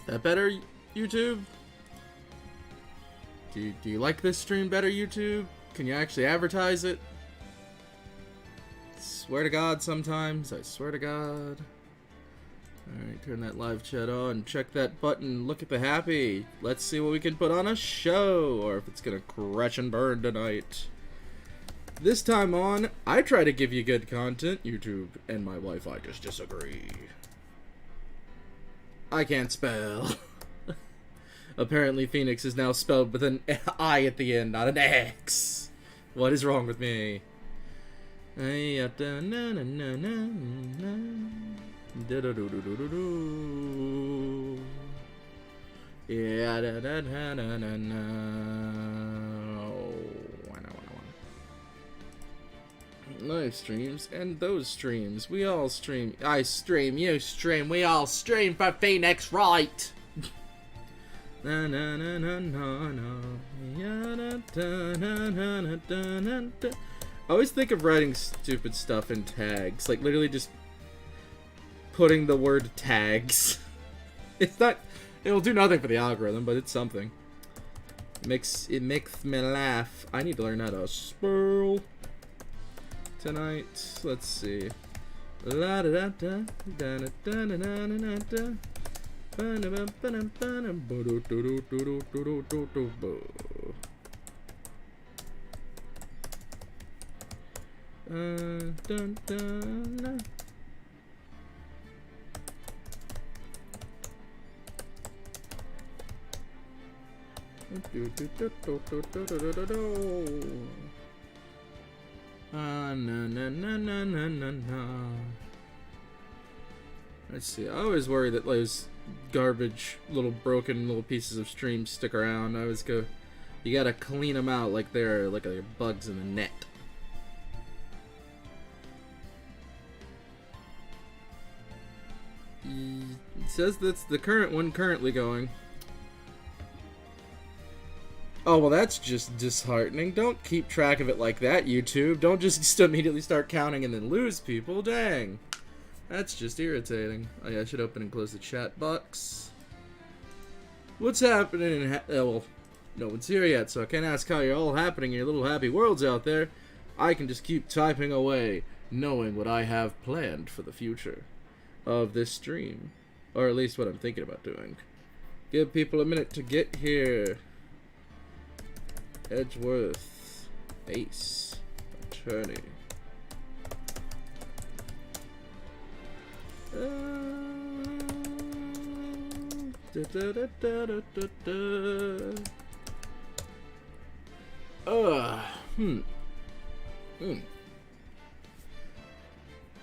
That better, YouTube? Do you like this stream better, YouTube? Can you actually advertise it? Swear to God sometimes. I swear to God. Alright, turn that live chat on. Check that button. Look at the happy. Let's see what we can put on a show. Or if it's gonna crash and burn tonight. This time on, I try to give you good content. YouTube and my wife, I just disagree. I can't spell. Apparently Phoenix is now spelled with an I at the end, not an X. What is wrong with me? Live streams and those streams. We all stream. I stream, you stream, we all stream for Phoenix Wright. Na na na na na na. I always think of writing stupid stuff in tags, like literally just putting the word tags. It's not. It'll do nothing for the algorithm, but it's something. It makes me laugh. I need to learn how to spell tonight. Let's see. La da da da da da da da da da. Let's see. I always worry that those garbage, broken little pieces of streams stick around. I always go, you gotta clean them out like they're bugs in the net. It says that's the current one currently going. Oh, well, that's just disheartening. Don't keep track of it like that, YouTube. Don't just immediately start counting and then lose people. Dang. That's just irritating. Oh, yeah, I should open and close the chat box. What's happening in well, no one's here yet, so I can't ask how you're all happening in your little happy worlds out there. I can just keep typing away, knowing what I have planned for the future of this stream. Or at least what I'm thinking about doing. Give people a minute to get here. Edgeworth. Ace. Attorney.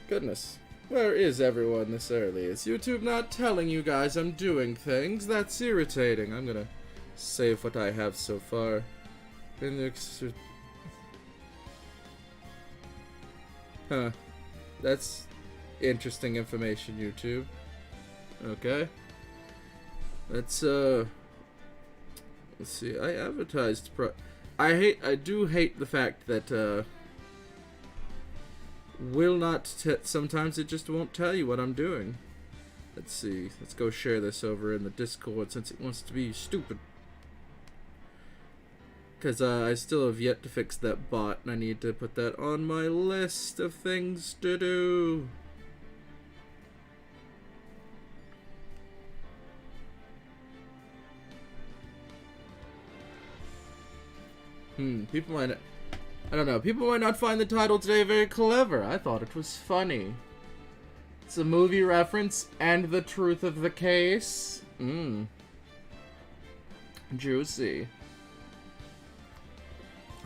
Goodness. Where is everyone this early? Is YouTube not telling you guys I'm doing things? That's irritating. I'm gonna save what I have so far. Huh. That's interesting information, YouTube. Okay. Let's see. I advertised I do hate the fact that sometimes it just won't tell you what I'm doing. Let's see. Let's go share this over in the Discord since it wants to be stupid. Because I still have yet to fix that bot, and I need to put that on my list of things to do. People might... I don't know. People might not find the title today very clever. I thought it was funny. It's a movie reference and the truth of the case. Juicy.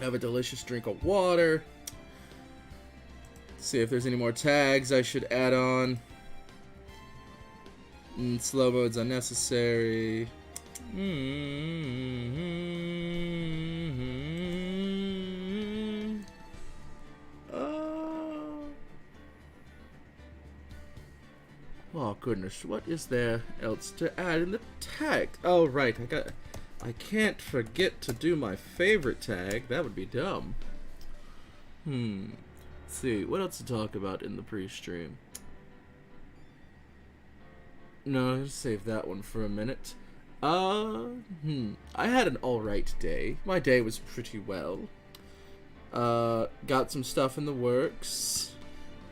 Have a delicious drink of water. See if there's any more tags I should add on. Slow mode's unnecessary. Oh goodness, what is there else to add in the tag? Oh right, I can't forget to do my favorite tag. That would be dumb. Let's see, what else to talk about in the pre-stream? No, just save that one for a minute. I had an alright day. My day was pretty well. Got some stuff in the works.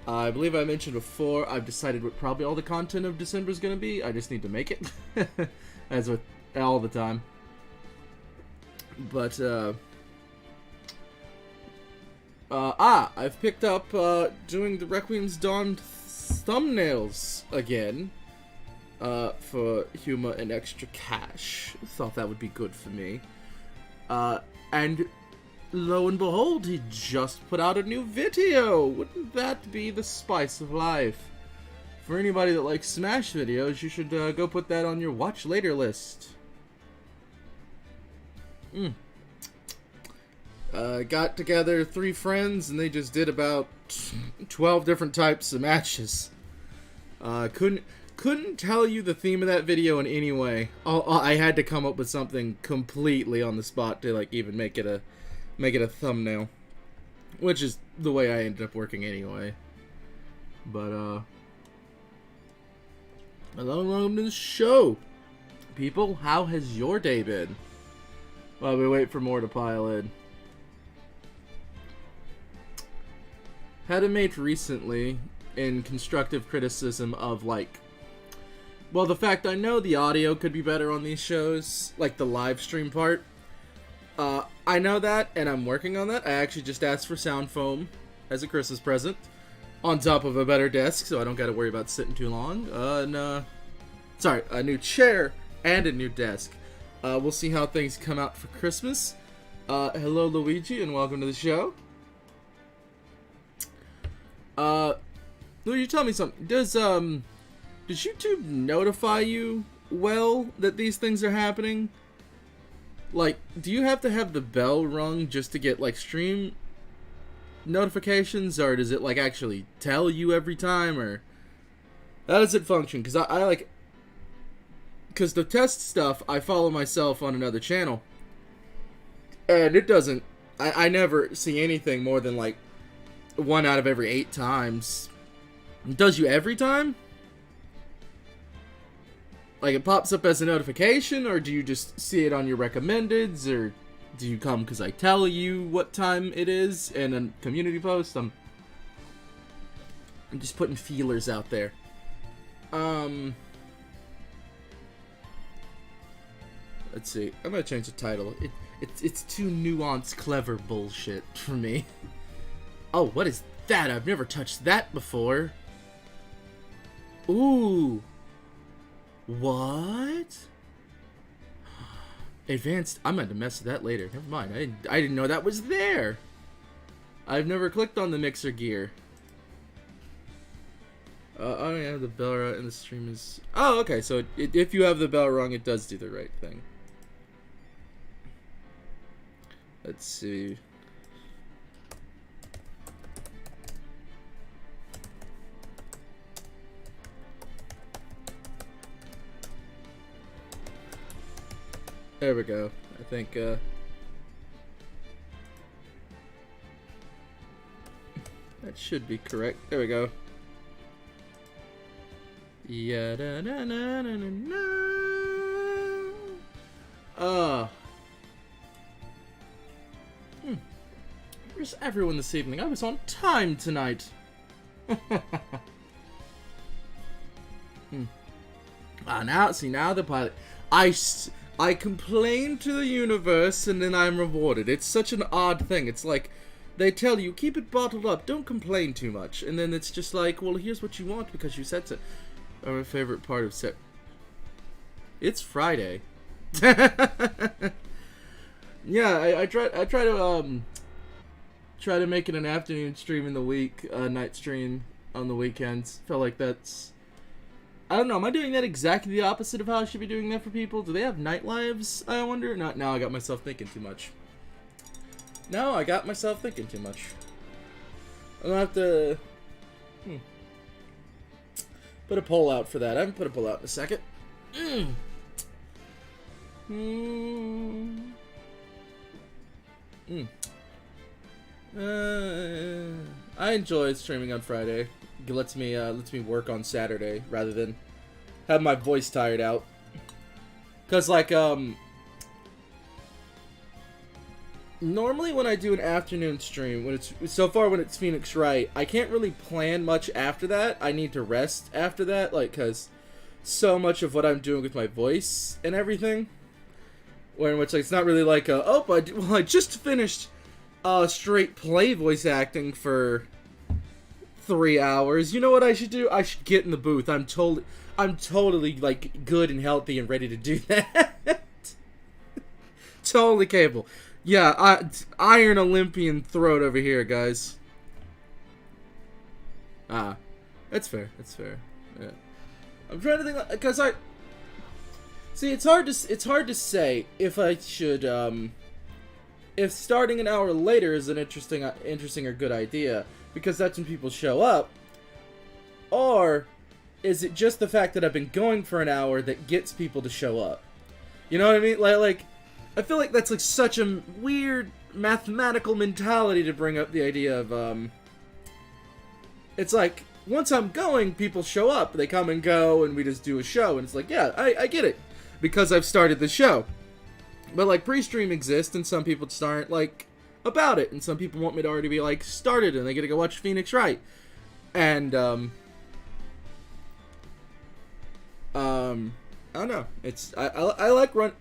I believe I mentioned before, I've decided what probably all the content of December is going to be. I just need to make it. As with all the time. But, I've picked up, doing the Requiem's Dawn thumbnails again. For Huma and extra cash. Thought that would be good for me. And lo and behold, he just put out a new video! Wouldn't that be the spice of life? For anybody that likes Smash videos, you should go put that on your watch later list. Got together 3 friends and they just did about 12 different types of matches. Couldn't tell you the theme of that video in any way. I had to come up with something completely on the spot to like even make it a thumbnail, which is the way I ended up working anyway. But welcome to the show, people. How has your day been? While we wait for more to pile in. Had a mate recently in constructive criticism of like. Well, the fact I know the audio could be better on these shows, like the live stream part. I know that, and I'm working on that. I actually just asked for sound foam as a Christmas present, on top of a better desk, so I don't got to worry about sitting too long. Sorry, a new chair and a new desk. We'll see how things come out for Christmas. Hello, Luigi, and welcome to the show. Luigi, tell me something. Does YouTube notify you well that these things are happening? Like, do you have to have the bell rung just to get, like, stream notifications? Or does it, like, actually tell you every time? Or how does it function? Because I like... Because the test stuff, I follow myself on another channel. And it doesn't... I never see anything more than, like, 1 out of every 8 times. It does you every time? Like, it pops up as a notification, or do you just see it on your recommendeds, or do you come because I tell you what time it is in a community post? I'm just putting feelers out there. Let's see. I'm gonna change the title. It's too nuanced, clever bullshit for me. Oh, what is that? I've never touched that before. Ooh. What? Advanced. I'm going to mess with that later. Never mind. I didn't know that was there. I've never clicked on the mixer gear. Oh yeah, the bell rung and the stream is... Oh, okay. So if you have the bell rung, it does do the right thing. Let's see. There we go. I think, that should be correct. There we go. Yeah, da, na, na, na, na, na. Where's everyone this evening? I was on time tonight. Now the pilot. I complain to the universe and then I'm rewarded. It's such an odd thing. It's like, they tell you, keep it bottled up, don't complain too much. And then it's just like, well, here's what you want because you said so. My favorite part of set. It's Friday. Yeah, I try to make it an afternoon stream in the week, night stream on the weekends. Felt like that's... I don't know, am I doing that exactly the opposite of how I should be doing that for people? Do they have night lives, I wonder? Not now, I got myself thinking too much. No, I got myself thinking too much. I'm gonna have to... put a poll out for that. I haven't put a poll out in a second. I enjoy streaming on Friday. It lets me work on Saturday rather than have my voice tired out. Cause like normally when I do an afternoon stream, when it's Phoenix Wright, I can't really plan much after that. I need to rest after that, like, cause so much of what I'm doing with my voice and everything, in which like, it's not really like I just finished straight play voice acting for 3 hours. You know what I should do? I should get in the booth. I'm totally like good and healthy and ready to do that. Totally capable. Yeah, Iron Olympian throat over here, guys. That's fair. That's fair. Yeah. I'm trying to think, because see, it's hard to say if I should if starting an hour later is an interesting or good idea, because that's when people show up, or is it just the fact that I've been going for an hour that gets people to show up? You know what I mean? Like I feel like that's like such a weird mathematical mentality to bring up the idea of it's like once I'm going, people show up, they come and go, and we just do a show, and it's like, yeah, I get it, because I've started the show. But like pre-stream exists, and some people just aren't like about it, and some people want me to already be like started, and they get to go watch Phoenix Wright, and I don't know. I like run.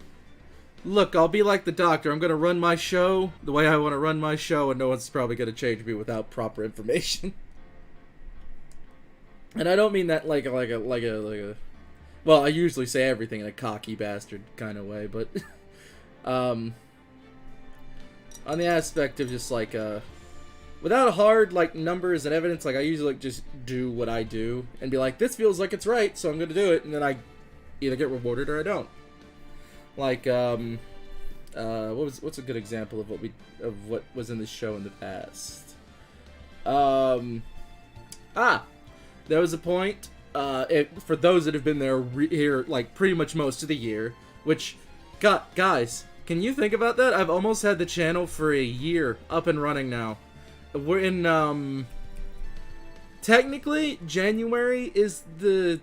Look, I'll be like the doctor. I'm gonna run my show the way I want to run my show, and no one's probably gonna change me without proper information. And I don't mean that like a. Well, I usually say everything in a cocky bastard kind of way, but on the aspect of just like without a hard like numbers and evidence, like I usually like just do what I do and be like, this feels like it's right, so I'm gonna do it, and then I either get rewarded or I don't. Like what's a good example of what was in the show in the past? There was a point for those that have been there here like pretty much most of the year, which guys, can you think about that? I've almost had the channel for a year up and running now. We're in technically January is the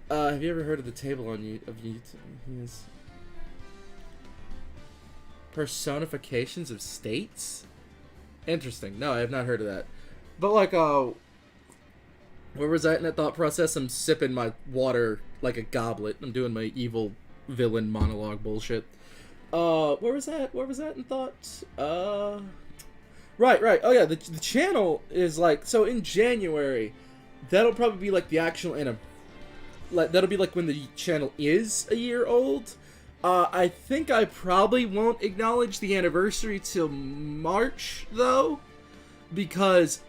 have you ever heard of the table on YouTube? Personifications of states? Interesting. No, I have not heard of that. But like where was I in that thought process? I'm sipping my water like a goblet. I'm doing my evil villain monologue bullshit. Where was that in thought? Right. Oh yeah, the channel is like, so in January, that'll probably be like the actual that'll be like when the channel is a year old. I think I probably won't acknowledge the anniversary till March though, because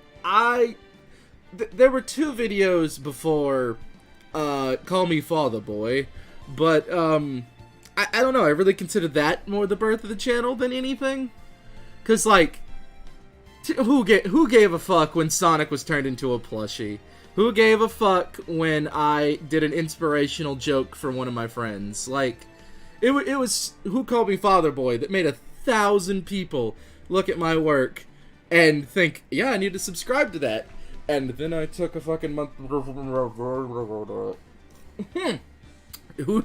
there were 2 videos before Call Me Father Boy, but I don't know, I really consider that more the birth of the channel than anything, cause like who gave a fuck when Sonic was turned into a plushie? Who gave a fuck when I did an inspirational joke for one of my friends? Like, it was Who Called Me Father Boy that made 1,000 people look at my work and think, yeah, I need to subscribe to that. And then I took a fucking month. Who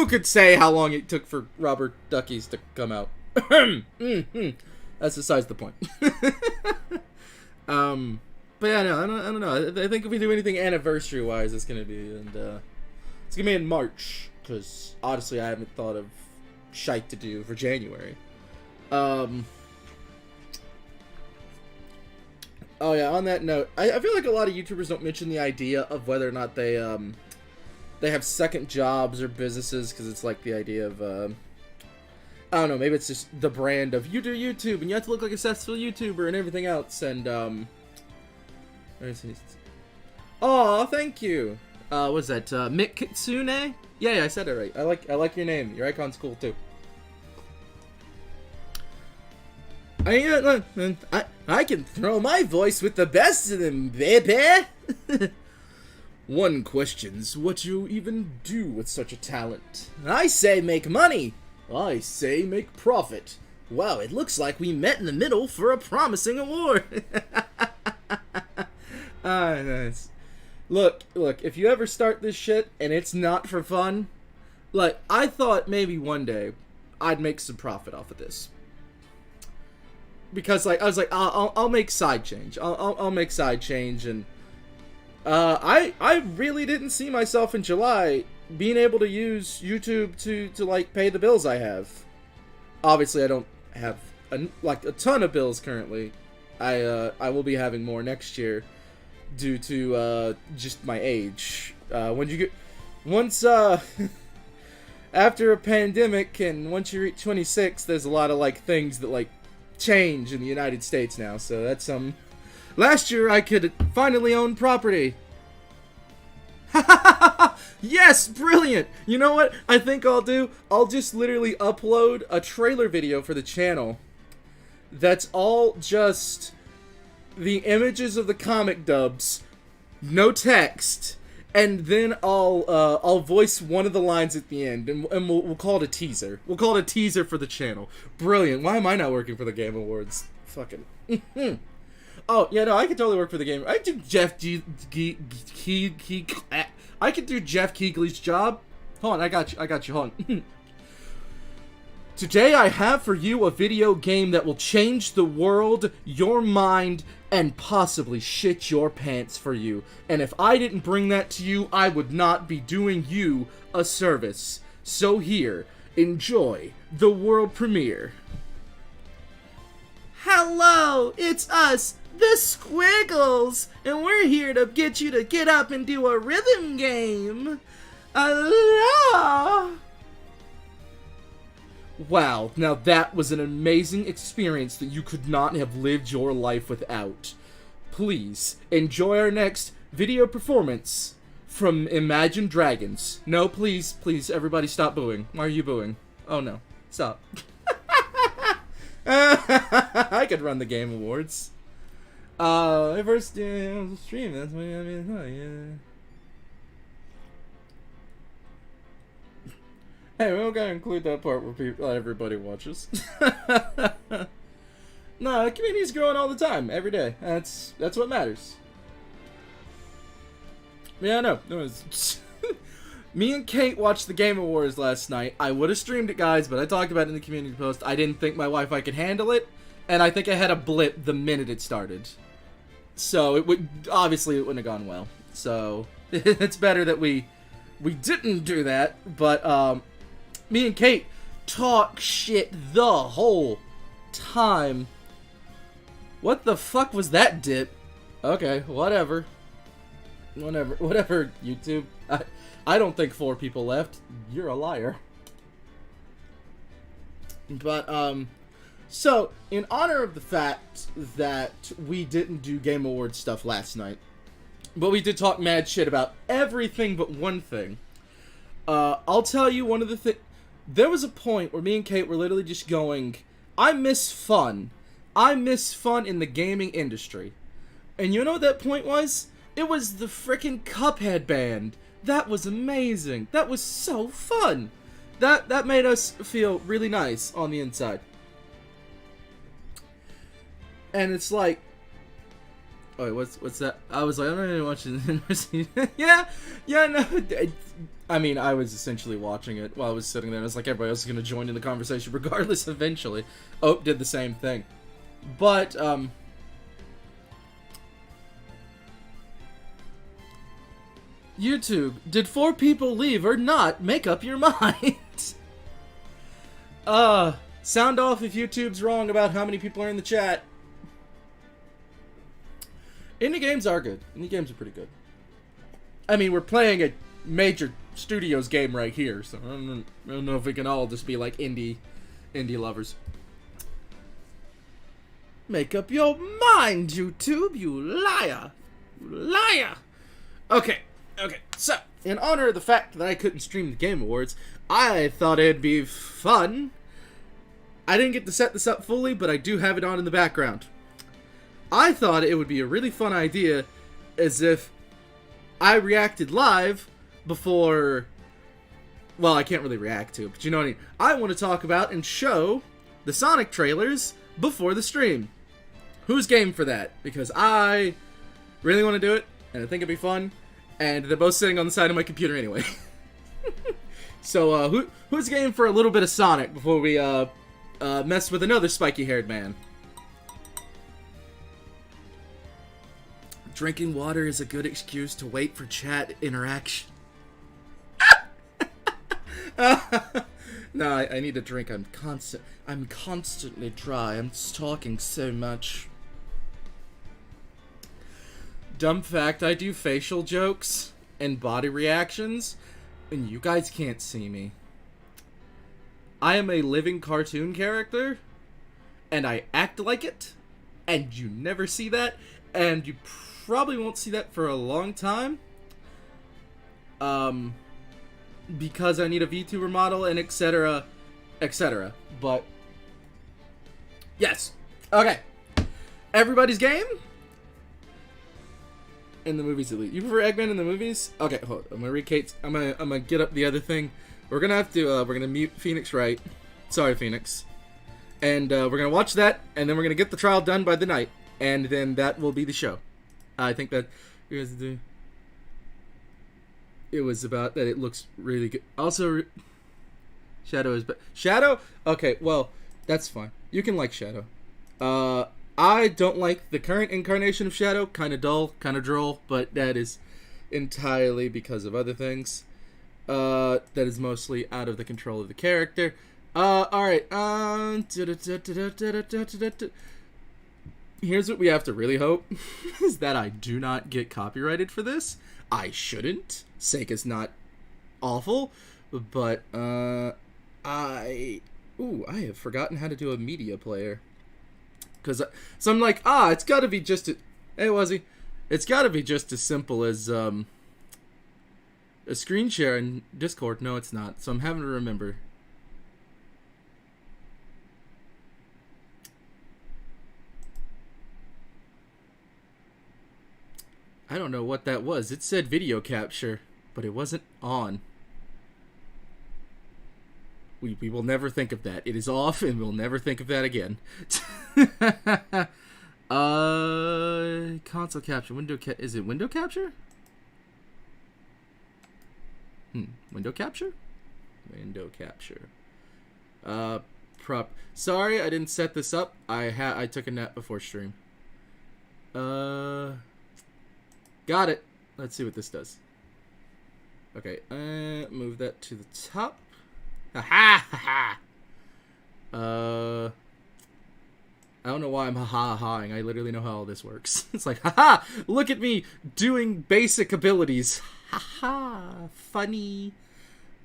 could say how long it took for Robert Duckies to come out? That's besides the point. But yeah, no, I don't know. I think if we do anything anniversary-wise, it's gonna be in March, because honestly, I haven't thought of shite to do for January. Oh yeah, on that note, I feel like a lot of YouTubers don't mention the idea of whether or not they have second jobs or businesses, because it's like the idea of I don't know, maybe it's just the brand of you do YouTube and you have to look like a successful YouTuber and everything else, and oh, thank you. What's that? Mick Kitsune? Yeah, I said it right. I like your name. Your icon's cool too. I can throw my voice with the best of them, baby. One questions what you even do with such a talent. I say make money. I say make profit. Wow, it looks like we met in the middle for a promising award. Nice. Look, if you ever start this shit and it's not for fun, like, I thought maybe one day I'd make some profit off of this. Because, like, I was like, I'll make side change. I'll make side change, and I really didn't see myself in July being able to use YouTube to like pay the bills I have. Obviously, I don't have a ton of bills currently. I will be having more next year due to just my age. Once after a pandemic and once you reach 26, there's a lot of like things that like change in the United States now. So that's last year I could finally own property. Yes, brilliant. You know what I think I'll do? I'll just literally upload a trailer video for the channel that's all just the images of the comic dubs, no text, and then I'll voice one of the lines at the end, and we'll call it a teaser. We'll call it a teaser for the channel. Brilliant. Why am I not working for the Game Awards? Fucking. Oh, yeah, no, I could totally work for the game. I could do I could do Jeff Keighley's job. Hold on, I got you, hold on. Today I have for you a video game that will change the world, your mind, and possibly shit your pants for you. And if I didn't bring that to you, I would not be doing you a service. So here, enjoy the world premiere. Hello, it's us, the Squiggles, and we're here to get you to get up and do a rhythm game. Allah! Wow, now that was an amazing experience that you could not have lived your life without. Please, enjoy our next video performance from Imagine Dragons. No, please, everybody stop booing. Why are you booing? Oh no, stop. I could run the Game Awards. First day on the stream, that's what I mean, oh yeah. Hey, we're gonna include that part where everybody watches. No, the community's growing all the time, every day. That's what matters. Yeah, no, me and Kate watched the Game Awards last night. I would have streamed it, guys, but I talked about it in the community post. I didn't think my Wi-Fi could handle it, and I think I had a blip the minute it started. So it wouldn't have gone well. So it's better that we didn't do that. But me and Kate talk shit the whole time. What the fuck was that dip? Okay, whatever. Whatever, YouTube. I don't think 4 people left. You're a liar. But, so, in honor of the fact that we didn't do Game Awards stuff last night, but we did talk mad shit about everything but one thing, I'll tell you one of the things. There was a point where me and Kate were literally just going, I miss fun. I miss fun in the gaming industry. And you know what that point was? It was the frickin' Cuphead band. That was amazing. That was so fun. That made us feel really nice on the inside. And it's like, oh wait, what's that? I was like, I'm not even watching it. yeah, no. I mean, I was essentially watching it while I was sitting there, and it's like everybody else is gonna join in the conversation regardless eventually. Oh, did the same thing. But, YouTube, did 4 people leave or not? Make up your mind. Sound off if YouTube's wrong about how many people are in the chat. Indie games are good. Indie games are pretty good. I mean, we're playing a major studios game right here, so I don't know if we can all just be like indie lovers. Make up your mind, YouTube, you liar. You liar. Okay, so, in honor of the fact that I couldn't stream the Game Awards, I thought it'd be fun. I didn't get to set this up fully, but I do have it on in the background. I thought it would be a really fun idea as if I reacted live before... Well, I can't really react to it, but you know what I mean. I want to talk about and show the Sonic trailers before the stream. Who's game for that? Because I really want to do it, and I think it'd be fun. And they're both sitting on the side of my computer anyway. So, who's game for a little bit of Sonic before we, mess with another spiky-haired man? Drinking water is a good excuse to wait for chat interaction. No, I need a drink. I'm constantly dry. I'm talking so much. Dumb fact, I do facial jokes and body reactions, and you guys can't see me. I am a living cartoon character, and I act like it, and you never see that, and you probably won't see that for a long time. Because I need a VTuber model and etc. etc. But yes. Okay. Everybody's game? In the movies, at least. You prefer Eggman in the movies? Okay, hold on. I'm gonna read Kate's. I'm gonna get up the other thing. We're gonna have to. We're gonna mute Phoenix Wright. Sorry, Phoenix. And we're gonna watch that, and then we're gonna get the trial done by the night, and then that will be the show. I think that you guys do. It was about that. It looks really good. Also, Shadow is. Shadow. Okay, well, that's fine. You can like Shadow. I don't like the current incarnation of Shadow. Kind of dull, kind of droll, but that is entirely because of other things. That is mostly out of the control of the character. Alright. Here's what we have to really hope, is that I do not get copyrighted for this. I shouldn't. Sega's not awful, but, I have forgotten how to do a media player. So I'm like, it's gotta be just hey, Wuzzy, it's gotta be just as simple as, a screen share in Discord. No, it's not. So I'm having to remember. I don't know what that was. It said video capture, but it wasn't on. We will never think of that. It is off, and we'll never think of that again. Console capture, is it window capture? Window capture? Window capture. Sorry, I didn't set this up. I took a nap before stream. Got it. Let's see what this does. Okay, move that to the top. Ha ha. I don't know why I'm ha-ha-haing. I literally know how all this works. It's like, haha, look at me doing basic abilities. Haha, funny.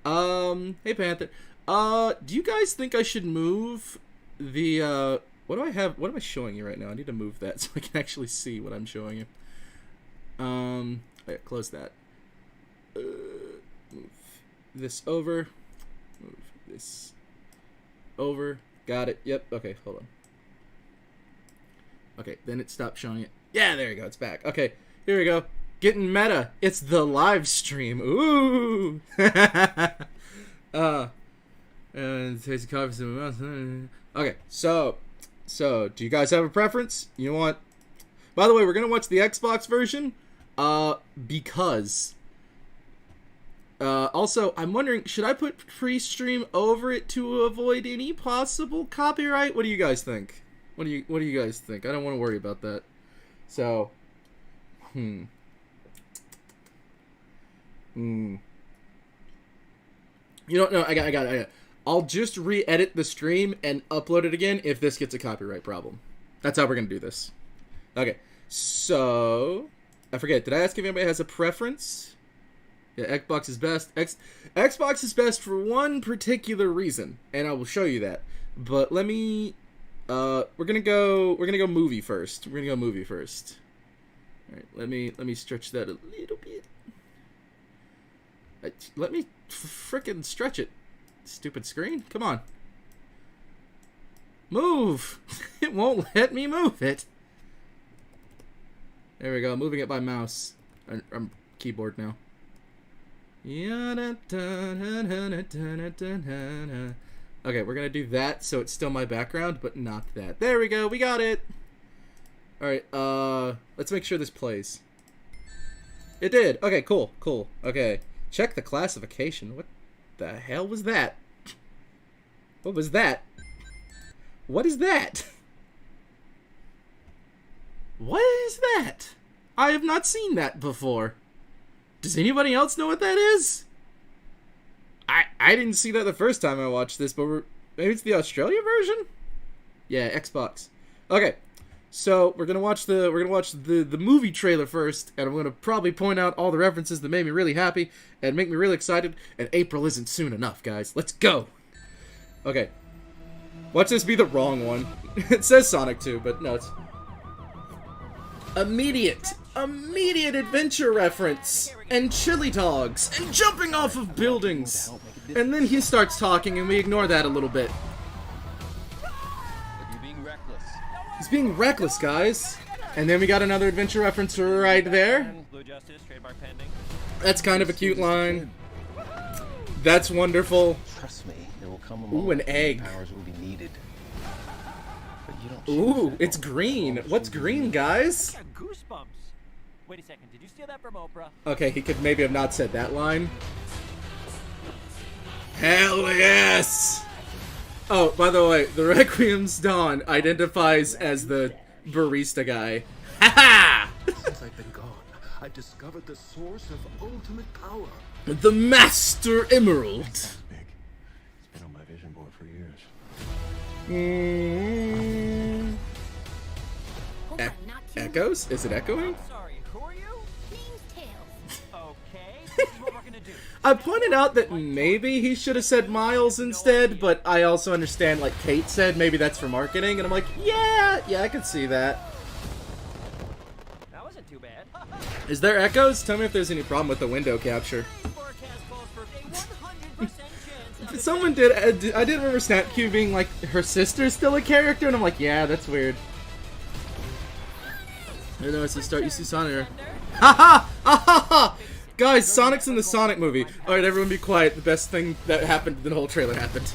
Hey Panther. Do you guys think I should move the, what do I have? What am I showing you right now? I need to move that so I can actually see what I'm showing you. Yeah, close that. Move this over. Move this over. Got it. Yep. Okay, hold on. Okay, then it stopped showing it. Yeah, there you go. It's back. Okay, here we go. Getting meta. It's the live stream. Ooh. And tasty coffee. Okay, so do you guys have a preference? You want? By the way, we're gonna watch the Xbox version. Because. Also, I'm wondering, should I put pre-stream over it to avoid any possible copyright? What do you guys think? What do you guys think? I don't want to worry about that. So, You don't know. I got it. I'll just re-edit the stream and upload it again if this gets a copyright problem. That's how we're gonna do this. Okay. So, I forget. Did I ask if anybody has a preference? Yeah, Xbox is best. Xbox is best for one particular reason, and I will show you that. But let me. We're gonna go movie first. All right. Let me stretch that a little bit. Let me frickin' stretch it. Stupid screen. Come on. Move. It won't let me move it. There we go. Moving it by mouse. I'm keyboard now. Okay, we're gonna do that so it's still my background, but not that. There we go. We got it. All right. Let's make sure this plays. It did. Okay, cool, cool. Okay. Check the classification. What the hell was that? What was that? What is that? What is that? I have not seen that before. Does anybody else know what that is? I didn't see that the first time I watched this, but maybe it's the Australia version? Yeah, Xbox. Okay. So we're gonna watch the movie trailer first, and I'm gonna probably point out all the references that made me really happy and make me really excited. And April isn't soon enough, guys. Let's go. Okay. Watch this be the wrong one. It says Sonic 2, but no, it's immediate adventure reference and chili dogs and jumping off of buildings. And then he starts talking, and we ignore that a little bit. He's being reckless, guys. And then we got another adventure reference right there. That's kind of a cute line. That's wonderful. Trust me, there will come a Ooh, moment an egg. powers will be needed. But you don't Ooh, it's green. What's green, guys? I got goosebumps. Wait a second, did you steal that from Oprah? Okay, he could maybe have not said that line. Hell yes! Oh, by the way, the Requiem's Dawn identifies as the barista guy. Ha-ha! Since I've been gone, I've discovered the source of ultimate power. The Master Emerald. Big. It's been on my vision board for years. Echoes? Is it echoing? Sorry, who are you? Name's Tails. Okay, this is what we're gonna do. I pointed out that maybe he should have said Miles instead, but I also understand, like Kate said, maybe that's for marketing, and I'm like, yeah, I can see that. That wasn't too bad. Is there echoes? Tell me if there's any problem with the window capture. Forecast calls for a 100% chance of Someone did, I did remember Snapcube being like, her sister's still a character, and I'm like, yeah, that's weird. I know, it's the start, you see Sonic. Ha ha! Ha ha ha! Guys, Sonic's in the Sonic movie. Alright, everyone be quiet. The best thing that happened in the whole trailer happened.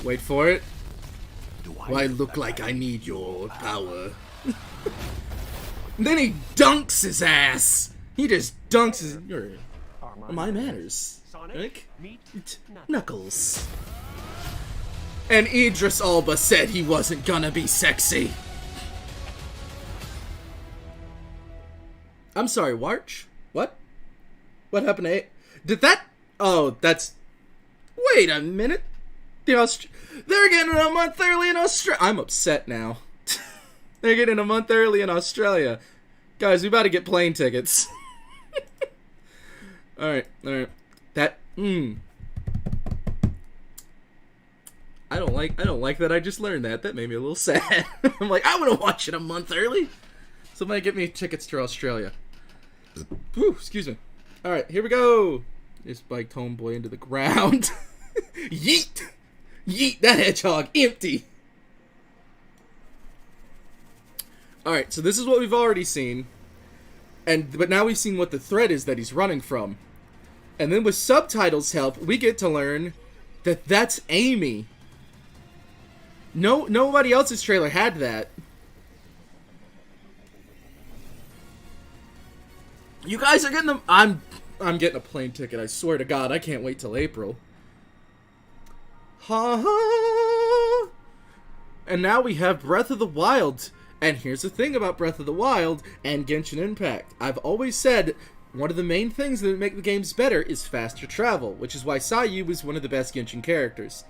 Wait for it. Do I look like I need your power? Then he dunks his ass! He just dunks his... My manners. Sonic? Knuckles. And Idris Elba said he wasn't gonna be sexy. I'm sorry, Warch? What? What happened to Did that... Oh, that's... Wait a minute. They're getting a month early in Australia. I'm upset now. They're getting a month early in Australia. Guys, we about to get plane tickets. Alright. That... I don't like that I just learned that. That made me a little sad. I'm like, I want to watch it a month early. Somebody get me tickets to Australia. Whew, excuse me. Alright, here we go. Just spiked homeboy into the ground. Yeet! Yeet that hedgehog empty. Alright, so this is what we've already seen. But now we've seen what the threat is that he's running from. And then with subtitles help, we get to learn that that's Amy. Nobody else's trailer had that. You guys are getting them. I'm getting a plane ticket. I swear to God, I can't wait till April. Ha ha. And now we have Breath of the Wild. And here's the thing about Breath of the Wild and Genshin Impact. I've always said one of the main things that make the games better is faster travel, which is why Sayu is one of the best Genshin characters.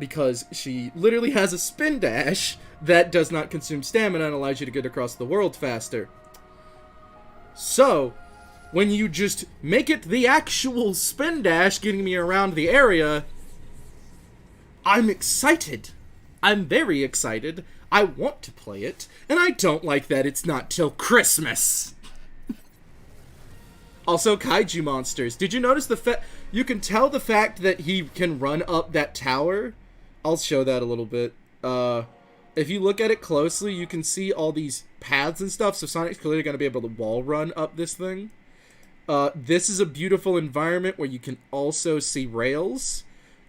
Because she literally has a spin dash that does not consume stamina and allows you to get across the world faster. So, when you just make it the actual spin dash getting me around the area, I'm excited. I'm very excited. I want to play it, and I don't like that it's not till Christmas. Also, kaiju monsters. Did you notice you can tell the fact that he can run up that tower? I'll show that a little bit. If you look at it closely, you can see all these paths and stuff, so Sonic's clearly going to be able to wall run up this thing. This is a beautiful environment where you can also see rails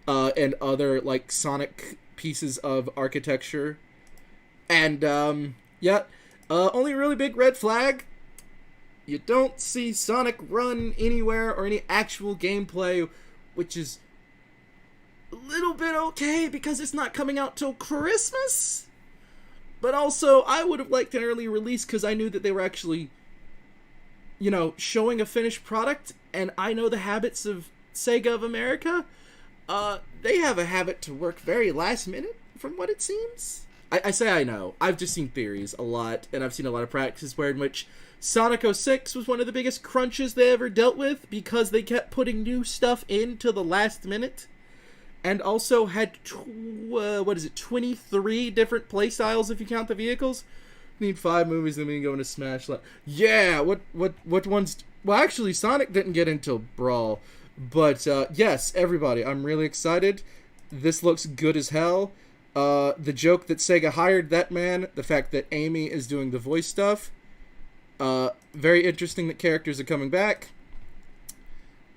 and other, like, Sonic pieces of architecture. And, yeah, only really big red flag. You don't see Sonic run anywhere or any actual gameplay, which is a little bit okay because it's not coming out till Christmas. But also, I would have liked an early release because I knew that they were actually, you know, showing a finished product, and I know the habits of Sega of America. They have a habit to work very last minute, from what it seems. I say I know. I've just seen theories a lot, and I've seen a lot of practices where in which Sonic 06 was one of the biggest crunches they ever dealt with because they kept putting new stuff into the last minute, and also had 23 different playstyles if you count the vehicles. Need 5 movies and we can go into Smash. Yeah, what ones? Well, actually, Sonic didn't get into Brawl, but yes, everybody, I'm really excited. This looks good as hell. The joke that Sega hired that man, the fact that Amy is doing the voice stuff, very interesting that characters are coming back.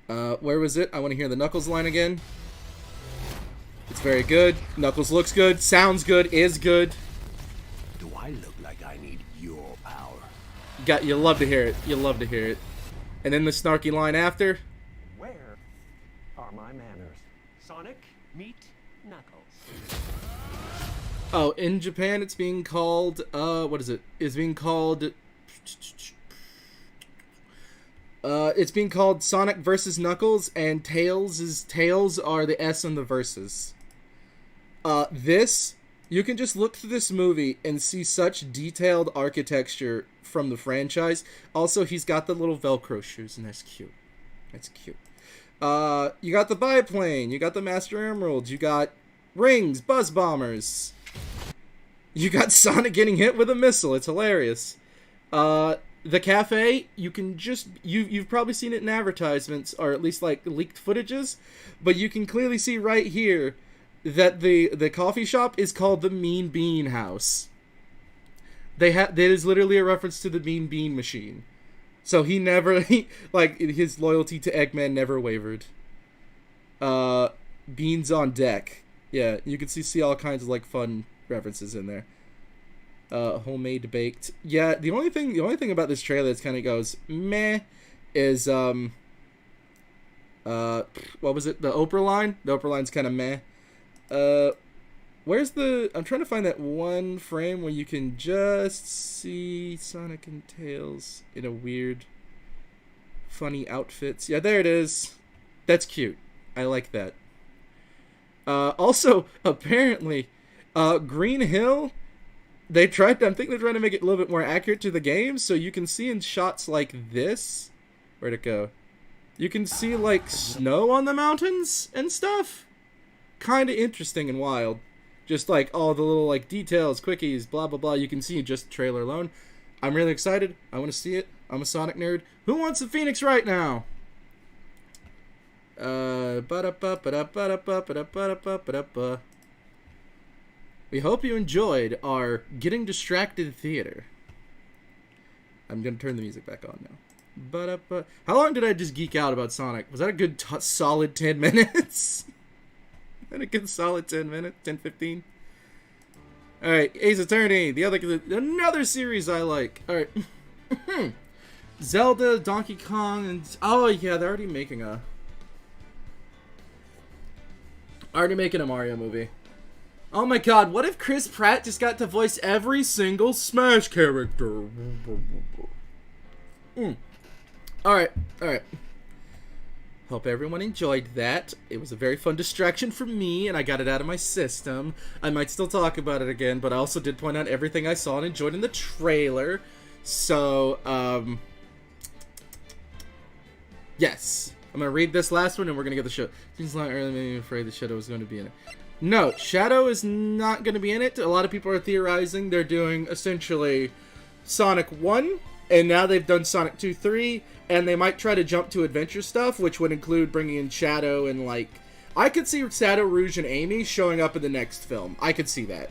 Where was it? I want to hear the Knuckles line again. It's very good. Knuckles looks good, sounds good, is good. Do I look like I need your power? You love to hear it. You love to hear it. And then the snarky line after. Where are my manners? Sonic, meet Knuckles. Oh, in Japan it's being called, what is it? It's being called... it's being called Sonic vs. Knuckles, and Tails are the S on the verses. You can just look through this movie and see such detailed architecture from the franchise. Also, he's got the little Velcro shoes, and that's cute. That's cute. You got the biplane, you got the Master Emerald, you got rings, buzz bombers. You got Sonic getting hit with a missile. It's hilarious. The cafe, you can just... You've probably seen it in advertisements, or at least, like, leaked footages, but you can clearly see right here that the coffee shop is called the Mean Bean House. That is literally a reference to the Mean Bean Machine. So he never... his loyalty to Eggman never wavered. Beans on deck. Yeah, you can see all kinds of, like, fun references in there. Homemade baked. Yeah, the only thing about this trailer that kind of goes meh is what was it? The Oprah line? The Oprah line's kind of meh. Where's the... I'm trying to find that one frame where you can just see Sonic and Tails in a weird, funny outfits. Yeah, there it is. That's cute. I like that. Also, apparently, Green Hill... I think they're trying to make it a little bit more accurate to the game, so you can see in shots like this... Where'd it go? You can see, like, snow on the mountains and stuff. Kind of interesting and wild. Just, like, all the little, like, details, quickies, blah, blah, blah. You can see just the trailer alone. I'm really excited. I want to see it. I'm a Sonic nerd. Who wants a Phoenix right now? We hope you enjoyed our Getting Distracted Theater. I'm going to turn the music back on now. How long did I just geek out about Sonic? Was that a good solid 10 minutes? Was that a good solid 10 minutes? 10, 15? Alright, Ace Attorney. Another series I like. Alright. Zelda, Donkey Kong, and... Oh, yeah, they're already making a Mario movie. Oh my god, what if Chris Pratt just got to voice every single Smash character? Alright. Hope everyone enjoyed that. It was a very fun distraction for me, and I got it out of my system. I might still talk about it again, but I also did point out everything I saw and enjoyed in the trailer. So, yes. I'm going to read this last one, and we're going to get the show. Things like earlier made me afraid the Shadow was going to be in it. No, Shadow is not going to be in it. A lot of people are theorizing they're doing, essentially, Sonic 1, and now they've done Sonic 2, 3, and they might try to jump to adventure stuff, which would include bringing in Shadow and, like... I could see Shadow, Rouge, and Amy showing up in the next film. I could see that.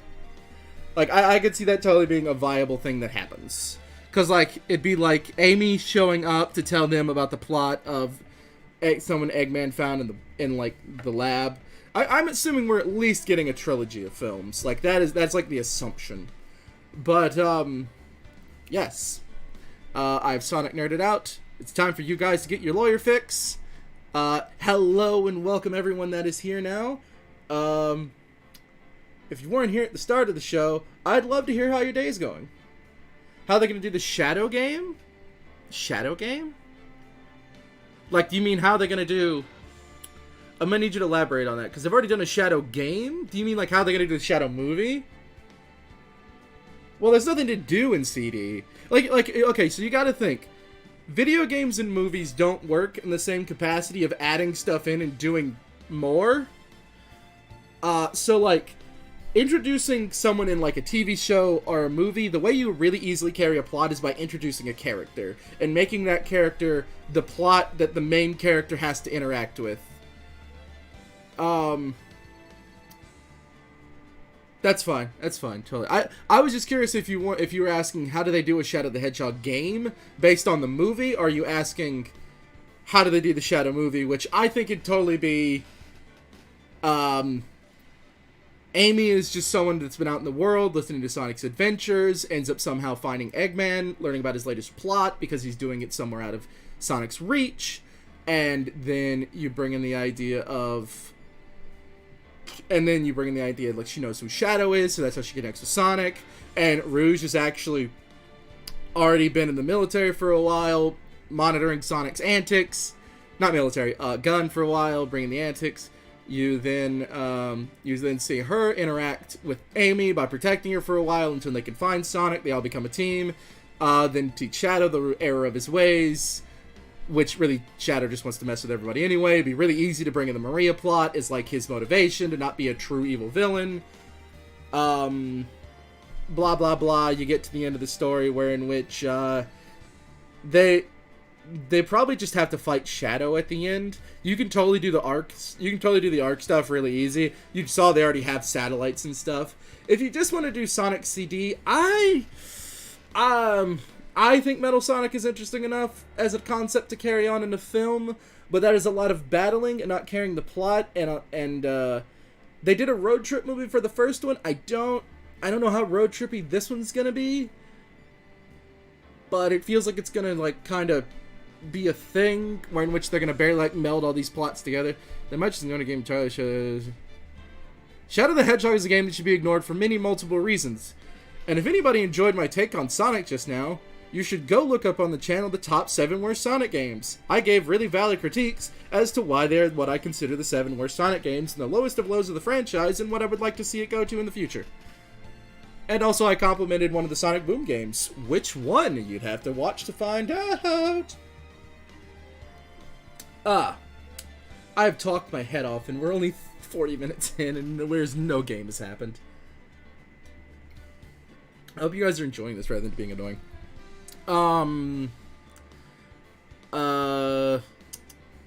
Like, I could see that totally being a viable thing that happens. Because, like, it'd be like Amy showing up to tell them about the plot of someone Eggman found in the lab. I'm assuming we're at least getting a trilogy of films. Like, that's like the assumption. But, yes. I've Sonic Nerded Out. It's time for you guys to get your lawyer fix. Hello and welcome everyone that is here now. If you weren't here at the start of the show, I'd love to hear how your day's going. How are they going to do the shadow game? Shadow game? Like, do you mean how they're going to do... I'm going to need you to elaborate on that, because they've already done a shadow game. Do you mean, like, how they're going to do the shadow movie? Well, there's nothing to do in CD. Like, okay, so you got to think. Video games and movies don't work in the same capacity of adding stuff in and doing more. So, like, introducing someone in, like, a TV show or a movie, the way you really easily carry a plot is by introducing a character and making that character the plot that the main character has to interact with. That's fine. That's fine. Totally. I was just curious if you were asking how do they do a Shadow the Hedgehog game based on the movie, or are you asking how do they do the Shadow movie, which I think it'd totally be Amy is just someone that's been out in the world listening to Sonic's adventures, ends up somehow finding Eggman, learning about his latest plot because he's doing it somewhere out of Sonic's reach, and then you bring in the idea of like, she knows who Shadow is, so that's how she connects with Sonic. And Rouge has actually already been in the military for a while, monitoring Sonic's antics. Not military, gun for a while, bringing the antics. You then see her interact with Amy by protecting her for a while until they can find Sonic. They all become a team. Then teach Shadow the error of his ways, which really Shadow just wants to mess with everybody anyway. It'd be really easy to bring in the Maria plot as like his motivation to not be a true evil villain. Blah blah blah. You get to the end of the story in which they probably just have to fight Shadow at the end. You can totally do the arcs. You can totally do the arc stuff really easy. You saw they already have satellites and stuff. If you just want to do Sonic CD, I think Metal Sonic is interesting enough as a concept to carry on in a film, but that is a lot of battling and not carrying the plot. And they did a road trip movie for the first one. I don't know how road trippy this one's gonna be, but it feels like it's gonna like kind of be a thing in which they're gonna barely like meld all these plots together. They might just go to game entirely. Shadow the Hedgehog is a game that should be ignored for many multiple reasons. And if anybody enjoyed my take on Sonic just now, you should go look up on the channel the top 7 worst Sonic games. I gave really valid critiques as to why they're what I consider the 7 worst Sonic games and the lowest of lows of the franchise and what I would like to see it go to in the future. And also I complimented one of the Sonic Boom games. Which one? You'd have to watch to find out. I've talked my head off and we're only 40 minutes in and there's no game has happened. I hope you guys are enjoying this rather than being annoying.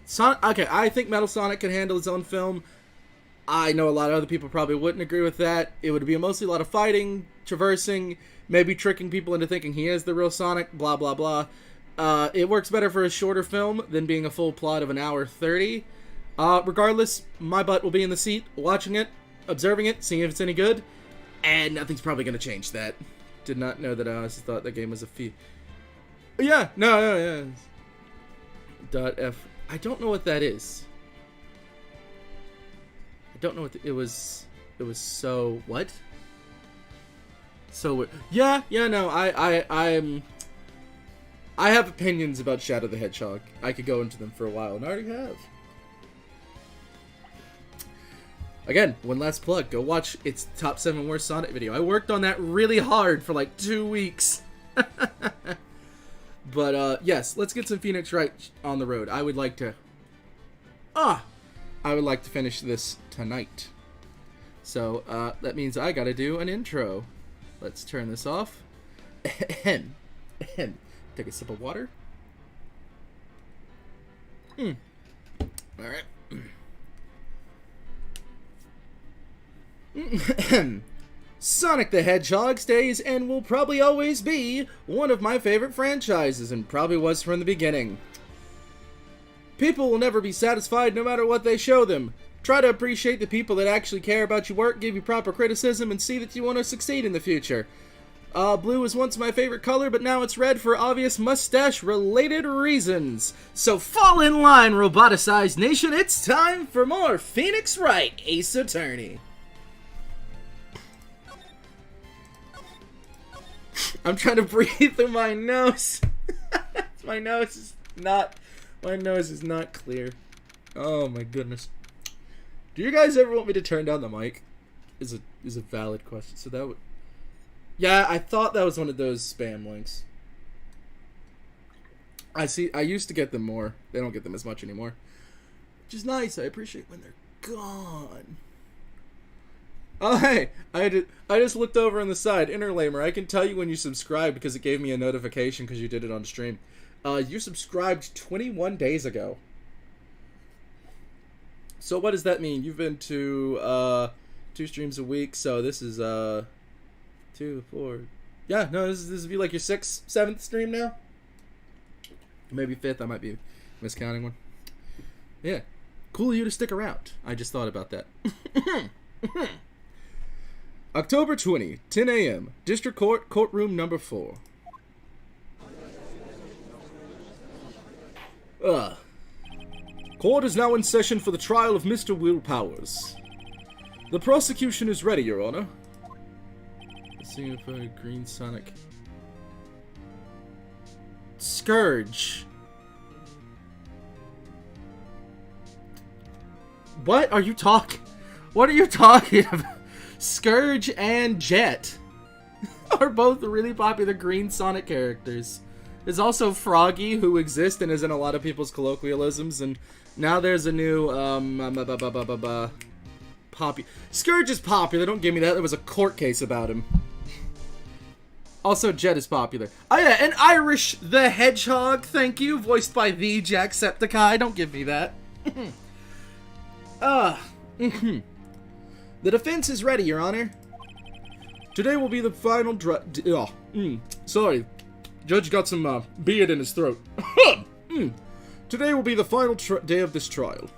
Sonic, okay, I think Metal Sonic can handle its own film. I know a lot of other people probably wouldn't agree with that. It would be mostly a lot of fighting, traversing, maybe tricking people into thinking he is the real Sonic, blah, blah, blah. It works better for a shorter film than being a full plot of an hour 30. Regardless, my butt will be in the seat, watching it, observing it, seeing if it's any good, and nothing's probably going to change that. Did not know that. I just thought that game was a fee. Yeah, no. .f. I don't know what that is. I don't know what it was. It was so what? So yeah. No. I have opinions about Shadow the Hedgehog. I could go into them for a while, and I already have. Again, one last plug. Go watch its top 7 worst Sonic video. I worked on that really hard for like 2 weeks. But, yes, let's get some Phoenix Wright on the road. I would like to finish this tonight. So, that means I gotta do an intro. Let's turn this off. Take a sip of water. Alright. Sonic the Hedgehog stays and will probably always be one of my favorite franchises, and probably was from the beginning. People will never be satisfied no matter what they show them. Try to appreciate the people that actually care about your work, give you proper criticism, and see that you want to succeed in the future. Blue was once my favorite color, but now it's red for obvious mustache-related reasons. So fall in line, roboticized nation. It's time for more Phoenix Wright, Ace Attorney. I'm trying to breathe through my nose. My nose is not clear. Oh my goodness. Do you guys ever want me to turn down the mic? Is a valid question. So that would... Yeah, I thought that was one of those spam links. I used to get them more. They don't get them as much anymore. Which is nice. I appreciate when they're gone. Oh, hey. I just looked over on the side. Interlamer, I can tell you when you subscribed because it gave me a notification because you did it on stream. You subscribed 21 days ago. So what does that mean? You've been to 2 streams a week, so this is 2, 4. Yeah, no, this would be like your 6th, 7th stream now. Maybe 5th. I might be miscounting one. Yeah, cool of you to stick around. I just thought about that. October 20, 10 a.m. District Court, courtroom number 4. Court is now in session for the trial of Mr. Will Powers. The prosecution is ready, Your Honor. Let's see if Green Sonic. Scourge. What are you talking? What are you talking about? Scourge and Jet are both really popular Green Sonic characters. There's also Froggy, who exists and is in a lot of people's colloquialisms, and now there's a new, Scourge is popular, don't give me that, there was a court case about him. Also, Jet is popular. Oh yeah, and Irish the Hedgehog, thank you, voiced by the Jacksepticeye, don't give me that. The defense is ready, Your Honor. Today will be the final sorry. Judge got some beard in his throat. Today will be the final day of this trial.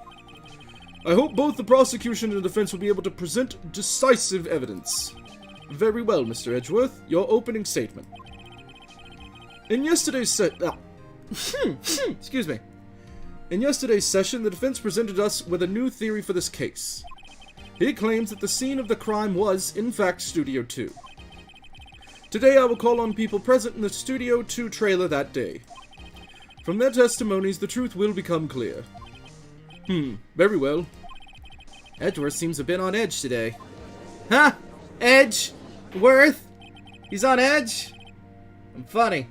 I hope both the prosecution and the defense will be able to present decisive evidence. Very well, Mr. Edgeworth. Your opening statement. In yesterday's excuse me. In yesterday's session, the defense presented us with a new theory for this case. He claims that the scene of the crime was, in fact, Studio 2. Today I will call on people present in the Studio 2 trailer that day. From their testimonies, the truth will become clear. Very well. Edgeworth seems a bit on edge today. Huh? Edge? Worth? He's on edge? I'm funny.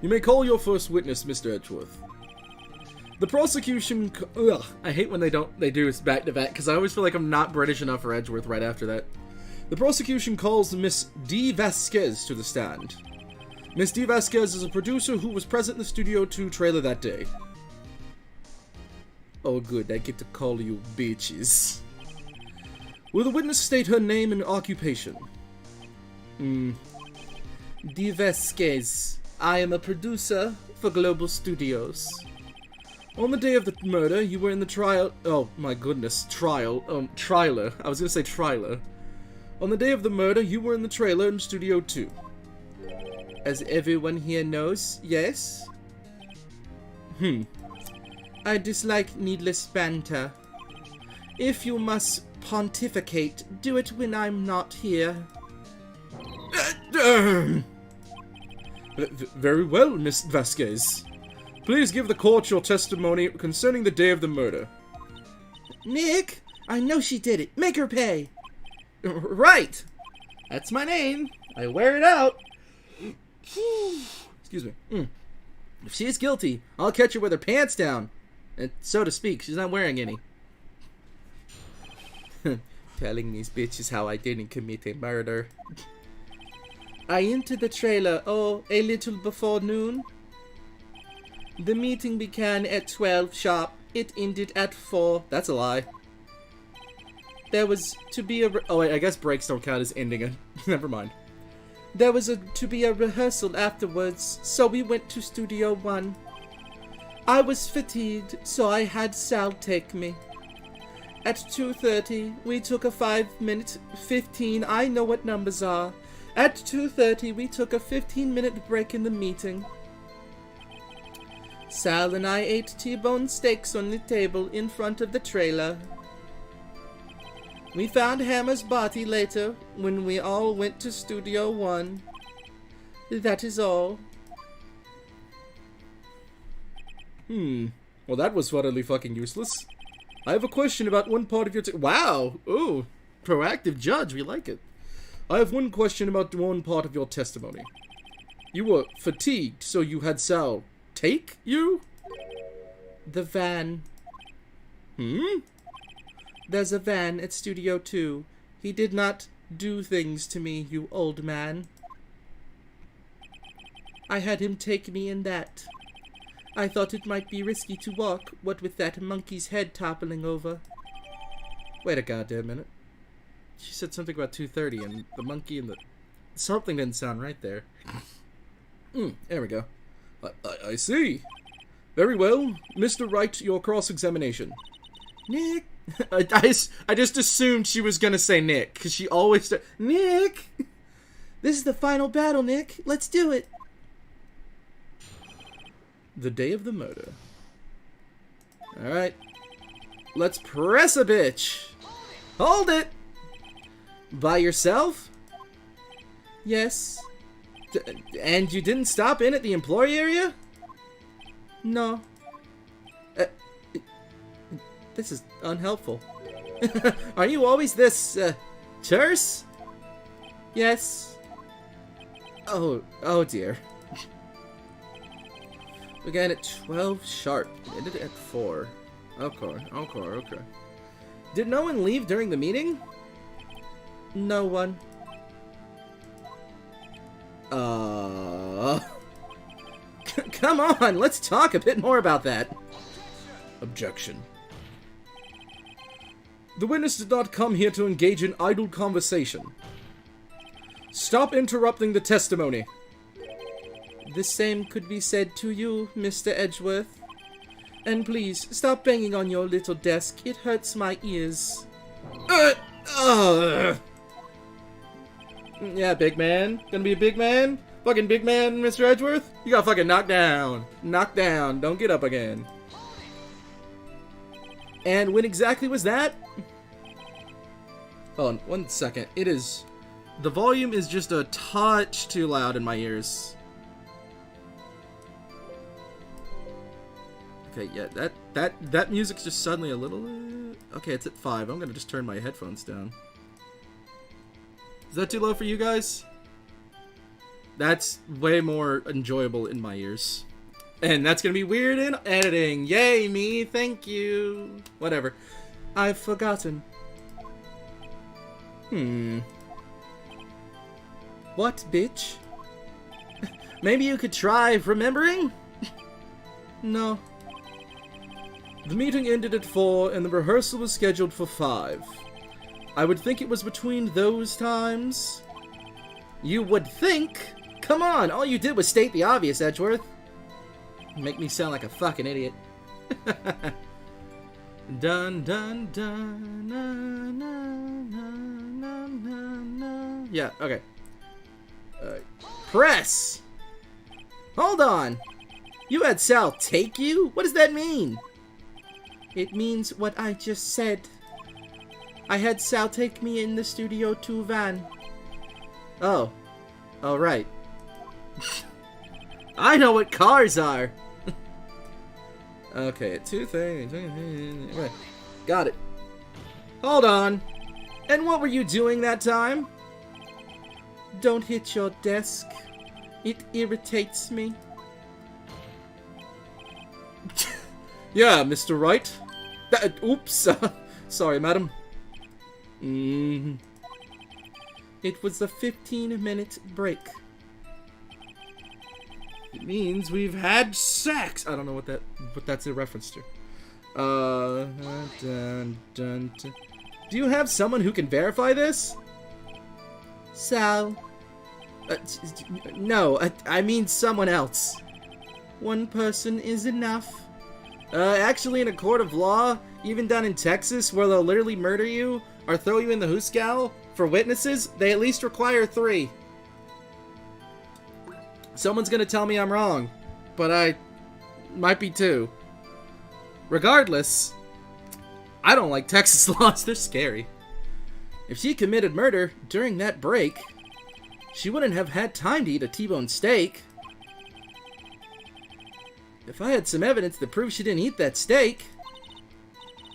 You may call your first witness, Mr. Edgeworth. The prosecution... I hate when they do it back to back, because I always feel like I'm not British enough for Edgeworth right after that. The prosecution calls Miss D. Vasquez to the stand. Miss D. Vasquez is a producer who was present in the Studio 2 trailer that day. Oh good, I get to call you bitches. Will the witness state her name and occupation? D. Vasquez. I am a producer for Global Studios. On the day of the murder, you were in the trial... Oh, my goodness. Trailer. I was gonna say trailer. On the day of the murder, you were in the trailer in Studio 2. As everyone here knows, yes? I dislike needless banter. If you must pontificate, do it when I'm not here. Very well, Miss Vasquez. Please give the court your testimony concerning the day of the murder. Nick, I know she did it. Make her pay. Right. That's my name. I wear it out. Excuse me. If she is guilty, I'll catch her with her pants down. And so to speak, she's not wearing any. Telling these bitches how I didn't commit a murder. I entered the trailer, a little before noon. The meeting began at 12 sharp. It ended at 4. That's a lie. There was to be a... Oh, wait, I guess breaks don't count as ending it. Never mind. There was to be a rehearsal afterwards, so we went to Studio 1. I was fatigued, so I had Sal take me. At 2:30, we took a 5-minute, 15, I know what numbers are. At 2:30, we took a 15-minute break in the meeting. Sal and I ate T-bone steaks on the table in front of the trailer. We found Hammer's body later when we all went to Studio 1. That is all. Well, that was utterly fucking useless. I have a question about one part of your wow! Ooh, proactive judge, we like it. I have one question about one part of your testimony. You were fatigued, so you had Sal take you? The van. There's a van at Studio 2. He did not do things to me, you old man. I had him take me in that. I thought it might be risky to walk, what with that monkey's head toppling over. Wait a goddamn minute. She said something about 2:30 and the monkey and the... Something didn't sound right there. There we go. I see. Very well. Mr. Wright, your cross-examination. Nick! I just assumed she was gonna say Nick, because she always... Nick! This is the final battle, Nick. Let's do it. The day of the murder. Alright. Let's press a bitch. Hold it! By yourself? Yes. And you didn't stop in at the employee area? No. This is unhelpful. Are you always this, terse? Yes. Oh dear. Began at 12 sharp. Ended at 4. Okay. Did no one leave during the meeting? No one. Come on, let's talk a bit more about that. Objection. The witness did not come here to engage in idle conversation. Stop interrupting the testimony. The same could be said to you, Mr. Edgeworth. And please, stop banging on your little desk. It hurts my ears. Yeah, big man. Gonna be a big man? Fucking big man, Mr. Edgeworth? You got fucking knocked down. Knocked down. Don't get up again. And when exactly was that? Hold on, 1 second. It is... The volume is just a touch too loud in my ears. Okay, yeah, that music's just suddenly a little... Okay, it's at 5. I'm gonna just turn my headphones down. Is that too low for you guys? That's way more enjoyable in my ears. And that's gonna be weird in editing. Yay, me, thank you. Whatever. I've forgotten. What, bitch? Maybe you could try remembering? No. The meeting ended at 4 and the rehearsal was scheduled for 5. I would think it was between those times. You would think? Come on, all you did was state the obvious, Edgeworth. Make me sound like a fucking idiot. Dun dun dun na, na, na, na, na, na. Yeah, okay. Press! Hold on! You had Sal take you? What does that mean? It means what I just said. I had Sal take me in the Studio 2 van. Oh. Oh, right. I know what cars are! Okay, 2:30. Right. Got it. Hold on. And what were you doing that time? Don't hit your desk. It irritates me. Yeah, Mr. Wright. Oops. Sorry, madam. It was a 15-minute break. It means we've had sex. I don't know what that's a reference to. Do you have someone who can verify this? Sal. No, I mean someone else. One person is enough. Actually, in a court of law, even down in Texas, where they'll literally murder you or throw you in the hoosegow for witnesses, they at least require 3. Someone's gonna tell me I'm wrong, but I might be 2. Regardless, I don't like Texas laws. They're scary. If she committed murder during that break, she wouldn't have had time to eat a T-bone steak. If I had some evidence that proves she didn't eat that steak...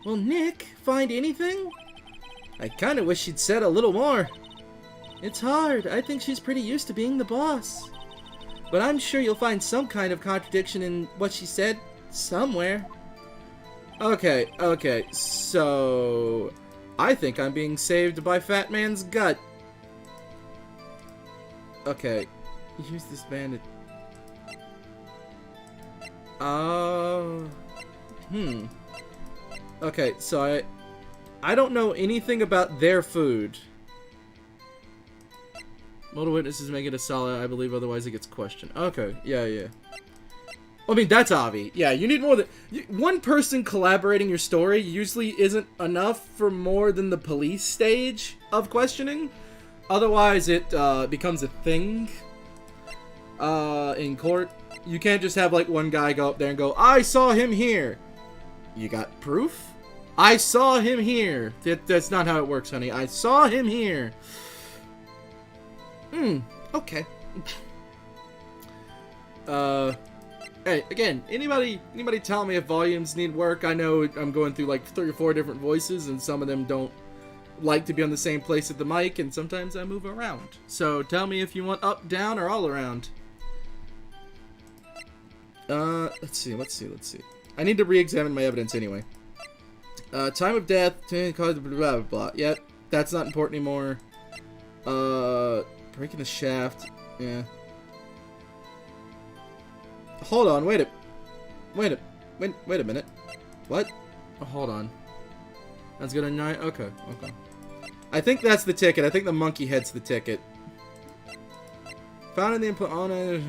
Well, Nick, find anything? I kinda wish she'd said a little more. It's hard. I think she's pretty used to being the boss. But I'm sure you'll find some kind of contradiction in what she said somewhere. Okay, so... I think I'm being saved by Fat Man's gut. Okay, use this bandit. Okay, so I don't know anything about their food. Multiple witnesses make it a solid, I believe, otherwise it gets questioned. Okay, yeah. I mean, that's obvious. Yeah, you need more than... One person collaborating your story usually isn't enough for more than the police stage of questioning. Otherwise, it becomes a thing in court. You can't just have, like, one guy go up there and go, I saw him here. You got proof? I saw him here. That's not how it works, honey. I saw him here. Okay. Hey, again, anybody tell me if volumes need work? I know I'm going through like 3 or 4 different voices, and some of them don't like to be on the same place at the mic, and sometimes I move around. So tell me if you want up, down, or all around. Let's see. I need to re-examine my evidence anyway. Time of death, blah, blah, blah, blah. Yep, that's not important anymore. Breaking the shaft, yeah. Hold on, wait a minute. What? Oh, hold on. That's good on 9? Okay. I think that's the ticket. I think the monkey head's the ticket. Found in the input on a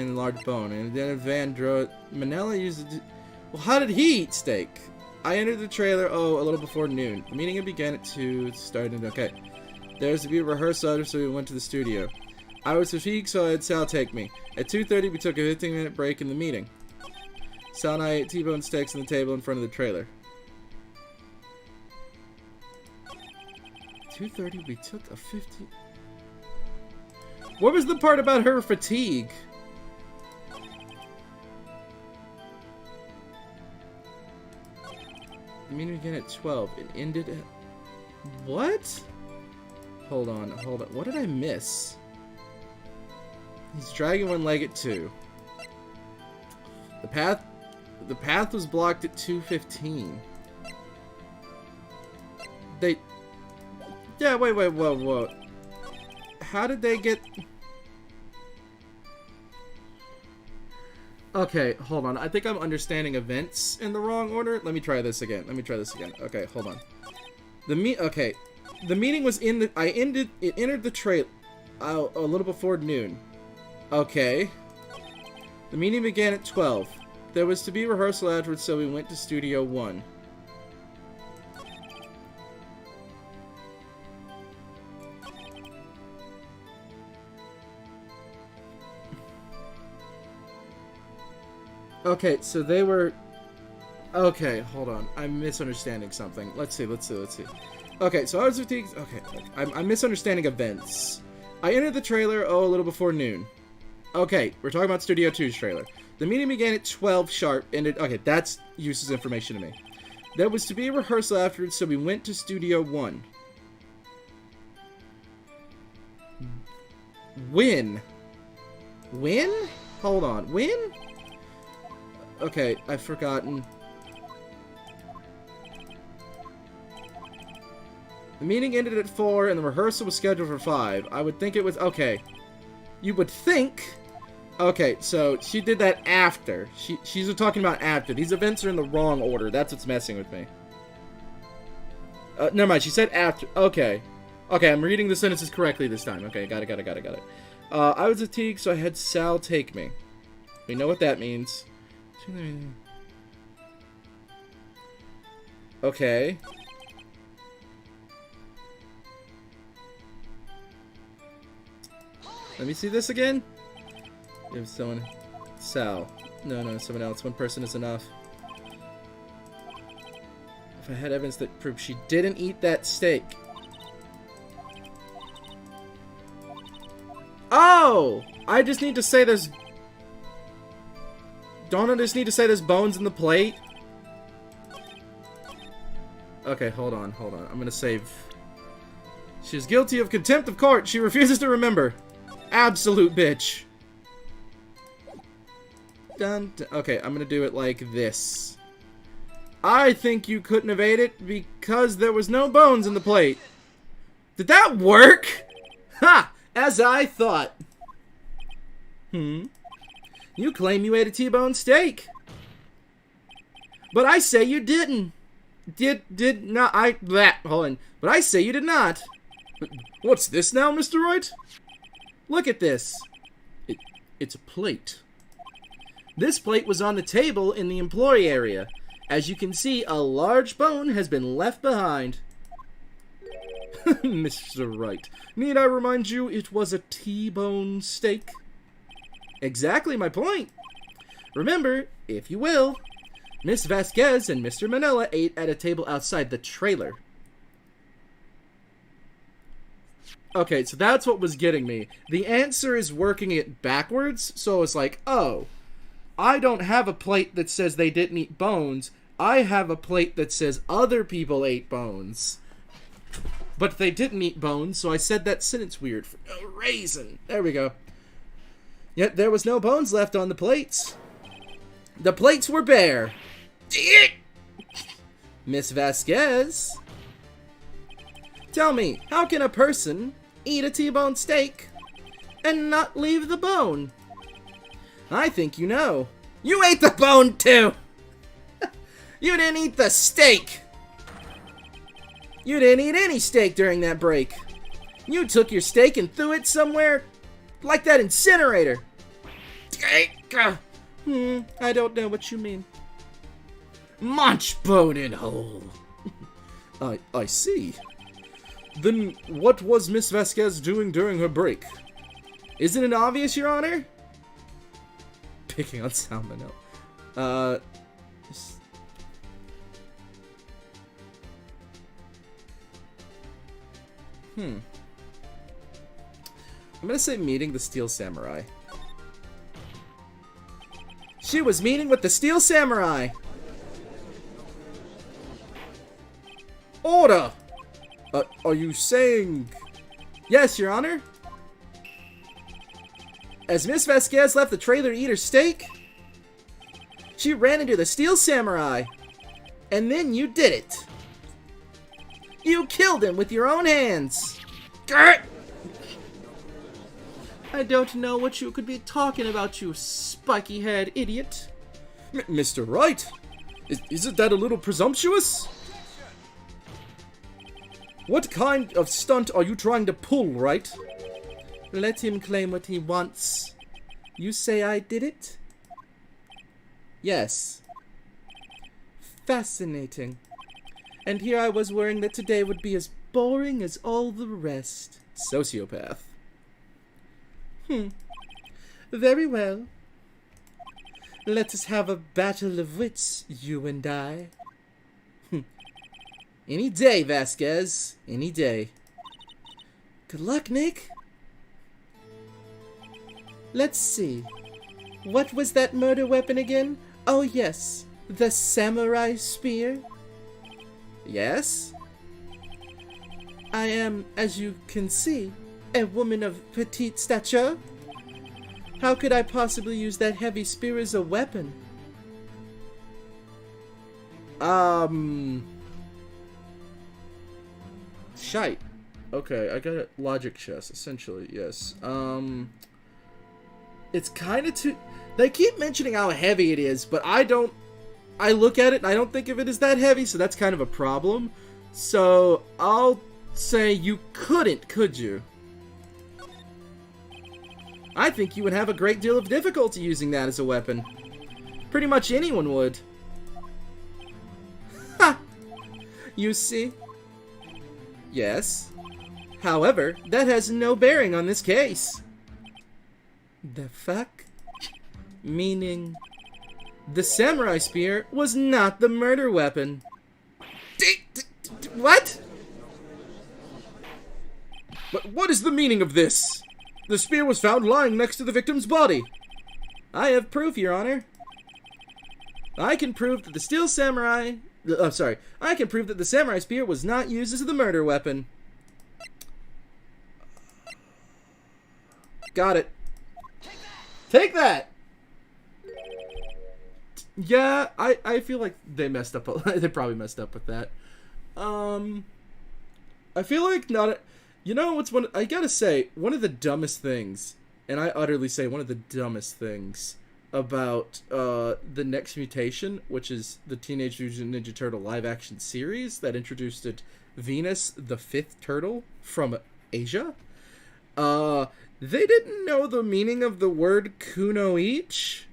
large bone, and then Van drove. Manila used it. Well, how did he eat steak? I entered the trailer, a little before noon. The meeting had begun at 2, it started, okay. There was to be a rehearsal, so we went to the studio. I was fatigued, so I had Sal take me. At 2:30, we took a 15-minute break in the meeting. Sal and I ate T-bone steaks on the table in front of the trailer. 2:30, we took a 15... What was the part about her fatigue? The meeting began at 12. It ended at... What? Hold on. What did I miss? He's dragging one leg at 2. The path was blocked at 2:15. Yeah, wait, whoa. How did they get... Okay, hold on. I think I'm understanding events in the wrong order. Let me try this again. Okay, hold on. Okay. The meeting was in the... It entered the trailer a little before noon. Okay. The meeting began at 12. There was to be rehearsal afterwards, so we went to Studio 1. Okay, so they were... Okay, hold on. I'm misunderstanding something. Let's see. Okay, so I was fatigued... Okay, I'm misunderstanding events. I entered the trailer, a little before noon. Okay, we're talking about Studio 2's trailer. The meeting began at 12 sharp, and okay, that's useless information to me. There was to be a rehearsal afterwards, so we went to Studio 1. When? Hold on, when? Okay, I've forgotten. The meeting ended at 4, and the rehearsal was scheduled for 5. I would think it was... Okay. You would think... Okay, so she did that after. She's talking about after. These events are in the wrong order. That's what's messing with me. Never mind. She said after. Okay. Okay, I'm reading the sentences correctly this time. Okay, got it. I was fatigued, so I had Sal take me. We know what that means. Okay. Let me see this again. If someone... Sal. No, someone else. One person is enough. If I had evidence that proved she didn't eat that steak. Oh! I just need to say there's... Don't I just need to say there's bones in the plate? Okay, hold on. I'm gonna save... She is guilty of contempt of court. She refuses to remember. Absolute bitch. Dun, dun. Okay, I'm gonna do it like this. I think you couldn't have ate it because there was no bones in the plate. Did that work? Ha! As I thought. You claim you ate a T-bone steak. But I say you didn't. Did not, hold on. But I say you did not. What's this now, Mr. Wright? Look at this. It's a plate. This plate was on the table in the employee area. As you can see, a large bone has been left behind. Mr. Wright, need I remind you it was a T-bone steak? Exactly my point. Remember, if you will, Miss Vasquez and Mr. Manila ate at a table outside the trailer. Okay, so that's what was getting me. The answer is working it backwards, so it's like, oh, I don't have a plate that says they didn't eat bones. I have a plate that says other people ate bones. But they didn't eat bones, so I said that sentence weird for no reason. There we go. Yet there was no bones left on the plates. The plates were bare. Miss Vasquez, tell me, how can a person eat a T-bone steak and not leave the bone? I think you know. You ate the bone too! You didn't eat the steak! You didn't eat any steak during that break. You took your steak and threw it somewhere like that incinerator. I don't know what you mean. Munch bone in hole. I see. Then what was Miss Vasquez doing during her break? Isn't it obvious, Your Honor? Picking on salmonella. I'm gonna say meeting the Steel Samurai. She was meeting with the Steel Samurai! Order! Are you saying... Yes, Your Honor? As Miss Vasquez left the trailer to eat her steak, she ran into the Steel Samurai. And then you did it. You killed him with your own hands. Grr! I don't know what you could be talking about, you spiky-haired idiot. Mr. Wright, isn't that a little presumptuous? What kind of stunt are you trying to pull, Wright? Let him claim what he wants. You say I did it? Yes. Fascinating. And here I was worrying that today would be as boring as all the rest. Sociopath. Very well. Let us have a battle of wits, you and I. Any day, Vasquez. Any day. Good luck, Nick. Let's see. What was that murder weapon again? Oh, yes. The samurai spear? Yes? I am, as you can see, a woman of petite stature. How could I possibly use that heavy spear as a weapon? Shite. Okay, I got a logic chess, essentially, yes. It's kind of too... They keep mentioning how heavy it is, but I look at it and I don't think of it as that heavy, so that's kind of a problem. So, I'll say you couldn't, could you? I think you would have a great deal of difficulty using that as a weapon. Pretty much anyone would. Ha! you see? Yes. However, that has no bearing on this case. The fuck? Meaning, the samurai spear was not the murder weapon. What? But what is the meaning of this? The spear was found lying next to the victim's body. I have proof, Your Honor. I can prove that the I can prove that the samurai spear was not used as the murder weapon. Got it. Take that! Yeah, I feel like they messed up. They probably messed up with that. I feel like not. You know what's one? I gotta say, one of the dumbest things, and I utterly say one of the dumbest things about the next mutation, which is the Teenage Mutant Ninja Turtle live-action series that introduced it, Venus, the fifth turtle from Asia. They didn't know the meaning of the word kunoichi.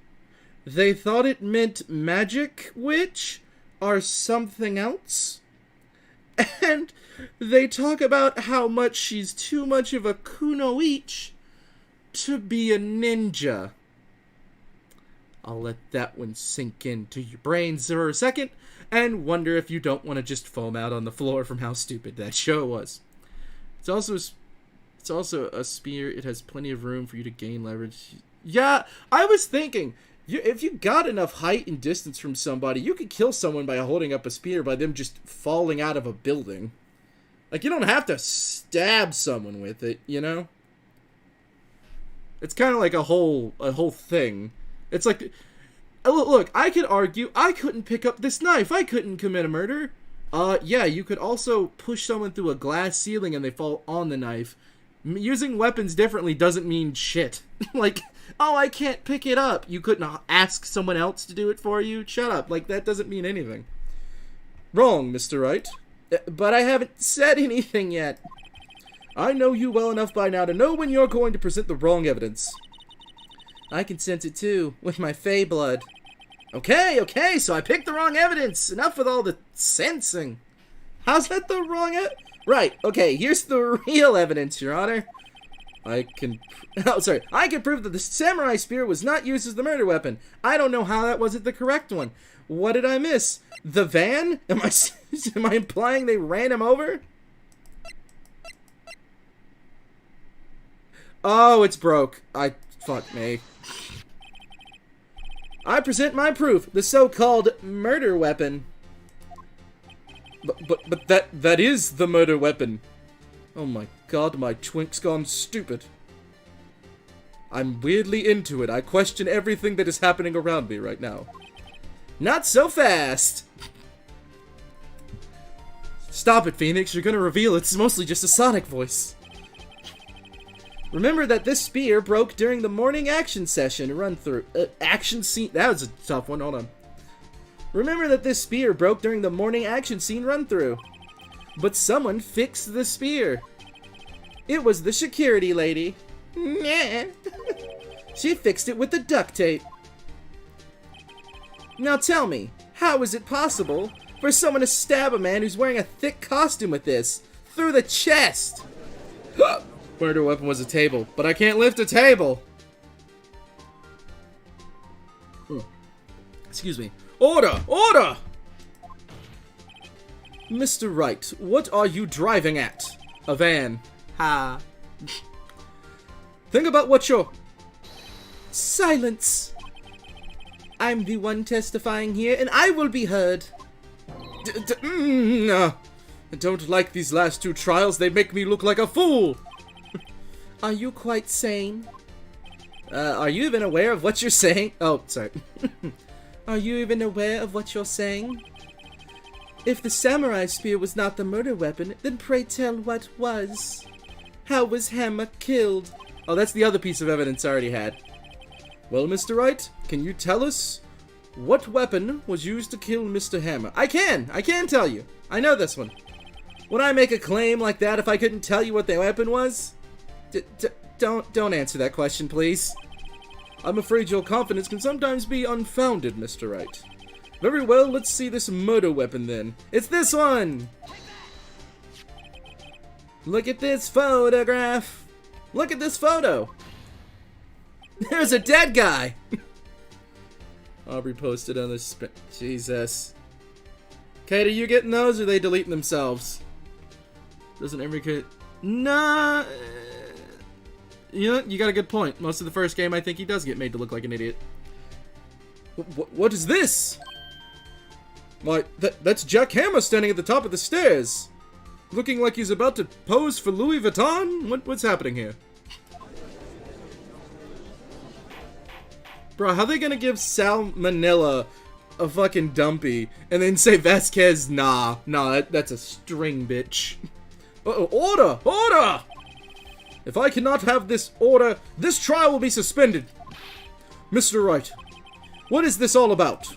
They thought it meant magic witch or something else. And they talk about how much she's too much of a kunoichi to be a ninja. I'll let that one sink into your brains for a second and wonder if you don't want to just foam out on the floor from how stupid that show was. It's also a spear. It has plenty of room for you to gain leverage. Yeah, I was thinking, if you got enough height and distance from somebody, you could kill someone by holding up a spear by them just falling out of a building. Like, you don't have to stab someone with it, you know? It's kind of like a whole thing. It's like, look, I could argue, I couldn't pick up this knife. I couldn't commit a murder. Yeah, you could also push someone through a glass ceiling and they fall on the knife. Using weapons differently doesn't mean shit. Like, oh, I can't pick it up. You couldn't ask someone else to do it for you? Shut up. Like, that doesn't mean anything. Wrong, Mr. Wright. But I haven't said anything yet. I know you well enough by now to know when you're going to present the wrong evidence. I can sense it too, with my fey blood. Okay, so I picked the wrong evidence. Enough with all the sensing. How's that the wrong Right, okay, here's the real evidence, Your Honor. I can prove that the samurai spear was not used as the murder weapon. I don't know how that wasn't the correct one. What did I miss? The van? Am I implying they ran him over? Oh, it's broke. Fuck me. I present my proof, the so-called murder weapon. But that is the murder weapon. Oh my god, my twink's gone stupid. I'm weirdly into it. I question everything that is happening around me right now. Not so fast! Stop it, Phoenix. You're gonna reveal it's mostly just a Sonic voice. Remember that this spear broke during the morning action session run-through. Action scene... That was a tough one. Hold on. Remember that this spear broke during the morning action scene run-through. But someone fixed the spear. It was the security lady. Nah. She fixed it with the duct tape. Now tell me, how is it possible for someone to stab a man who's wearing a thick costume with this? Through the chest! Murder weapon was a table, but I can't lift a table! Excuse me. Order! Order! Mr. Wright, what are you driving at? A van. Ha. Think about what you're... Silence! I'm the one testifying here, and I will be heard. No. I don't like these last two trials. They make me look like a fool. Are you quite sane? Are you even aware of what you're saying? Oh, sorry. Are you even aware of what you're saying? If the samurai spear was not the murder weapon, then pray tell what was. How was Hammer killed? Oh, that's the other piece of evidence I already had. Well, Mr. Wright, can you tell us what weapon was used to kill Mr. Hammer? I can tell you. I know this one. Would I make a claim like that if I couldn't tell you what the weapon was? Don't answer that question, please. I'm afraid your confidence can sometimes be unfounded, Mr. Wright. Very well, let's see this murder weapon then. It's this one! Look at this photograph! Look at this photo! There's a dead guy! Aubrey posted on this. Jesus. Kate, are you getting those or are they deleting themselves? Doesn't every kid. Nah. You know, you got a good point. Most of the first game, I think he does get made to look like an idiot. What is this? Why, that's Jack Hammer standing at the top of the stairs. Looking like he's about to pose for Louis Vuitton? What's happening here? Bro, how they gonna give Sal Manila a fucking dumpy and then say Vasquez, nah, that's a string, bitch. Order! Order! If I cannot have this order, this trial will be suspended. Mr. Wright, what is this all about?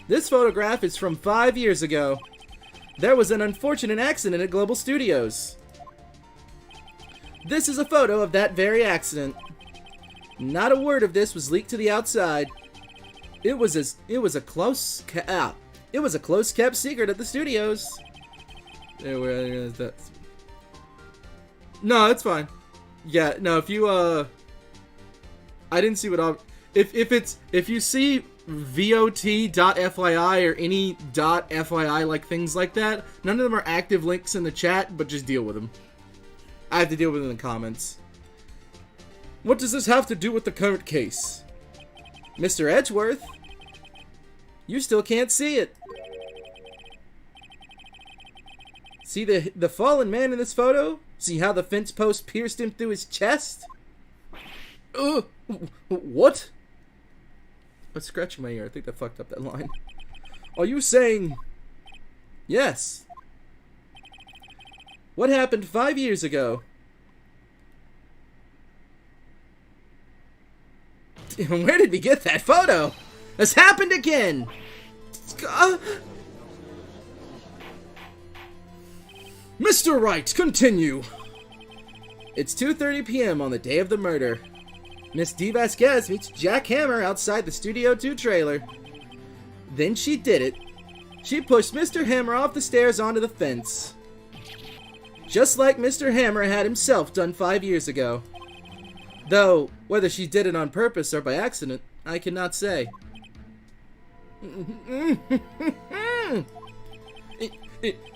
This photograph is from 5 years ago. There was an unfortunate accident at Global Studios. This is a photo of that very accident. Not a word of this was leaked to the outside. It was a close kept secret at the studios. No, it's fine. Yeah, no, if you I didn't see what if you see VOT.FYI or any .FYI like things like that, none of them are active links in the chat, but just deal with them. I have to deal with them in the comments. What does this have to do with the current case? Mr. Edgeworth? You still can't see it. See the fallen man in this photo? See how the fence post pierced him through his chest? What? I'm scratching my ear. I think that fucked up that line. Are you saying... Yes. What happened 5 years ago? Where did we get that photo? This happened again! Mr. Wright, continue! It's 2:30 p.m. on the day of the murder. Miss D. Vasquez meets Jack Hammer outside the Studio 2 trailer. Then she did it. She pushed Mr. Hammer off the stairs onto the fence. Just like Mr. Hammer had himself done 5 years ago. Though, whether she did it on purpose or by accident, I cannot say.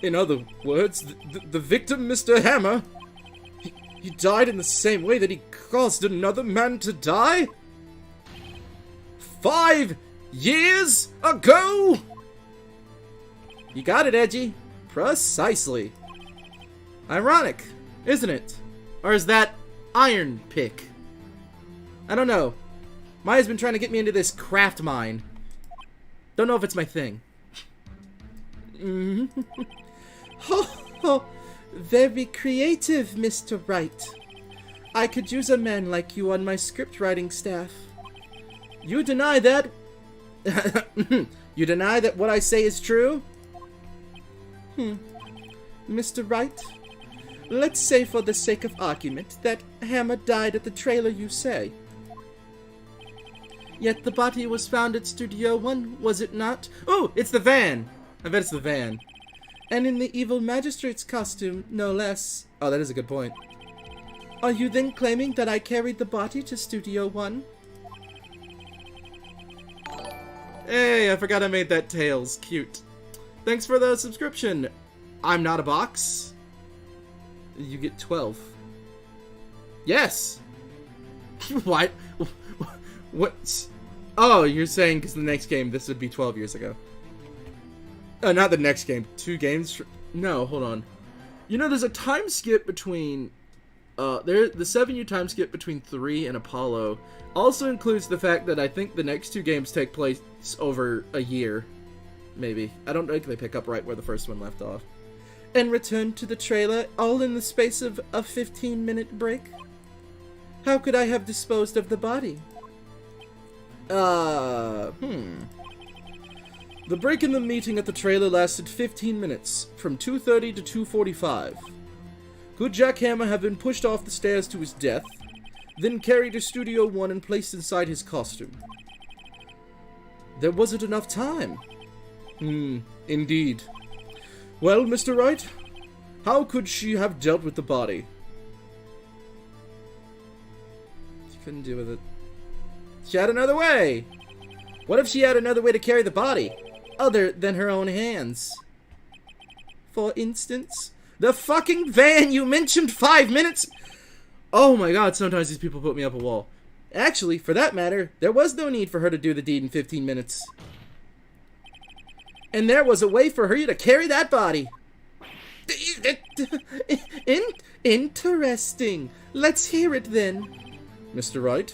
In other words, the victim, Mr. Hammer, he died in the same way that he caused another man to die? 5 years ago? You got it, Edgy. Precisely. Ironic, isn't it? Or is that Iron Pick? I don't know. Maya's been trying to get me into this craft mine. Don't know if it's my thing. Very creative, Mr. Wright. I could use a man like you on my script writing staff. You deny that? You deny that what I say is true? Mr. Wright, let's say for the sake of argument that Hammer died at the trailer you say. Yet the body was found at Studio 1, was it not? Oh, it's the van! I bet it's the van. And in the evil magistrate's costume, no less. Oh, that is a good point. Are you then claiming that I carried the body to Studio 1? Hey, I forgot I made that Tails. Cute. Thanks for the subscription. I'm not a box. You get 12. Yes! What? What? Oh, you're saying because the next game, this would be 12 years ago. Not the next game. 2 games? No, hold on. You know, there's a time skip between... the 7-year time skip between 3 and Apollo also includes the fact that I think the next 2 games take place over a year. Maybe. I don't think they pick up right where the first one left off. And return to the trailer, all in the space of a 15-minute break? How could I have disposed of the body? The break in the meeting at the trailer lasted 15 minutes, from 2:30 to 2:45. Could Jack Hammer have been pushed off the stairs to his death, then carried to Studio 1 and placed inside his costume? There wasn't enough time. Indeed. Well, Mr. Wright, how could she have dealt with the body? She couldn't deal with it. She had another way! What if she had another way to carry the body? Other than her own hands? For instance, the fucking van you mentioned 5 minutes... Oh my god, sometimes these people put me up a wall. Actually, for that matter, there was no need for her to do the deed in 15 minutes. And there was a way for her to carry that body. Interesting. Let's hear it then. Mr. Wright,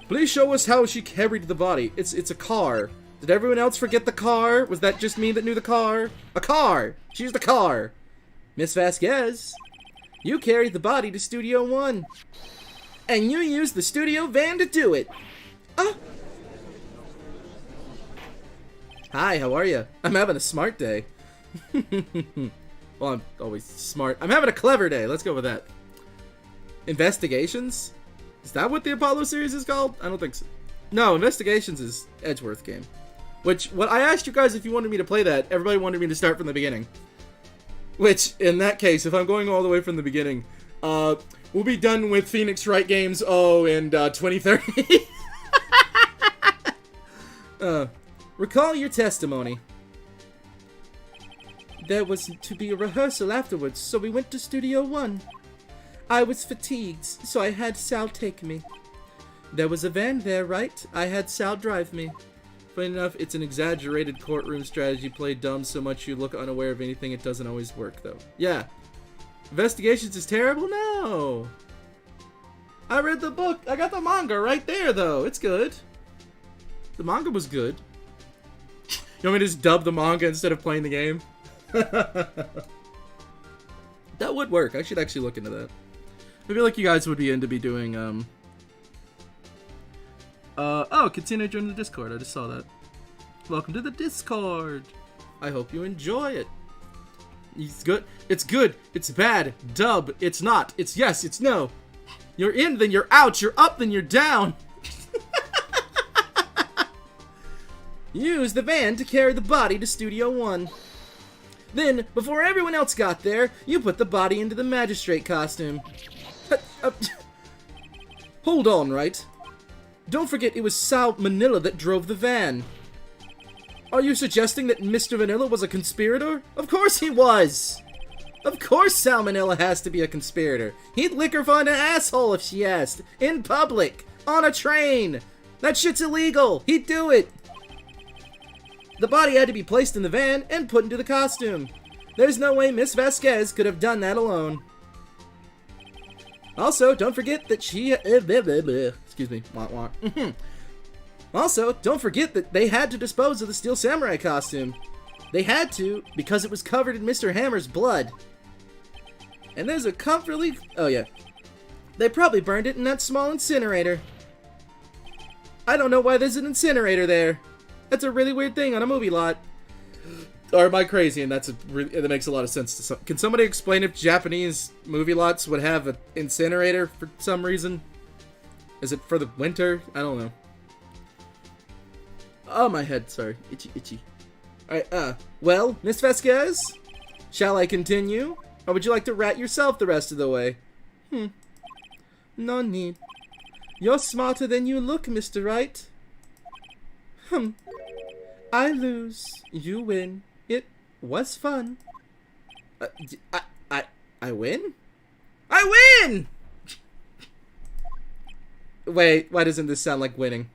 please show us how she carried the body. It's a car. Did everyone else forget the car? Was that just me that knew the car? A car! She used the car. Miss Vasquez, you carried the body to Studio 1. And you used the studio van to do it. Hi, how are you? I'm having a smart day. Well, I'm always smart. I'm having a clever day. Let's go with that. Investigations? Is that what the Apollo series is called? I don't think so. No, Investigations is Edgeworth game. Which, what I asked you guys if you wanted me to play that, everybody wanted me to start from the beginning. Which, in that case, if I'm going all the way from the beginning, we'll be done with Phoenix Wright games, in 2030. Recall your testimony. There was to be a rehearsal afterwards, so we went to Studio 1. I was fatigued, so I had Sal take me. There was a van there, right? I had Sal drive me. Funny enough, it's an exaggerated courtroom strategy played dumb so much you look unaware of anything. It doesn't always work, though. Yeah. Investigations is terrible? No. I read the book. I got the manga right there, though. It's good. The manga was good. You want me to just dub the manga instead of playing the game? That would work. I should actually look into that. I feel like you guys would be into be doing, oh, continue joining the Discord. I just saw that. Welcome to the Discord. I hope you enjoy it. It's good. It's good. It's bad. Dub. It's not. It's yes. It's no. You're in, then you're out. You're up, then you're down. Use the van to carry the body to Studio 1. Then, before everyone else got there, you put the body into the magistrate costume. Hold on, right? Don't forget it was Sal Manila that drove the van. Are you suggesting that Mr. Vanilla was a conspirator? Of course he was! Of course Sal Manila has to be a conspirator. He'd lick her find an asshole if she asked. In public. On a train. That shit's illegal. He'd do it. The body had to be placed in the van and put into the costume. There's no way Miss Vasquez could have done that alone. Also, don't forget that she... Excuse me. Also, don't forget that they had to dispose of the Steel Samurai costume. They had to, because it was covered in Mr. Hammer's blood. And there's a comfortably... Oh, yeah. They probably burned it in that small incinerator. I don't know why there's an incinerator there. That's a really weird thing on a movie lot. Or am I crazy? And that makes a lot of sense to some. Can somebody explain if Japanese movie lots would have an incinerator for some reason? Is it for the winter? I don't know. Oh, my head. Sorry. Itchy. Alright, well, Miss Vasquez? Shall I continue? Or would you like to rat yourself the rest of the way? No need. You're smarter than you look, Mr. Wright. I lose. You win. It was fun. I win? I win! Wait, why doesn't this sound like winning?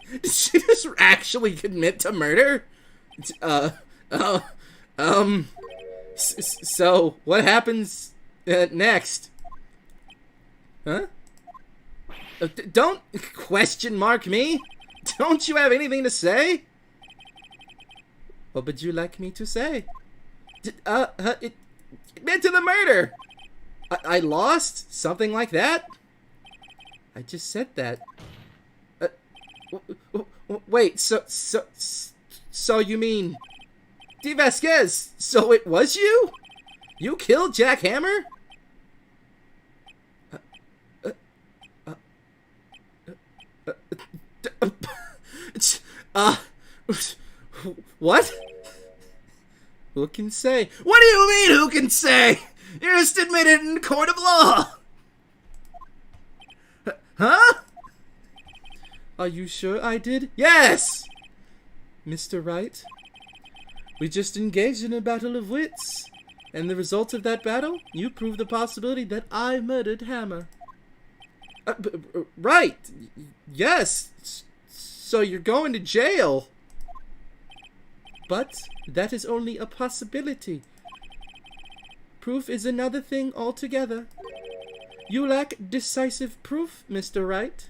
Did she just actually admit to murder? So, what happens next? Huh? Don't question mark me! Don't you have anything to say? What would you like me to say? It meant to the murder! I lost? Something like that? I just said that. Wait, so you mean... D. Vasquez, so it was you? You killed Jack Hammer? What? Who can say? What do you mean, who can say? You just admitted in court of law! Huh? Are you sure I did? Yes! Mr. Wright, we just engaged in a battle of wits. And the result of that battle, you proved the possibility that I murdered Hammer. Right. Yes. So you're going to jail. But that is only a possibility. Proof is another thing altogether. You lack decisive proof, Mr. Wright.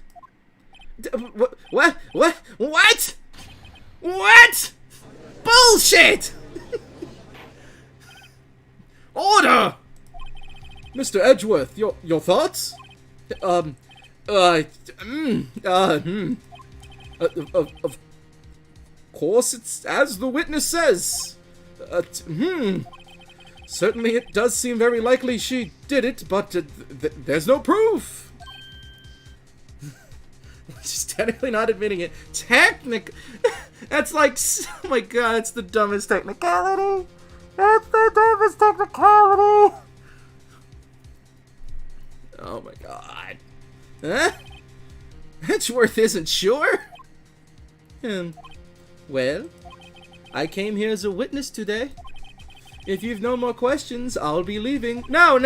What? What? Bullshit! Order! Mr. Edgeworth, your thoughts? Of course, it's as the witness says. Certainly it does seem very likely she did it, but there's no proof. She's technically not admitting it. That's like, oh my god, it's the dumbest technicality. That's the dumbest technicality. Oh my god. Huh? Edgeworth isn't sure? Well, I came here as a witness today. If you've no more questions, I'll be leaving. No!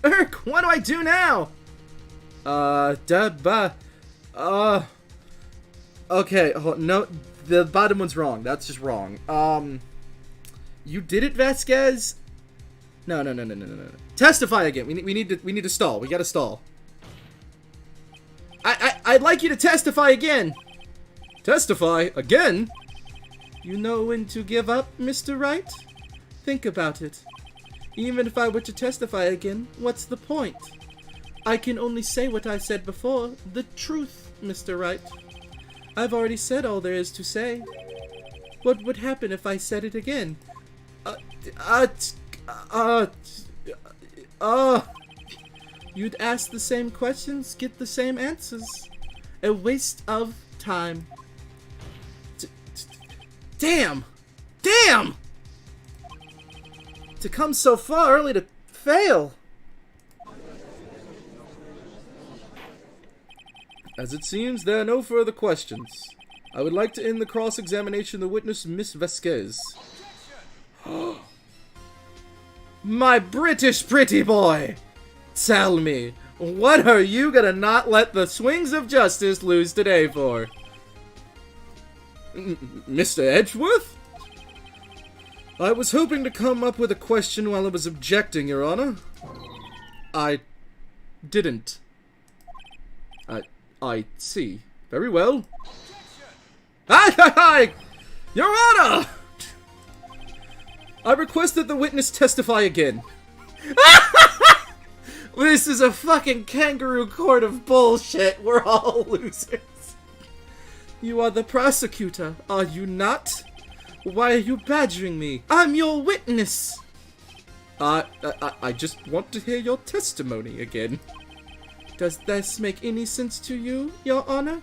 Urk, what do I do now? Okay, no, the bottom one's wrong. That's just wrong. You did it, Vasquez? No. Testify again. We need to stall. We gotta stall. I'd like you to testify again. Testify again? You know when to give up, Mr. Wright? Think about it. Even if I were to testify again, what's the point? I can only say what I said before, the truth, Mr. Wright. I've already said all there is to say. What would happen if I said it again? You'd ask the same questions, get the same answers. A waste of time. Damn! To come so far early to fail! As it seems, there are no further questions. I would like to end the cross-examination of the witness, Miss Vasquez. My British pretty boy! Tell me, what are you gonna not let the swings of justice lose today for? Mr. Edgeworth? I was hoping to come up with a question while I was objecting, Your Honor. I didn't. I see. Very well. Hi! Your Honor! I request that the witness testify again. This is a fucking kangaroo court of bullshit. We're all losers. You are the prosecutor, are you not? Why are you badgering me? I'm your witness! I just want to hear your testimony again. Does this make any sense to you, Your Honor?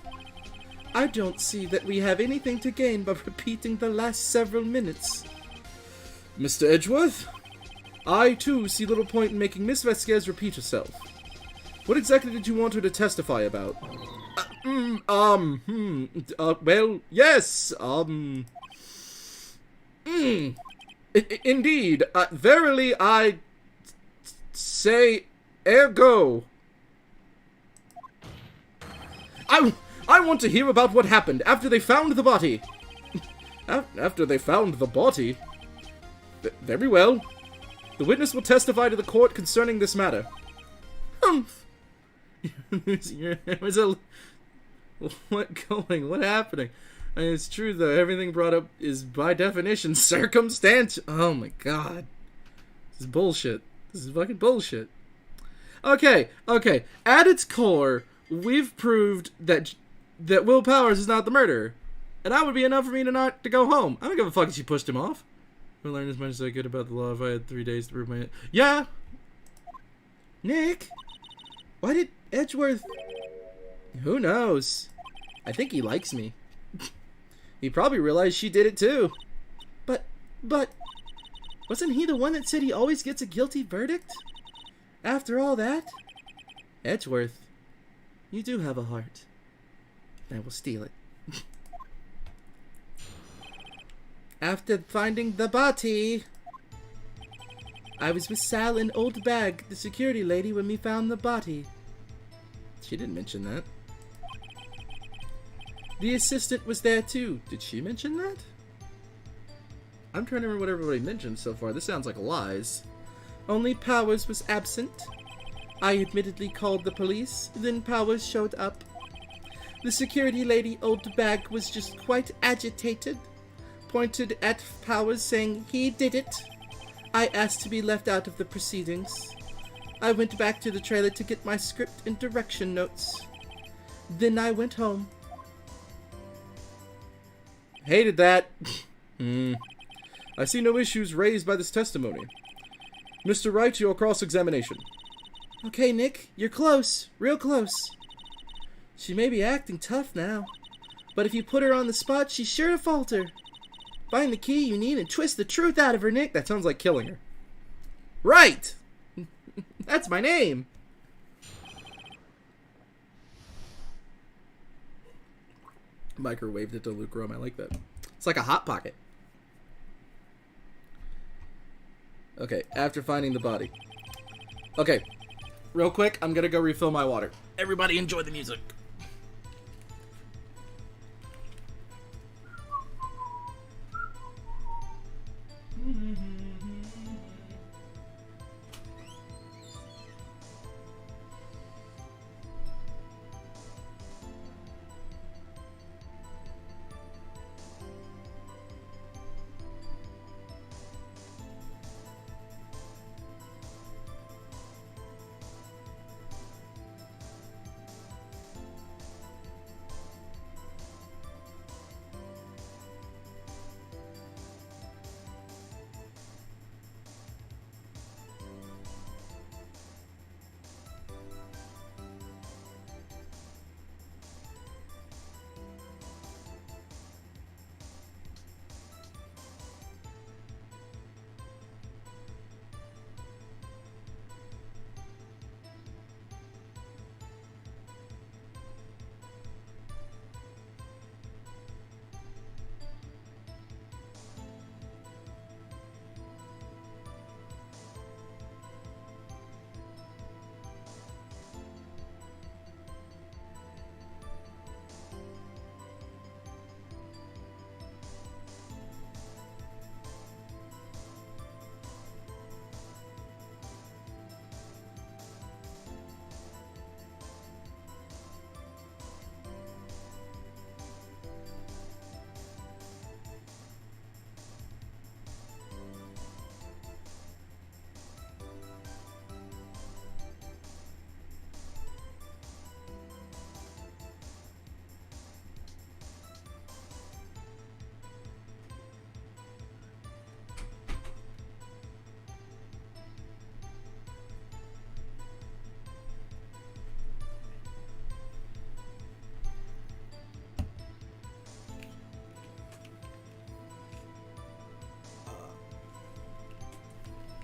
I don't see that we have anything to gain by repeating the last several minutes. Mr. Edgeworth? I, too, see little point in making Miss Vasquez repeat herself. What exactly did you want her to testify about? Well, yes, indeed, verily I say ergo. I want to hear about what happened after they found the body. After they found the body? Very well. The witness will testify to the court concerning this matter. Humph. What happening? I mean, it's true though, everything brought up is by definition circumstantial. Oh my god. This is bullshit. This is fucking bullshit. Okay. At its core, we've proved that Will Powers is not the murderer. And that would be enough for me to go home. I don't give a fuck if she pushed him off. I learned as much as I could about the law if I had 3 days to prove my... Yeah! Nick? Why did Edgeworth... Who knows? I think he likes me. He probably realized she did it too. But, wasn't he the one that said he always gets a guilty verdict? After all that? Edgeworth, you do have a heart. I will steal it. After finding the body, I was with Sal and Old Bag, the security lady, when we found the body. She didn't mention that. The assistant was there too. Did she mention that? I'm trying to remember what everybody mentioned so far. This sounds like lies. Only Powers was absent. I admittedly called the police, then Powers showed up. The security lady, Old Bag, was just quite agitated. Pointed at Powers saying he did it. I asked to be left out of the proceedings. I went back to the trailer to get my script and direction notes. Then I went home. Hated that. I see no issues raised by this testimony. Mr. Wright, your cross-examination. Okay, Nick, you're close. Real close. She may be acting tough now, but if you put her on the spot, she's sure to falter. Find the key you need and twist the truth out of her, Nick. That sounds like killing her. Right! That's my name. Microwaved it to Luke Rome. I like that. It's like a Hot Pocket. Okay, after finding the body. Okay, real quick, I'm gonna go refill my water. Everybody enjoy the music.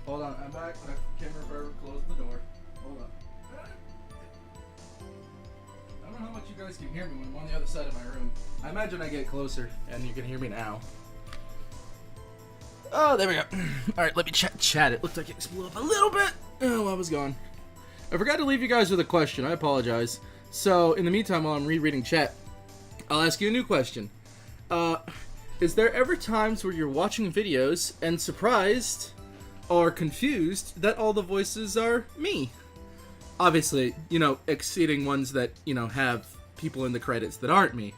Hold on, I'm back. I can't remember closing the door. Hold on. I don't know how much you guys can hear me when I'm on the other side of my room. I imagine I get closer and you can hear me now. Oh, there we go. Alright, let me chat. It looked like it blew up a little bit. Oh, I was gone. I forgot to leave you guys with a question. I apologize. So, in the meantime, while I'm rereading chat, I'll ask you a new question. Is there ever times where you're watching videos and surprised or confused that all the voices are me? Obviously, exceeding ones that, have people in the credits that aren't me.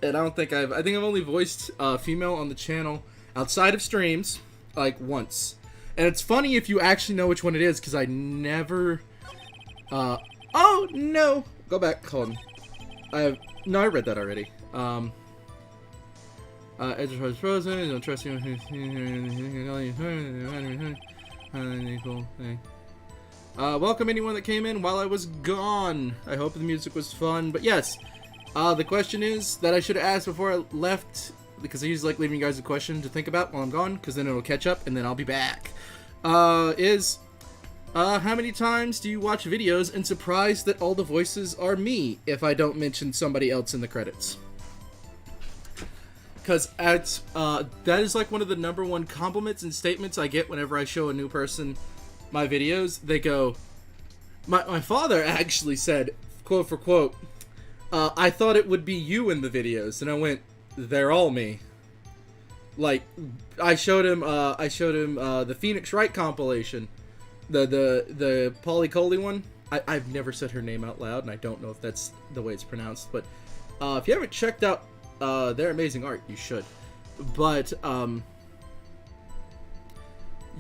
And I think I've only voiced female on the channel outside of streams, like, once. And it's funny if you actually know which one it is, because I never... oh, no! Go back, hold on. No, I read that already. Edge was frozen, don't trust you. Welcome anyone that came in while I was gone. I hope the music was fun. But yes, The question is that I should have asked before I left, because I usually like leaving you guys a question to think about while I'm gone, because then it'll catch up and then I'll be back. How many times do you watch videos and surprised that all the voices are me if I don't mention somebody else in the credits? Because that is like one of the #1 compliments and statements I get whenever I show a new person my videos. They go, my father actually said, quote for quote, I thought it would be you in the videos, and I went, they're all me. Like, I showed him the Phoenix Wright compilation, the Polly Coley one. I've never said her name out loud, and I don't know if that's the way it's pronounced, but if you haven't checked out their amazing art, you should. But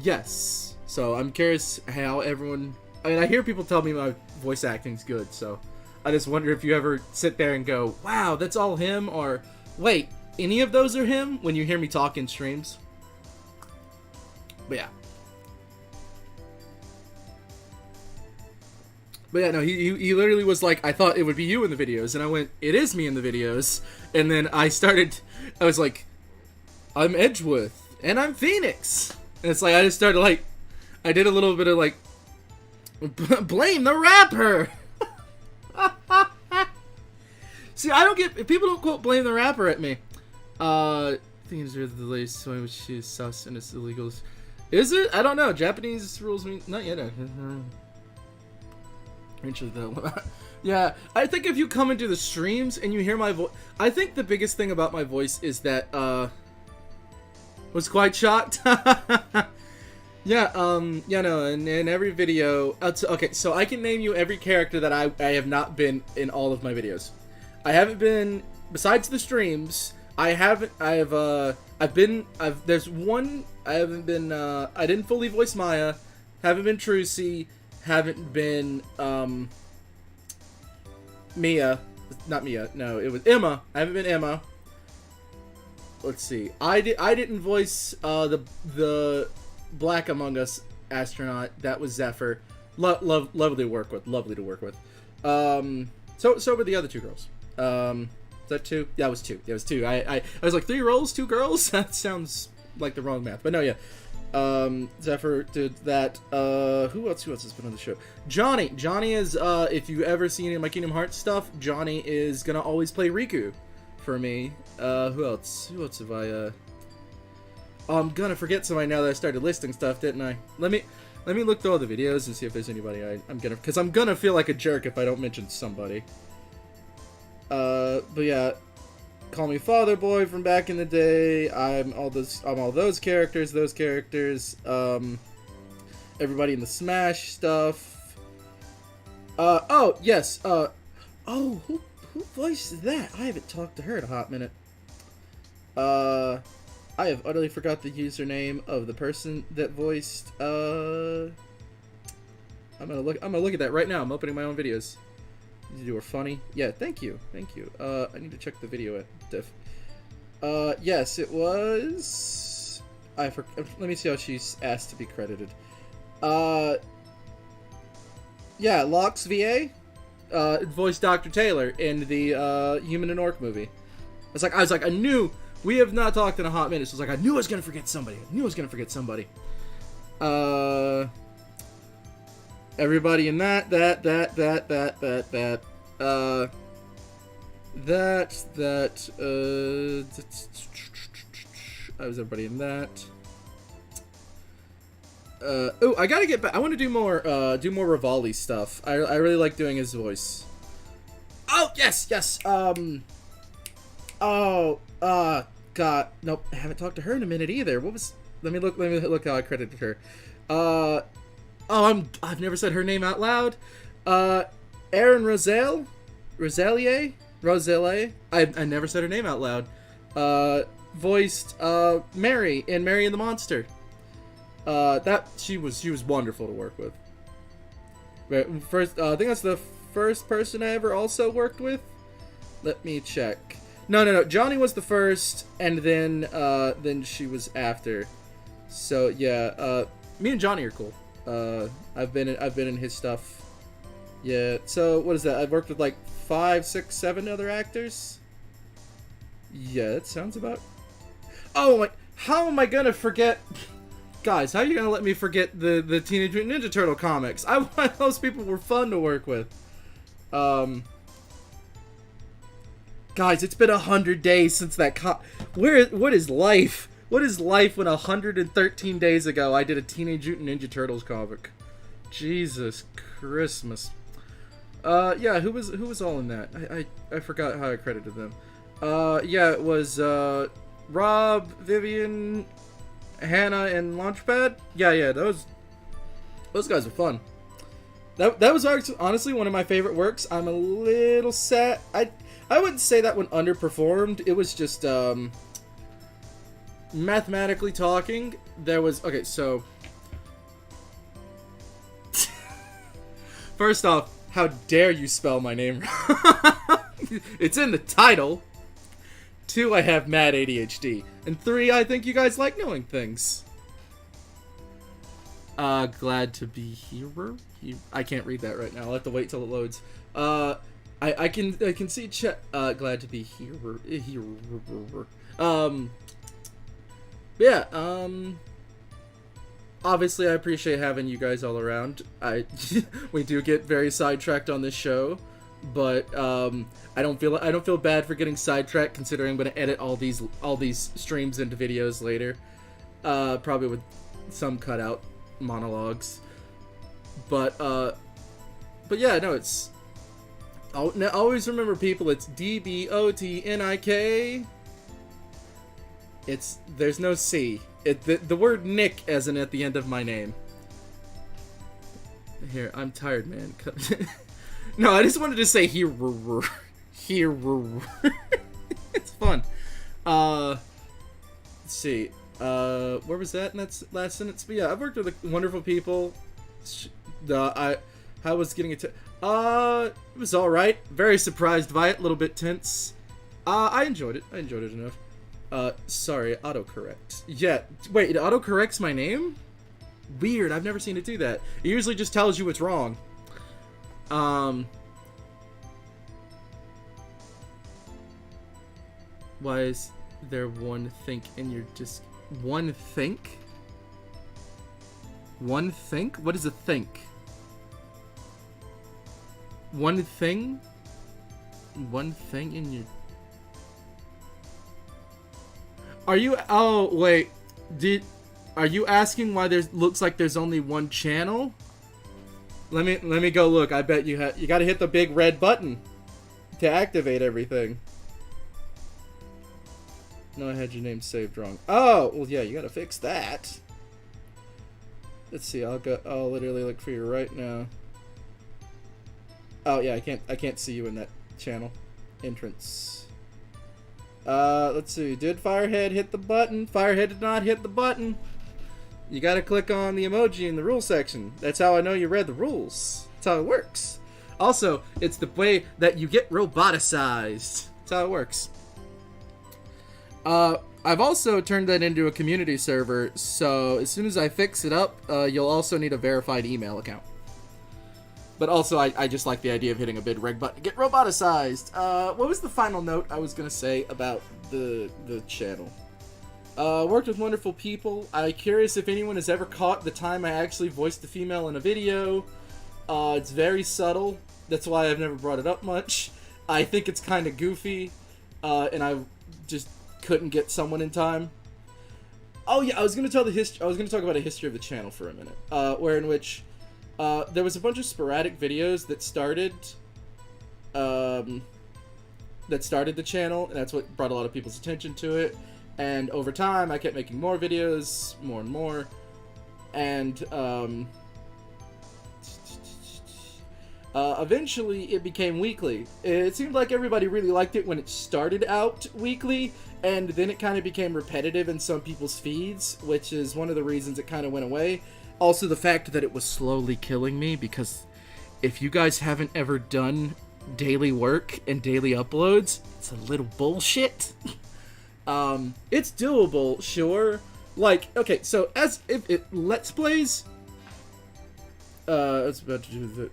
yes, so I'm curious how everyone. I mean, I hear people tell me my voice acting's good, so I just wonder if you ever sit there and go, wow, that's all him, or wait, any of those are him, when you hear me talk in streams. But yeah. But yeah, no, he literally was like, I thought it would be you in the videos, and I went, it is me in the videos, and then I was like, I'm Edgeworth, and I'm Phoenix, and it's like, I just started like, I did a little bit of like, blame the rapper! See, I don't get, people don't quote blame the rapper at me. Things are the latest one, which is sus and it's illegal. Is it? I don't know. Japanese rules mean, not yet. Eventually though. Yeah, I think if you come into the streams and you hear my voice, I think the biggest thing about my voice is that, was quite shocked. Yeah, no, in every video, okay, so I can name you every character that I have not been in all of my videos. I haven't been, besides the streams, there's one, I haven't been, I didn't fully voice Maya, haven't been Trucy, haven't been, Mia, not Mia, no, it was Emma, I haven't been Emma. Let's see, I didn't voice, the Black Among Us astronaut. That was Zephyr. Lovely to work with. Lovely to work with. So were the other two girls. Is that two? Yeah, it was two. Yeah, it was two. I was like, 3 roles, 2 girls? That sounds like the wrong math. But no, yeah. Zephyr did that. Who else has been on the show? Johnny. Johnny is, if you've ever seen any of my Kingdom Hearts stuff, Johnny is gonna always play Riku for me. Who else? Who else have I, I'm gonna forget somebody now that I started listing stuff, didn't I? Let me look through all the videos and see if there's anybody because I'm gonna feel like a jerk if I don't mention somebody. But yeah, call me Father Boy from back in the day. I'm all those characters. Everybody in the Smash stuff. Oh yes. Who voiced that? I haven't talked to her in a hot minute. I have utterly forgot the username of the person that voiced, I'm gonna look at that right now. I'm opening my own videos. You were funny. Yeah, thank you. I need to check the video at diff. Yes, it was, let me see how she's asked to be credited. Yeah, Lox VA, voiced Dr. Taylor in the, Human and Orc movie. I was like, I knew. We have not talked in a hot minute, so it's like, I knew I was gonna forget somebody. Everybody in that. I was everybody in that. Oh, I gotta get back. I want to do more Rivali stuff. I really like doing his voice. Oh, yes. God, nope, I haven't talked to her in a minute either. Let me look how I credited her. I've never said her name out loud. Erin Roselle? Roselier? I never said her name out loud. Voiced, Mary in Mary and the Monster. She was wonderful to work with. First, I think that's the first person I ever also worked with. Let me check. No. Johnny was the first, and then she was after. So yeah, me and Johnny are cool. I've been in his stuff Yeah, so what is that? I've worked with like 5, 6, 7 other actors. Yeah, that sounds about... Oh my... How am I gonna forget... Guys, how are you gonna let me forget the Teenage Mutant Ninja Turtle comics? Those people were fun to work with. Guys, it's been 100 days since that what is life? What is life when 113 days ago I did a Teenage Mutant Ninja Turtles comic? Jesus Christmas. Yeah, who was all in that? I forgot how I credited them. Yeah, it was Rob, Vivian, Hannah, and Launchpad. Yeah, those guys are fun. That was honestly one of my favorite works. I'm a little sad. I wouldn't say that one underperformed. It was just mathematically talking. There was okay. So first off, how dare you spell my name wrong? It's in the title. 2, I have mad ADHD. And 3, I think you guys like knowing things. Glad to be here. I can't read that right now. I'll have to wait till it loads. I can see glad to be here. Yeah, obviously I appreciate having you guys all around. We do get very sidetracked on this show, but I don't feel bad for getting sidetracked, considering I'm gonna edit all these streams into videos later, probably with some cutout monologues. But yeah, no, it's. Always remember, people. It's Dbotnik. There's no C. The word Nick as in at the end of my name. Here, I'm tired, man. No, I just wanted to say here. It's fun. Let's see. Where was that in that last sentence? But yeah, I've worked with wonderful people. I was getting it. It was all right. Very surprised by it. A little bit tense. I enjoyed it. I enjoyed it enough. Sorry, autocorrect. Yeah, wait, it autocorrects my name? Weird, I've never seen it do that. It usually just tells you what's wrong. Why is there one think in your disc? One think? One think? What is a think? One thing? One thing in your... Are you... Oh, wait. Are you asking why looks like there's only one channel? Let me go look. I bet you gotta hit the big red button to activate everything. No, I had your name saved wrong. Oh, well, yeah, you gotta fix that. Let's see. I'll literally look for you right now. Oh yeah, I can't see you in that channel entrance. Let's see. Did Firehead hit the button? Firehead did not hit the button. You gotta click on the emoji in the rule section. That's how I know you read the rules. That's how it works. Also, it's the way that you get roboticized. That's how it works. I've also turned that into a community server, so as soon as I fix it up, you'll also need a verified email account. But also, I just like the idea of hitting a big red button to get roboticized. What was the final note I was going to say about the channel? Worked with wonderful people. I'm curious if anyone has ever caught the time I actually voiced the female in a video. It's very subtle. That's why I've never brought it up much. I think it's kind of goofy, and I just couldn't get someone in time. Oh yeah, I was going to tell the history. I was going to talk about a history of the channel for a minute, in which there was a bunch of sporadic videos that started the channel, and that's what brought a lot of people's attention to it. And over time, I kept making more videos, more and more, and eventually it became weekly. It seemed like everybody really liked it when it started out weekly, and then it kind of became repetitive in some people's feeds, which is one of the reasons it kind of went away. Also, the fact that it was slowly killing me, because if you guys haven't ever done daily work and daily uploads, it's a little bullshit. It's doable, sure. Like, okay, so Let's Plays, I was about to do the...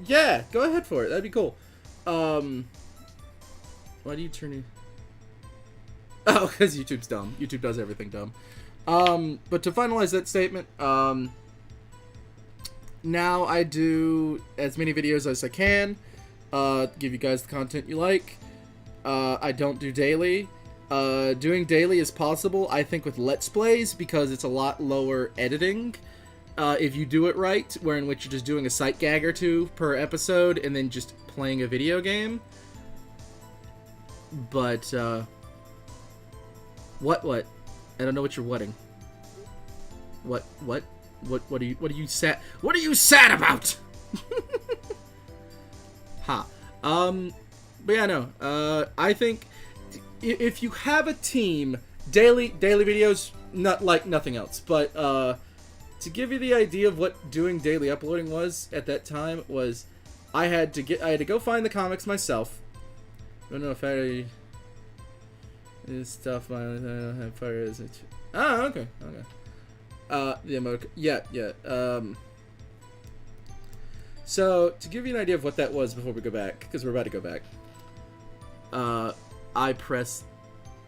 Yeah, go ahead for it. That'd be cool. Why do you turn it? Oh, because YouTube's dumb. YouTube does everything dumb. But to finalize that statement, now I do as many videos as I can, give you guys the content you like. I don't do daily. Doing daily is possible, I think, with Let's Plays, because it's a lot lower editing. If you do it right, where in which you're just doing a sight gag or two per episode, and then just playing a video game. But, What? I don't know what you're whatting. What are you sad about? Ha. But yeah, no. I think if you have a team, daily videos, not like nothing else. But to give you the idea of what doing daily uploading was at that time was, I had to go find the comics myself. I don't know if this stuff I don't have fire is it. Oh, okay. The emote. Yeah. So to give you an idea of what that was before we go back, because we're about to go back.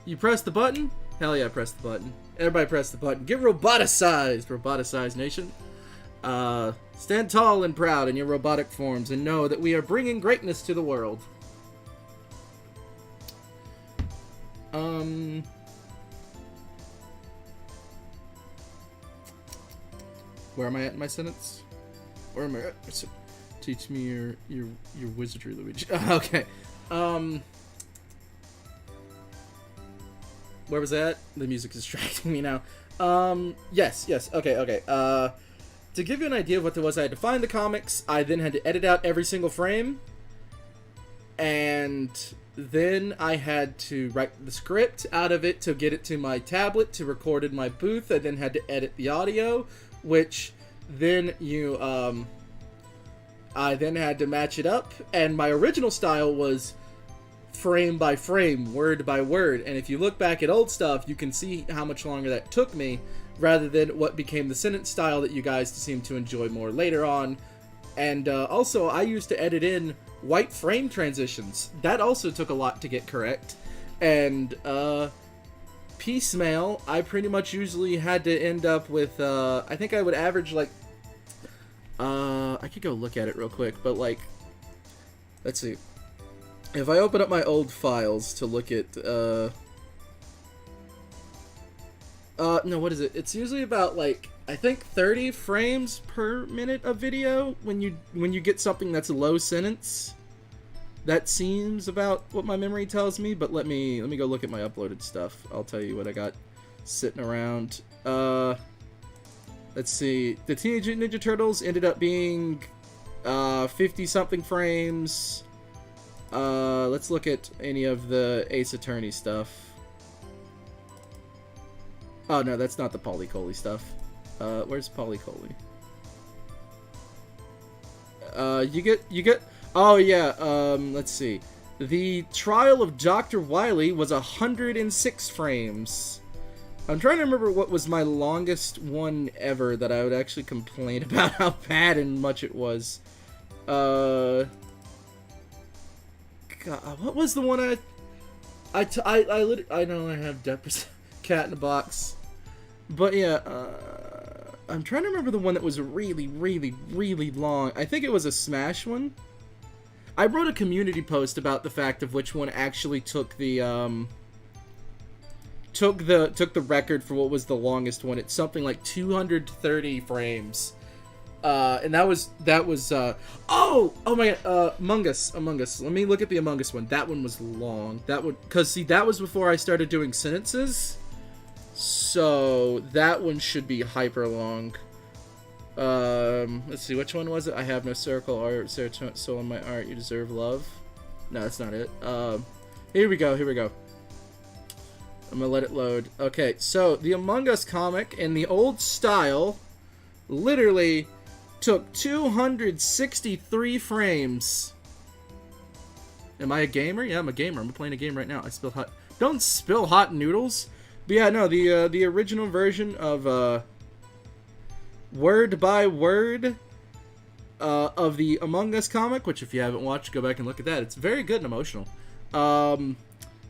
You press the button? Hell yeah, press the button. Everybody press the button. Get roboticized nation. Stand tall and proud in your robotic forms and know that we are bringing greatness to the world. Where am I at in my sentence? Where am I at? Teach me your wizardry, Luigi. Okay. Where was that? The music is distracting me now. Yes. Okay. To give you an idea of what there was, I had to find the comics. I then had to edit out every single frame. And then I had to write the script out of it to get it to my tablet to record in my booth. I then had to edit the audio, which then I then had to match it up. And my original style was frame by frame, word by word. And if you look back at old stuff, you can see how much longer that took me, rather than what became the sentence style that you guys seem to enjoy more later on. And also, I used to edit in white frame transitions. That also took a lot to get correct. And piecemeal, I pretty much usually had to end up with, I think I would average like, I could go look at it real quick, but like, let's see. If I open up my old files to look at, no, what is it? It's usually about like, I think 30 frames per minute of video when you get something that's a low sentence. That seems about what my memory tells me, but let me go look at my uploaded stuff. I'll tell you what I got sitting around. Let's see. The Teenage Mutant Ninja Turtles ended up being 50 something frames. Let's look at any of the Ace Attorney stuff. Oh no, that's not the Polycoly stuff. Where's Polycoly? You get. Oh yeah. Let's see. The Trial of Dr. Wily was 106 frames. I'm trying to remember what was my longest one ever that I would actually complain about how bad and much it was. God, what was the one I know I have Cat in a Box, but yeah, I'm trying to remember the one that was really long. I think it was a Smash one. I wrote a community post about the fact of which one actually took the record for what was the longest one. It's something like 230 frames. And that was oh my god, Among Us. Let me look at the Among Us one. That one was long. Cause that was before I started doing sentences. So that one should be hyper long. Let's see, which one was it? I have no circle art, soul in my art, you deserve love. No, that's not it. Here we go. I'm gonna let it load. Okay, so the Among Us comic in the old style literally took 263 frames. Am I a gamer? Yeah, I'm a gamer. I'm playing a game right now. Don't spill hot noodles. But yeah, no, the original version of word by word of the Among Us comic, which if you haven't watched, go back and look at that. It's very good and emotional.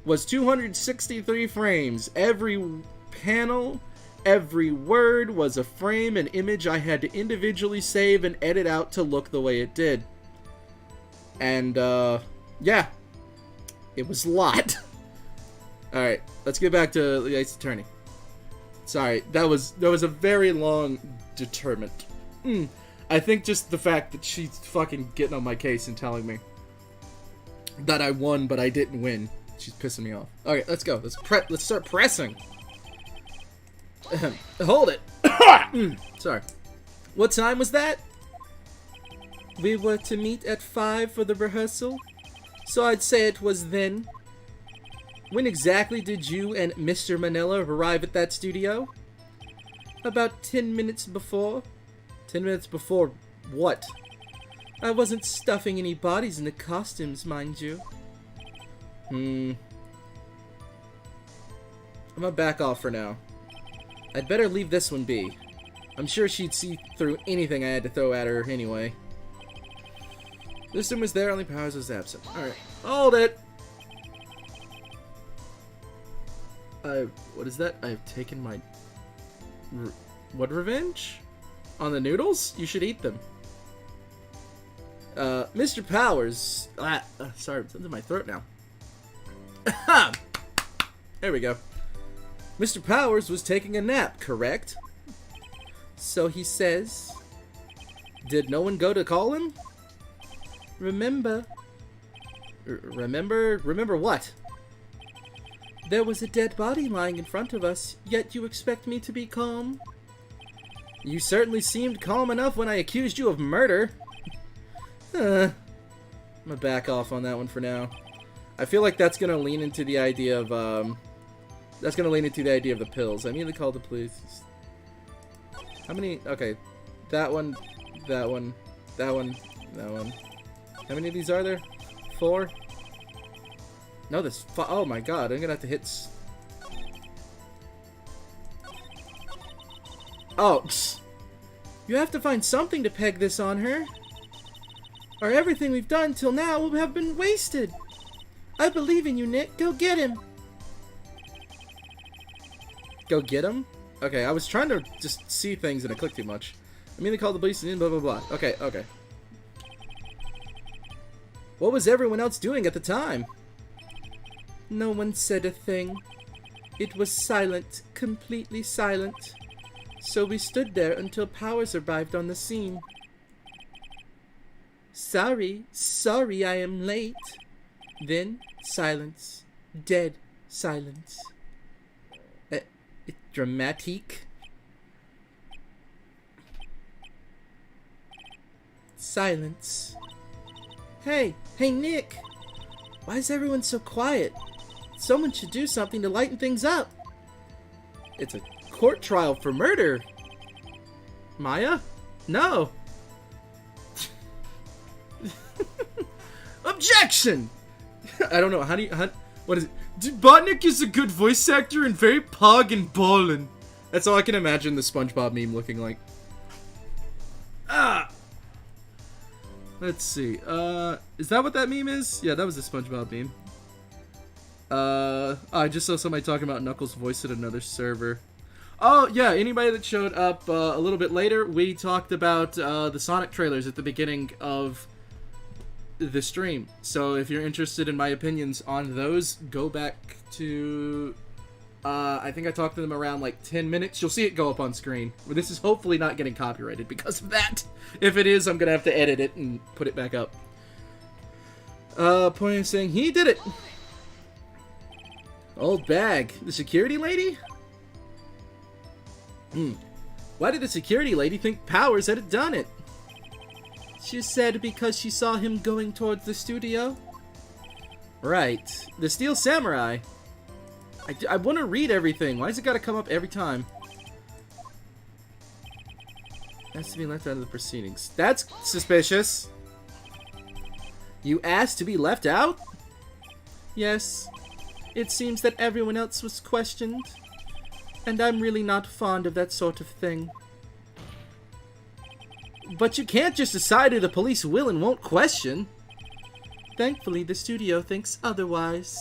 Was 263 frames. Every panel, every word was a frame, an image I had to individually save and edit out to look the way it did. And, yeah. It was a lot. Alright, let's get back to the Ace Attorney. Sorry, that was a very long determinant. I think just the fact that she's fucking getting on my case and telling me that I won, but I didn't win. She's pissing me off. Okay, let's go. Let's start pressing. Hold it. Sorry. What time was that? We were to meet at 5 for the rehearsal, so I'd say it was then. When exactly did you and Mr. Manila arrive at that studio? About 10 minutes before. 10 minutes before what? I wasn't stuffing any bodies into costumes, mind you. I'm gonna back off for now. I'd better leave this one be. I'm sure she'd see through anything I had to throw at her anyway. Wisdom was there, only Powers was absent. Alright, hold it! What is that? I've taken my... what revenge? On the noodles? You should eat them. Mr. Powers... sorry, it's under my throat now. There we go. Mr. Powers was taking a nap, correct? So he says. Did no one go to call him? Remember... Remember what? There was a dead body lying in front of us, yet you expect me to be calm? You certainly seemed calm enough when I accused you of murder. I'm gonna back off on that one for now. I feel like that's gonna lean into the idea of, the pills. I immediately called the police. How many? Okay. That one, that one, that one, that one. How many of these are there? 4? No, there's 5. Oh my god, I'm gonna have to hit... Oh, you have to find something to peg this on her. Or everything we've done till now will have been wasted. I believe in you, Nick. Go get him. Go get him? Okay, I was trying to just see things and I clicked too much. I mean, they called the police and blah blah blah. Okay, okay. What was everyone else doing at the time? No one said a thing. It was silent, completely silent. So we stood there until Powers arrived on the scene. Sorry I am late. Then, silence. Dead silence. Dramatique. Silence. Hey, Nick! Why is everyone so quiet? Someone should do something to lighten things up. It's a court trial for murder. Maya? No. Objection! I don't know, what is it? Dbotnik is a good voice actor and very pog and ballin'. That's all I can imagine the SpongeBob meme looking like. Let's see, is that what that meme is? Yeah, that was the SpongeBob meme. I just saw somebody talking about Knuckles' voice at another server. Oh, yeah, anybody that showed up a little bit later, we talked about the Sonic trailers at the beginning of the stream. So if you're interested in my opinions on those, go back to... I think I talked to them around like 10 minutes. You'll see it go up on screen. This is hopefully not getting copyrighted because of that. If it is, I'm going to have to edit it and put it back up. Pointing saying, he did it! Old bag. The security lady? Why did the security lady think Powers had done it? She said because she saw him going towards the studio. Right. The Steel Samurai. I want to read everything. Why's it got to come up every time? Has to be left out of the proceedings. That's suspicious. You asked to be left out? Yes. It seems that everyone else was questioned. And I'm really not fond of that sort of thing. But you can't just decide who the police will and won't question. Thankfully, the studio thinks otherwise.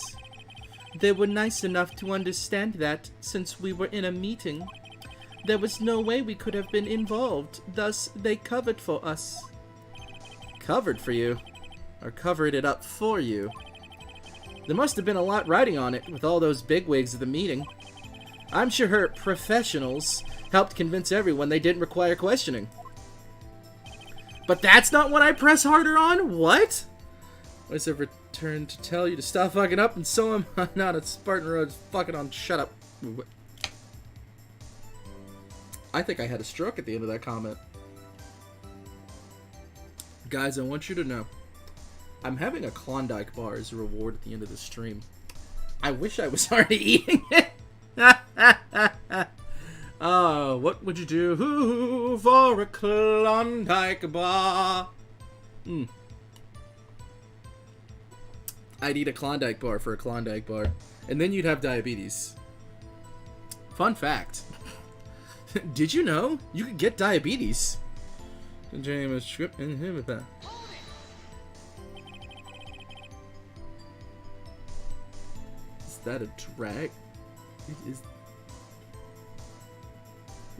They were nice enough to understand that since we were in a meeting. There was no way we could have been involved, thus they covered for us. Covered for you? Or covered it up for you? There must have been a lot riding on it with all those bigwigs at the meeting. I'm sure her professionals helped convince everyone they didn't require questioning. But that's not what I press harder on? What? Voice have returned to tell you to stop fucking up, and so am I not a Spartan Road fucking on. Shut up. I think I had a stroke at the end of that comment. Guys, I want you to know, I'm having a Klondike bar as a reward at the end of the stream. I wish I was already eating it. What would you do for a Klondike bar? I'd eat a Klondike bar for a Klondike bar. And then you'd have diabetes. Fun fact. Did you know you could get diabetes? James script inhibitor. Is that a drag?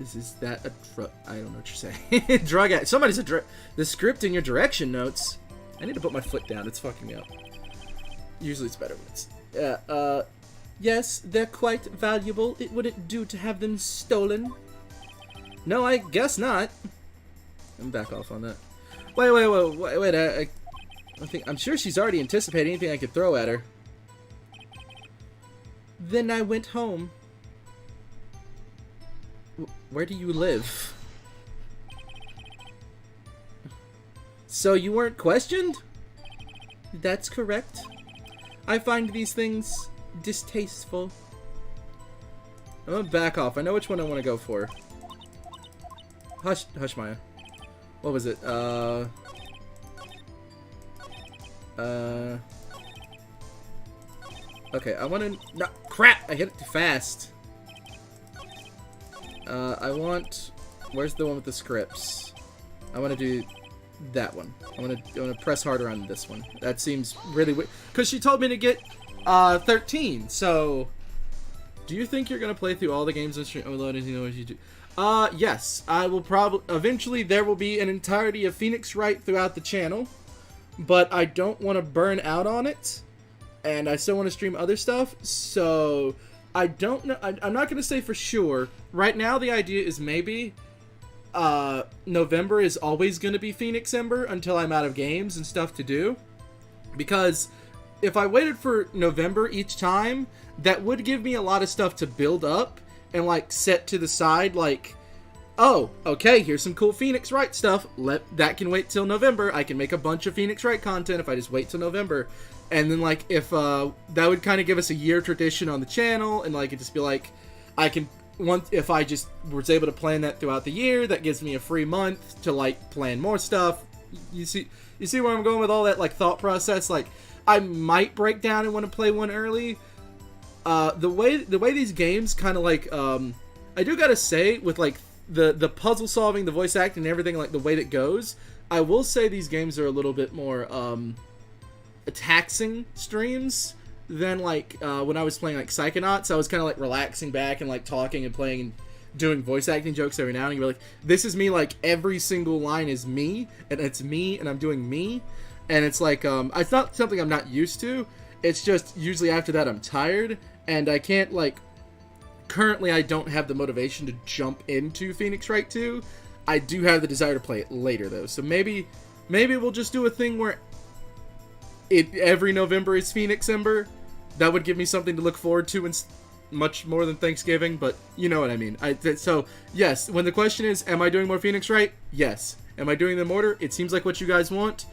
Is that a drug? I don't know what you're saying. Drug ad. Somebody's a drug. The script in your direction notes. I need to put my foot down. It's fucking me up. Usually it's better when it's... Yeah, yes, they're quite valuable. It wouldn't do to have them stolen. No, I guess not. I'm back off on that. Wait, I'm sure she's already anticipating anything I could throw at her. Then I went home. Where do you live? So you weren't questioned? That's correct. I find these things distasteful. I'm gonna back off. I know which one I want to go for. Hush, Maya. What was it? Okay, I want to... No, crap! I hit it too fast. I want... Where's the one with the scripts? I want to do that one. I want to press harder on this one. That seems really weird. Because she told me to get 13, so... Do you think you're going to play through all the games on stream? Oh, Lord, you know what you do. Yes. I will probably... Eventually, there will be an entirety of Phoenix Wright throughout the channel. But I don't want to burn out on it. And I still want to stream other stuff. So, I don't know. I'm not going to say for sure. Right now, the idea is maybe... November is always going to be Phoenix Ember until I'm out of games and stuff to do. Because if I waited for November each time, that would give me a lot of stuff to build up and, like, set to the side, like, oh, okay, here's some cool Phoenix Wright stuff. That can wait till November. I can make a bunch of Phoenix Wright content if I just wait till November. And then, like, if, that would kind of give us a year tradition on the channel, and, like, it'd just be like, I can... If I just was able to plan that throughout the year, that gives me a free month to, like, plan more stuff. You see where I'm going with all that, like, thought process? Like, I might break down and want to play one early. The way these games kind of, like, I do gotta say, with, like, the puzzle solving, the voice acting, and everything, like, the way that goes, I will say these games are a little bit more, taxing streams than, like, when I was playing, like, Psychonauts. I was kind of, like, relaxing back and, like, talking and playing and doing voice acting jokes every now and then. You're like, this is me, like, every single line is me, and it's me, and I'm doing me, and it's, like, it's not something I'm not used to. It's just, usually after that, I'm tired, and I can't, like, currently I don't have the motivation to jump into Phoenix Wright 2. I do have the desire to play it later, though, so maybe we'll just do a thing where every November is Phoenix Ember. That would give me something to look forward to, and much more than Thanksgiving, but you know what I mean. So, yes, when the question is, am I doing more Phoenix Wright? Yes. Am I doing them in order? It seems like what you guys want.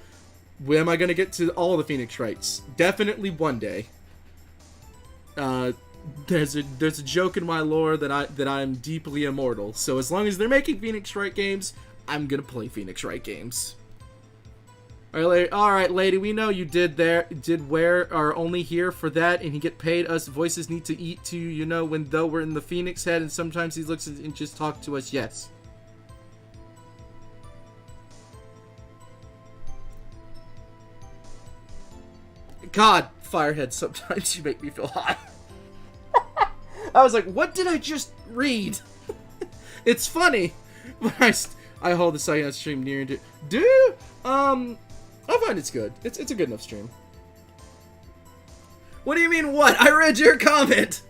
When am I going to get to all the Phoenix Wrights? Definitely one day. There's a joke in my lore that I'm deeply immortal. So as long as they're making Phoenix Wright games, I'm going to play Phoenix Wright games. Alright, lady, we know you did wear are only here for that, and he get paid. Us voices need to eat too, you know, when though we're in the Phoenix head, and sometimes he looks and just talk to us, yes. God, Firehead, sometimes you make me feel hot. I was like, what did I just read? It's funny, but I hold the silent stream near and dear. I find it's good. It's a good enough stream. What do you mean, what? I read your comment!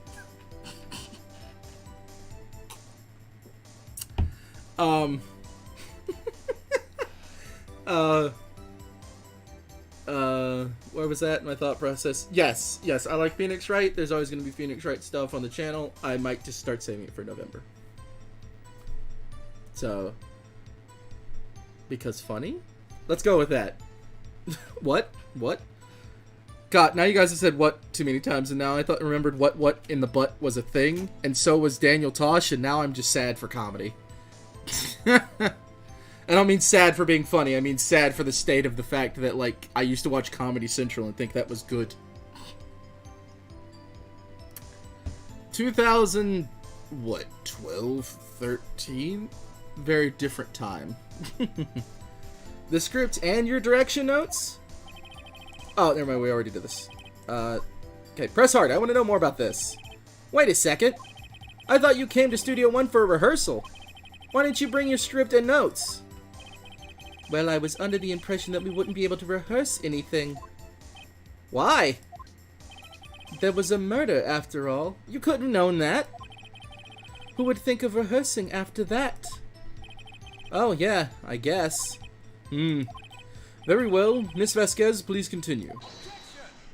Where was that in my thought process? Yes, I like Phoenix Wright. There's always going to be Phoenix Wright stuff on the channel. I might just start saving it for November. So, because funny? Let's go with that. What? God, now you guys have said what too many times, and now I remembered what in the butt was a thing, and so was Daniel Tosh, and now I'm just sad for comedy. I don't mean sad for being funny, I mean sad for the state of the fact that, like, I used to watch Comedy Central and think that was good. 2000, what, 12, 13? Very different time. The script and your direction notes? Oh, never mind, we already did this. Okay, press hard, I want to know more about this. Wait a second. I thought you came to Studio One for a rehearsal. Why didn't you bring your script and notes? Well, I was under the impression that we wouldn't be able to rehearse anything. Why? There was a murder, after all. You couldn't have known that. Who would think of rehearsing after that? Oh, yeah, I guess. Very well. Miss Vasquez, please continue.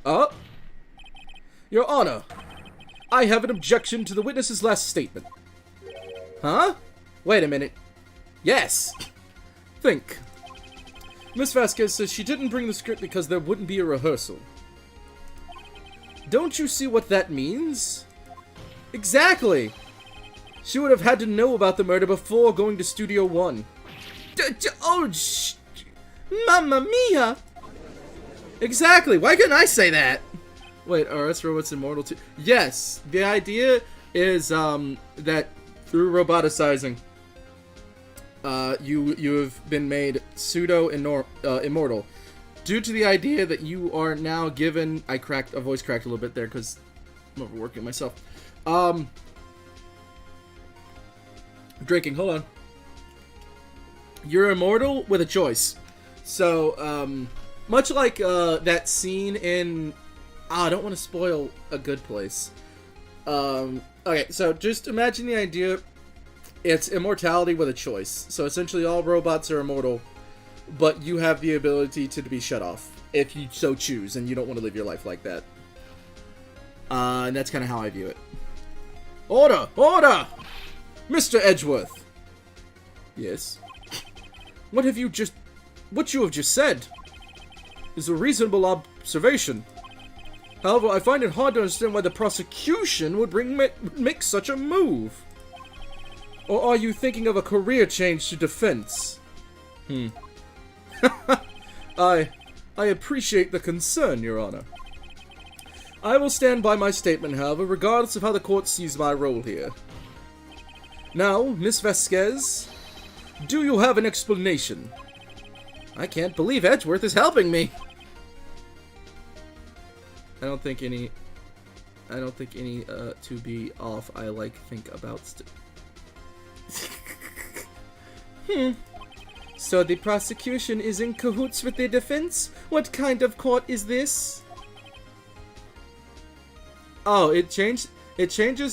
Your Honor, I have an objection to the witness's last statement. Huh? Wait a minute. Yes. Think. Miss Vasquez says she didn't bring the script because there wouldn't be a rehearsal. Don't you see what that means? Exactly! She would have had to know about the murder before going to Studio One. Mamma mia! Exactly! Why couldn't I say that? Wait, are us robots immortal too? Yes! The idea is, that through roboticizing, you have been made immortal due to the idea that you are now given. I voice cracked a little bit there because I'm overworking myself. Drinking. Hold on. You're immortal with a choice. So, much like that scene in. I don't want to spoil A Good Place. Okay, so just imagine the idea. It's immortality with a choice. So essentially all robots are immortal, but you have the ability to be shut off if you so choose and you don't want to live your life like that. And that's kind of how I view it. Order! Order! Mr. Edgeworth! Yes? What you have just said is a reasonable observation. However, I find it hard to understand why the prosecution would make such a move. Or are you thinking of a career change to defense? I appreciate the concern, Your Honor. I will stand by my statement, however, regardless of how the court sees my role here. Now, Miss Vasquez, do you have an explanation? I can't believe Edgeworth is helping me. I don't think any to be off. I think about So the prosecution is in cahoots with the defense? What kind of court is this? Oh, it changes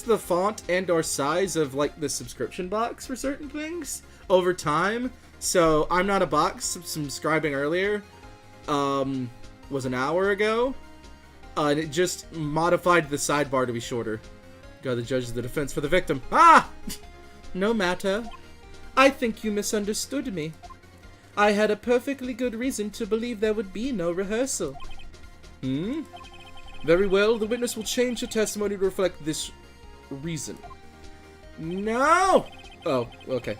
the font and or size of like the subscription box for certain things over time. So I'm not a box subscribing earlier was an hour ago. And it just modified the sidebar to be shorter. Got the judge of the defense for the victim. Ah! No matter. I think you misunderstood me. I had a perfectly good reason to believe there would be no rehearsal. Very well, the witness will change her testimony to reflect this reason. No! Oh, okay.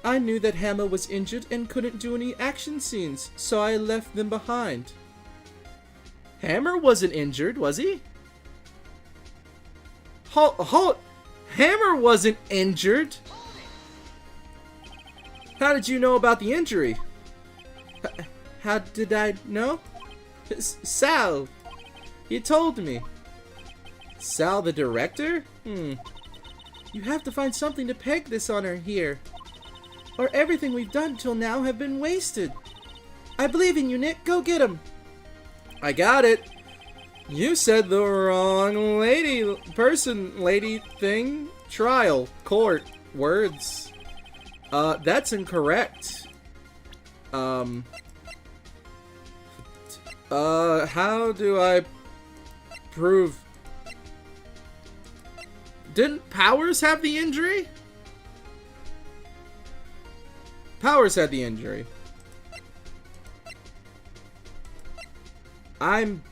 I knew that Hammer was injured and couldn't do any action scenes, so I left them behind. Hammer wasn't injured, was he? Hammer wasn't injured? How did you know about the injury? How did I know? Sal! He told me. Sal the director? You have to find something to peg this honor here, or everything we've done till now have been wasted. I believe in you, Nick. Go get him. I got it. You said the wrong lady thing. Trial. Court. Words. That's incorrect. How do I prove... Didn't Powers have the injury? Powers had the injury. I'm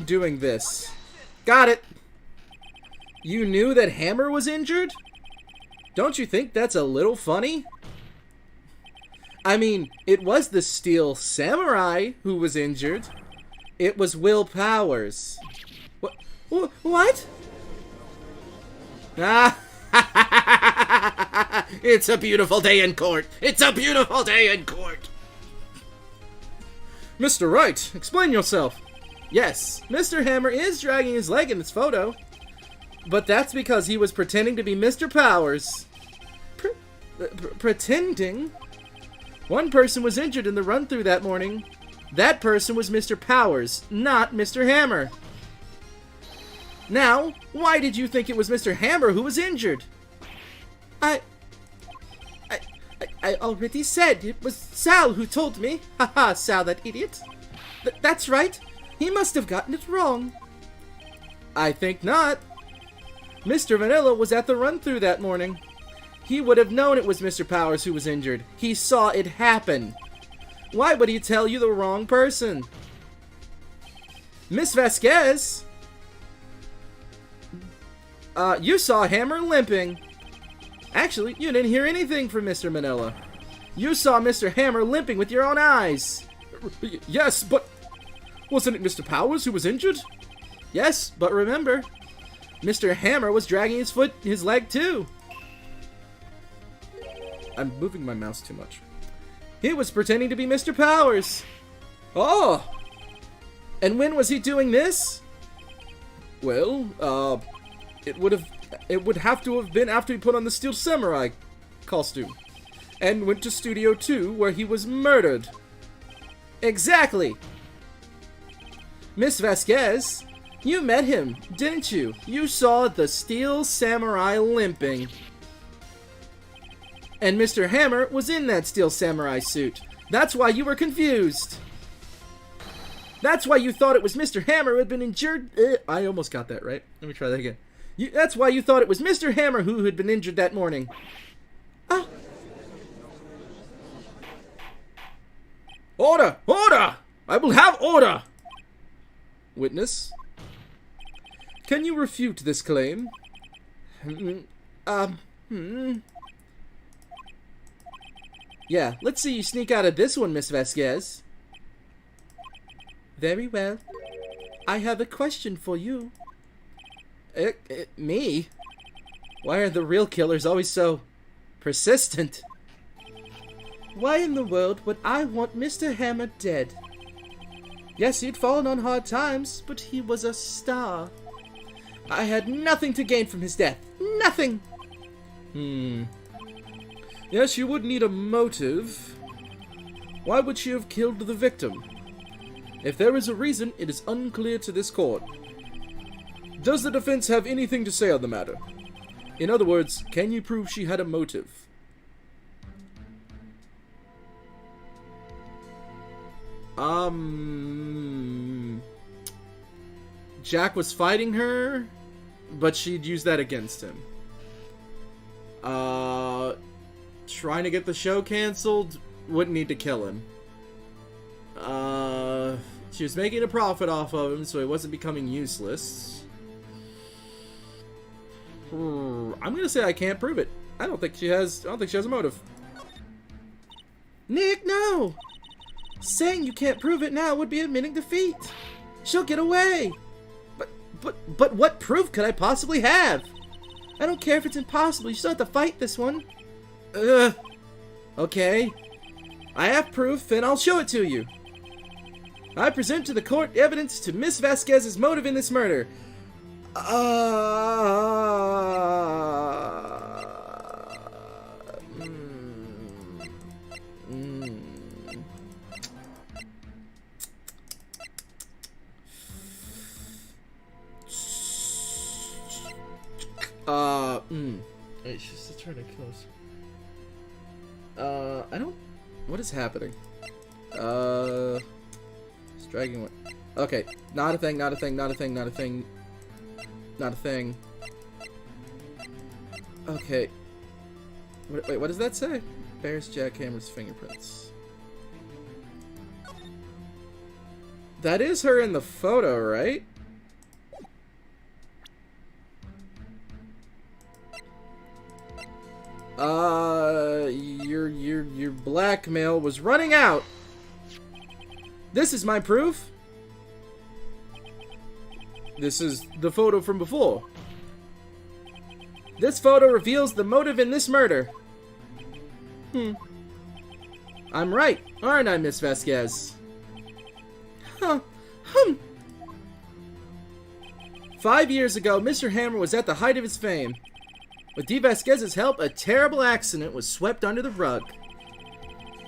doing this. Got it. You knew that Hammer was injured? Don't you think that's a little funny? I mean, it was the Steel Samurai who was injured. It was Will Powers. What? Ah, it's a beautiful day in court. It's a beautiful day in court. Mr. Wright, explain yourself. Yes, Mr. Hammer is dragging his leg in this photo, but that's because he was pretending to be Mr. Powers. Pretending? One person was injured in the run-through that morning. That person was Mr. Powers, not Mr. Hammer. Now, why did you think it was Mr. Hammer who was injured? I already said it was Sal who told me. Haha, Sal, that idiot. That's right. He must have gotten it wrong. I think not. Mr. Vanilla was at the run-through that morning. He would have known it was Mr. Powers who was injured. He saw it happen. Why would he tell you the wrong person? Miss Vasquez? You saw Hammer limping. Actually, you didn't hear anything from Mr. Manila. You saw Mr. Hammer limping with your own eyes. Yes, but wasn't it Mr. Powers who was injured? Yes, but remember, Mr. Hammer was dragging his leg too. I'm moving my mouse too much. He was pretending to be Mr. Powers. Oh! And when was he doing this? Well, it would have to have been after he put on the Steel Samurai costume and went to Studio 2 where he was murdered. Exactly. Miss Vasquez, you met him, didn't you? You saw the Steel Samurai limping. And Mr. Hammer was in that Steel Samurai suit. That's why you were confused. That's why you thought it was Mr. Hammer who had been injured. I almost got that right. Let me try that again. That's why you thought it was Mr. Hammer who had been injured that morning. Order! Order! I will have order! Witness? Can you refute this claim? Yeah, let's see you sneak out of this one, Miss Vasquez. Very well. I have a question for you. Me? Why are the real killers always so persistent? Why in the world would I want Mr. Hammer dead? Yes, he'd fallen on hard times, but he was a star. I had nothing to gain from his death. Nothing! Yes, you would need a motive. Why would she have killed the victim? If there is a reason, it is unclear to this court. Does the defense have anything to say on the matter? In other words, can you prove she had a motive? Jack was fighting her, but she'd use that against him. Trying to get the show canceled, wouldn't need to kill him. She was making a profit off of him, so he wasn't becoming useless. I'm gonna say I can't prove it. I don't think she has a motive. Nick, no! Saying you can't prove it now would be admitting defeat. She'll get away. But what proof could I possibly have? I don't care if it's impossible. You still have to fight this one. Okay. I have proof, and I'll show it to you. I present to the court evidence to Miss Vasquez's motive in this murder. Wait, she's still trying to kill us. I don't... What is happening? It's dragging one. Okay, not a thing, not a thing, not a thing, not a thing. Not a thing. Okay. Wait, what does that say? Bears Jackhammer's fingerprints. That is her in the photo, right? Your blackmail was running out. This is my proof. This is the photo from before. This photo reveals the motive in this murder. I'm right, aren't I, Miss Vasquez? Huh. 5 years ago, Mr. Hammer was at the height of his fame. With D. Vasquez's help, a terrible accident was swept under the rug.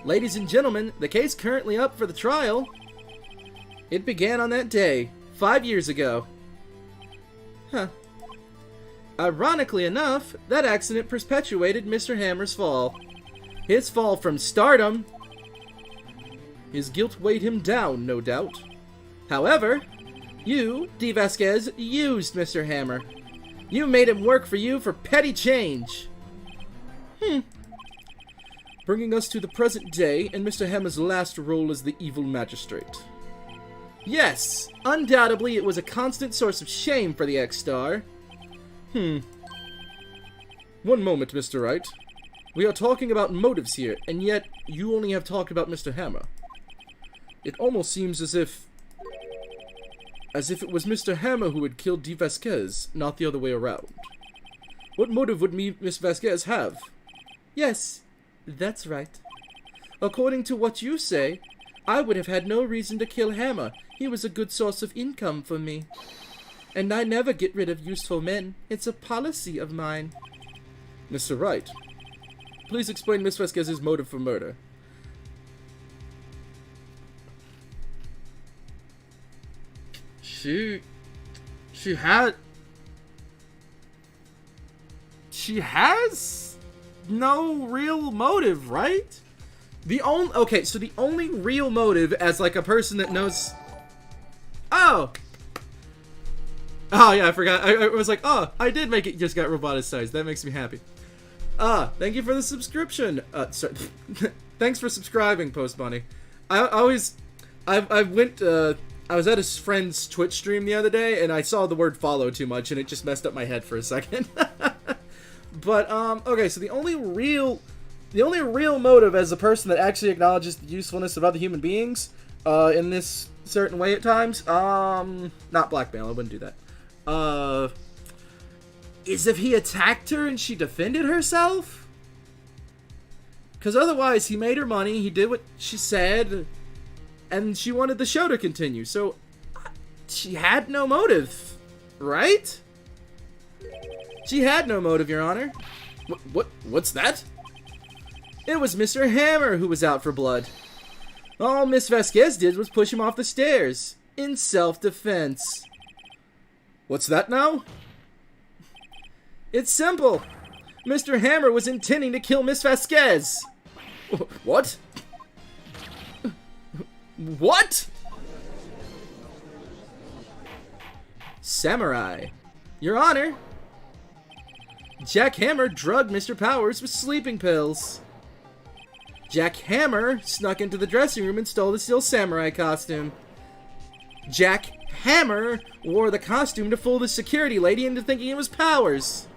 Ladies and gentlemen, the case currently up for the trial. It began on that day, 5 years ago. Ironically enough, that accident perpetuated Mr. Hammer's fall. His fall from stardom. His guilt weighed him down, no doubt. However, you, D. Vasquez, used Mr. Hammer. You made him work for you for petty change. Bringing us to the present day and Mr. Hammer's last role as the evil magistrate. Yes, undoubtedly it was a constant source of shame for the ex-star. One moment, Mr. Wright. We are talking about motives here, and yet you only have talked about Mr. Hammer. It almost seems as if it was Mr. Hammer who had killed D. Vasquez, not the other way around. What motive would Miss Vasquez have? Yes, that's right. According to what you say, I would have had no reason to kill Hammer. He was a good source of income for me. And I never get rid of useful men. It's a policy of mine. Mr. Wright, please explain Miss Vasquez's motive for murder. She has no real motive, right? The only real motive as like a person that knows. Oh yeah, I forgot. I was like, oh, I did make it. Just got roboticized. That makes me happy. Thank you for the subscription. Sorry. Thanks for subscribing, Post Bunny. I was at a friend's Twitch stream the other day, and I saw the word follow too much, and it just messed up my head for a second. But, okay, so the only real motive as a person that actually acknowledges the usefulness of other human beings, in this certain way at times, not blackmail, I wouldn't do that, is if he attacked her and she defended herself? Because otherwise, he made her money, he did what she said, and she wanted the show to continue, so she had no motive, right? She had no motive, Your Honor. What's that? It was Mr. Hammer who was out for blood. All Miss Vasquez did was push him off the stairs, in self-defense. What's that now? It's simple. Mr. Hammer was intending to kill Miss Vasquez. What? What? Samurai. Your Honor. Jack Hammer drugged Mr. Powers with sleeping pills. Jack Hammer snuck into the dressing room and stole the Steel Samurai costume. Jack Hammer wore the costume to fool the security lady into thinking it was Powers.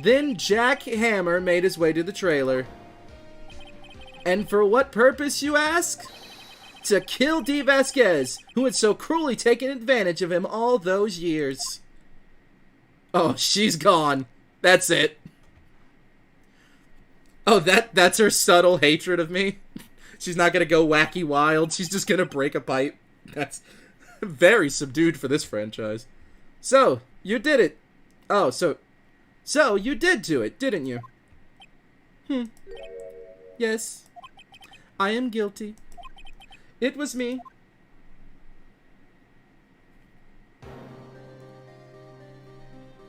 Then Jack Hammer made his way to the trailer. And for what purpose, you ask? To kill D. Vasquez, who had so cruelly taken advantage of him all those years. Oh, she's gone. That's it. Oh, that's her subtle hatred of me? She's not gonna go wacky wild. She's just gonna break a pipe. That's very subdued for this franchise. So, you did it. Oh, so you did do it, didn't you? Yes. I am guilty. It was me.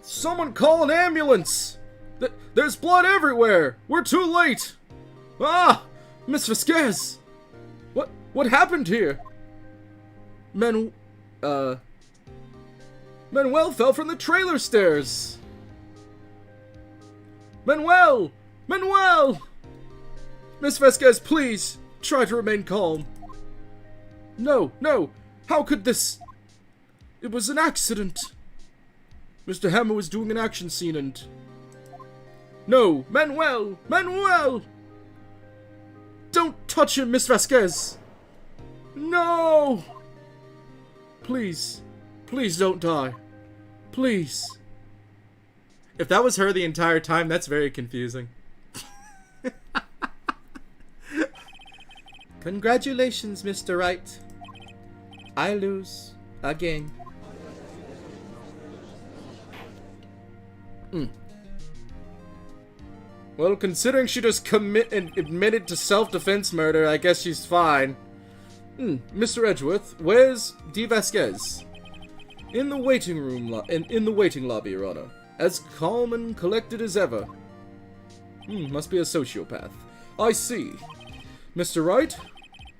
Someone call an ambulance! There's blood everywhere! We're too late! Ah! Miss Vasquez! What happened here? Manuel fell from the trailer stairs! Manuel! Miss Vasquez, please! Try to remain calm. No! How could this... It was an accident! Mr. Hammer was doing an action scene and... No! Manuel! Don't touch him, Miss Vasquez! No! Please don't die. Please. If that was her the entire time, that's very confusing. Congratulations, Mr. Wright. I lose. Again. Well, considering she just admitted to self-defense murder, I guess she's fine. Mr. Edgeworth, where's D. Vasquez? In the waiting room, in the waiting lobby, Your Honor. As calm and collected as ever. Must be a sociopath. I see. Mr. Wright?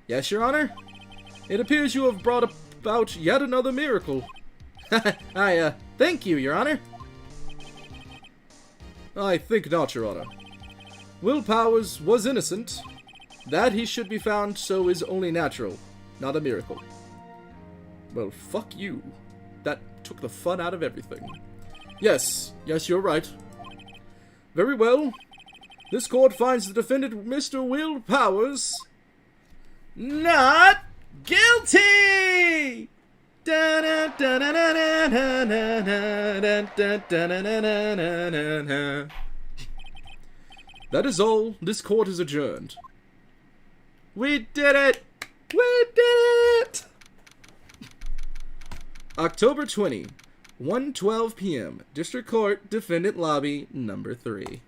Yes, Your Honor? It appears you have brought about yet another miracle. Thank you, Your Honor. I think not, Your Honor. Will Powers was innocent. That he should be found so is only natural, not a miracle. Well, fuck you. That took the fun out of everything. Yes, you're right. Very well. This court finds the defendant, Mr. Will Powers, not guilty! That is all. This court is adjourned. We did it! We did it! October 20, 1:12 p.m. District Court, Defendant Lobby, number 3.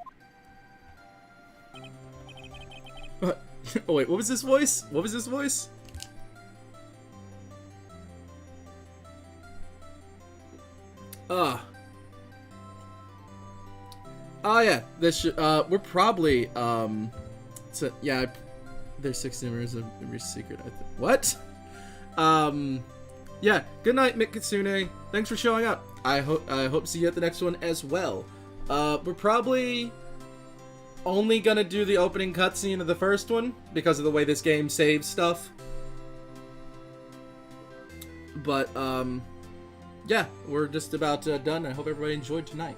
Oh wait, what was this voice? What was this voice? Oh yeah, this should, we're probably, so, yeah, there's 6 numbers of every secret, I think. What? Yeah, good night, Mikitsune. Thanks for showing up. I hope to see you at the next one as well. We're probably only gonna do the opening cutscene of the first one, because of the way this game saves stuff. But, yeah, we're just about done. I hope everybody enjoyed tonight.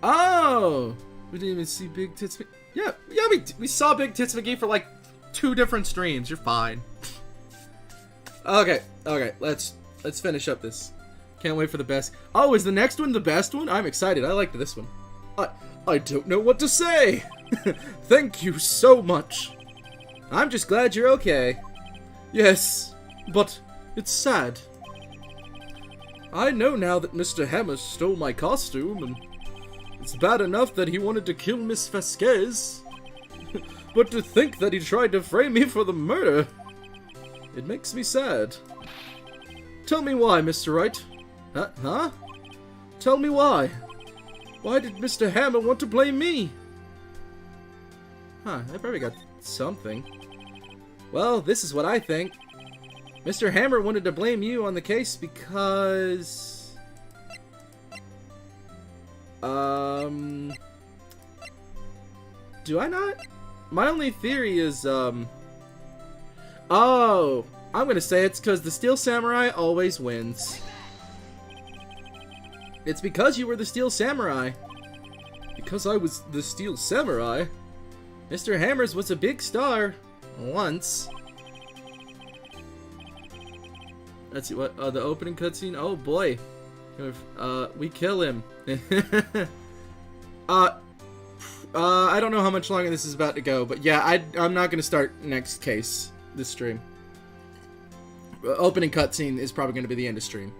Oh! We didn't even see Big Tits McGee. Yeah, we saw Big Tits McGee for like 2 different streams. You're fine. Okay, let's finish up this. Can't wait for the best. Oh, is the next one the best one? I'm excited. I liked this one. I don't know what to say. Thank you so much. I'm just glad you're okay. Yes, but it's sad. I know now that Mr. Hammer stole my costume, and it's bad enough that he wanted to kill Miss Vasquez. But to think that he tried to frame me for the murder, it makes me sad. Tell me why, Mr. Wright. Huh? Tell me why. Why did Mr. Hammer want to blame me? I probably got something. Well, this is what I think. Mr. Hammer wanted to blame you on the case because... Do I not? My only theory is, Oh, I'm gonna say it's because the Steel Samurai always wins. It's because you were the Steel Samurai. Because I was the Steel Samurai? Mr. Hammers was a big star. Once. Let's see, what, the opening cutscene? Oh boy. We kill him. I don't know how much longer this is about to go, but yeah, I'm not gonna start next case this stream. Opening cutscene is probably gonna be the end of stream.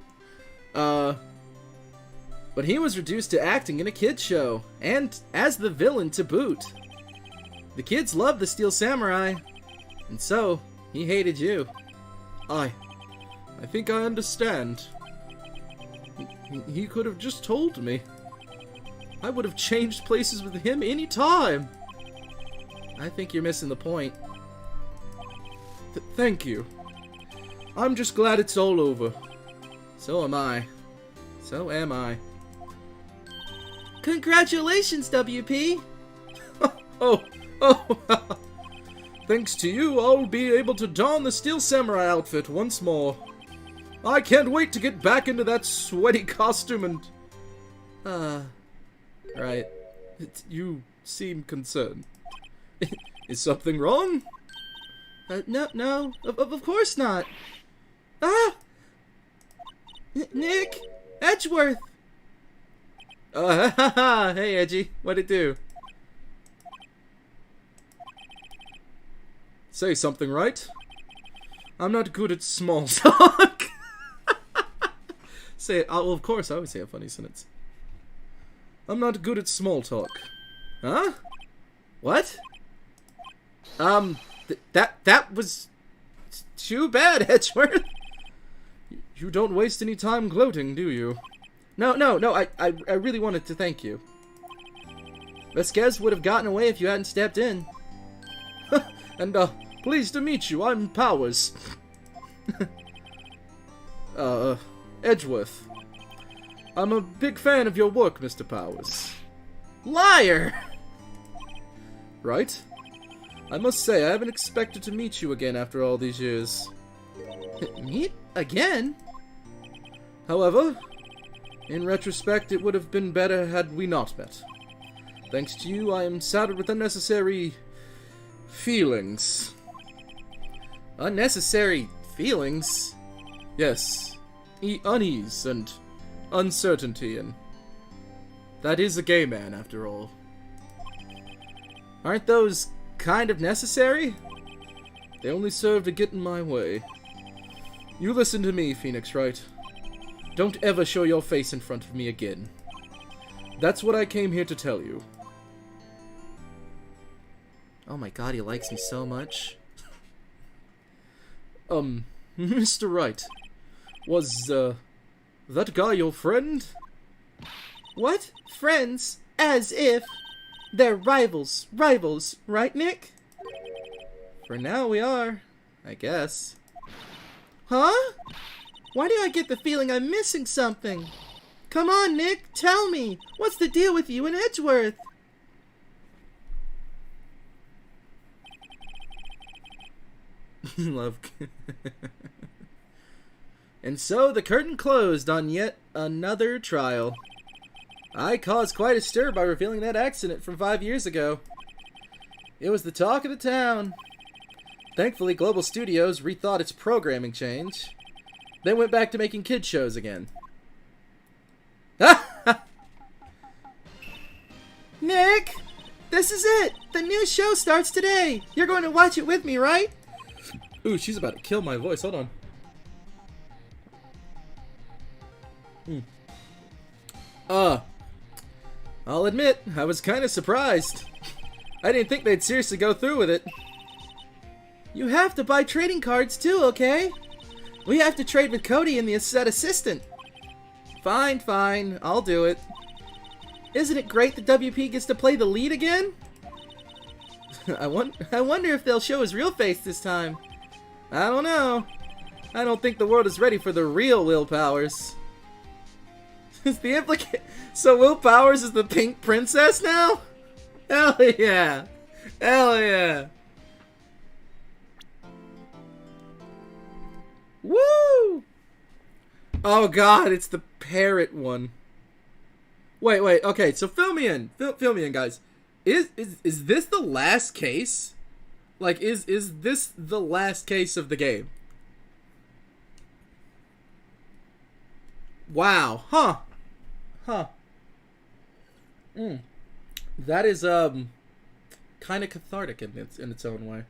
But he was reduced to acting in a kids show, and as the villain to boot. The kids loved the Steel Samurai, and so he hated you. I think I understand. He could have just told me. I would have changed places with him any time. I think you're missing the point. Thank you. I'm just glad it's all over. So am I. So am I. Congratulations, WP! Oh. Thanks to you, I'll be able to don the Steel Samurai outfit once more. I can't wait to get back into that sweaty costume and... Right. You seem concerned. Is something wrong? No, of course not. Nick! Edgeworth! Hey, Edgy. What'd it do? Say something, right? I'm not good at small talk. Say it. Well, of course, I always say a funny sentence. I'm not good at small talk. Huh? What? That was too bad, Edgeworth. You don't waste any time gloating, do you? No, I really wanted to thank you. Vasquez would have gotten away if you hadn't stepped in. And, pleased to meet you, I'm Powers. Edgeworth. I'm a big fan of your work, Mr. Powers. Liar! Right? I must say, I haven't expected to meet you again after all these years. Meet again? However, in retrospect, it would have been better had we not met. Thanks to you, I am saddled with unnecessary... feelings. Unnecessary feelings? Yes. Unease and uncertainty, and that is a gay man, after all. Aren't those kind of necessary? They only serve to get in my way. You listen to me, Phoenix Wright. Don't ever show your face in front of me again. That's what I came here to tell you. Oh my god, he likes me so much. Mr. Wright, was, that guy your friend? What? Friends? As if... They're rivals. Rivals, right, Nick? For now we are, I guess. Huh? Why do I get the feeling I'm missing something? Come on, Nick, tell me. What's the deal with you and Edgeworth? Love. And so the curtain closed on yet another trial. I caused quite a stir by revealing that accident from 5 years ago. It was the talk of the town. Thankfully, Global Studios rethought its programming change. They went back to making kid shows again. Nick! This is it! The new show starts today! You're going to watch it with me, right? Ooh, she's about to kill my voice. Hold on. I'll admit, I was kind of surprised. I didn't think they'd seriously go through with it. You have to buy trading cards too, okay? We have to trade with Cody and the set assistant. Fine, I'll do it. Isn't it great that WP gets to play the lead again? I wonder if they'll show his real face this time. I don't know. I don't think the world is ready for the real Will Powers. Is the so Will Powers is the pink princess now? Hell yeah. Hell yeah. Woo! Oh god, it's the parrot one. Wait, okay, so fill me in, guys. Is this the last case? Like, is this the last case of the game? Wow, huh. That is kind of cathartic in its own way.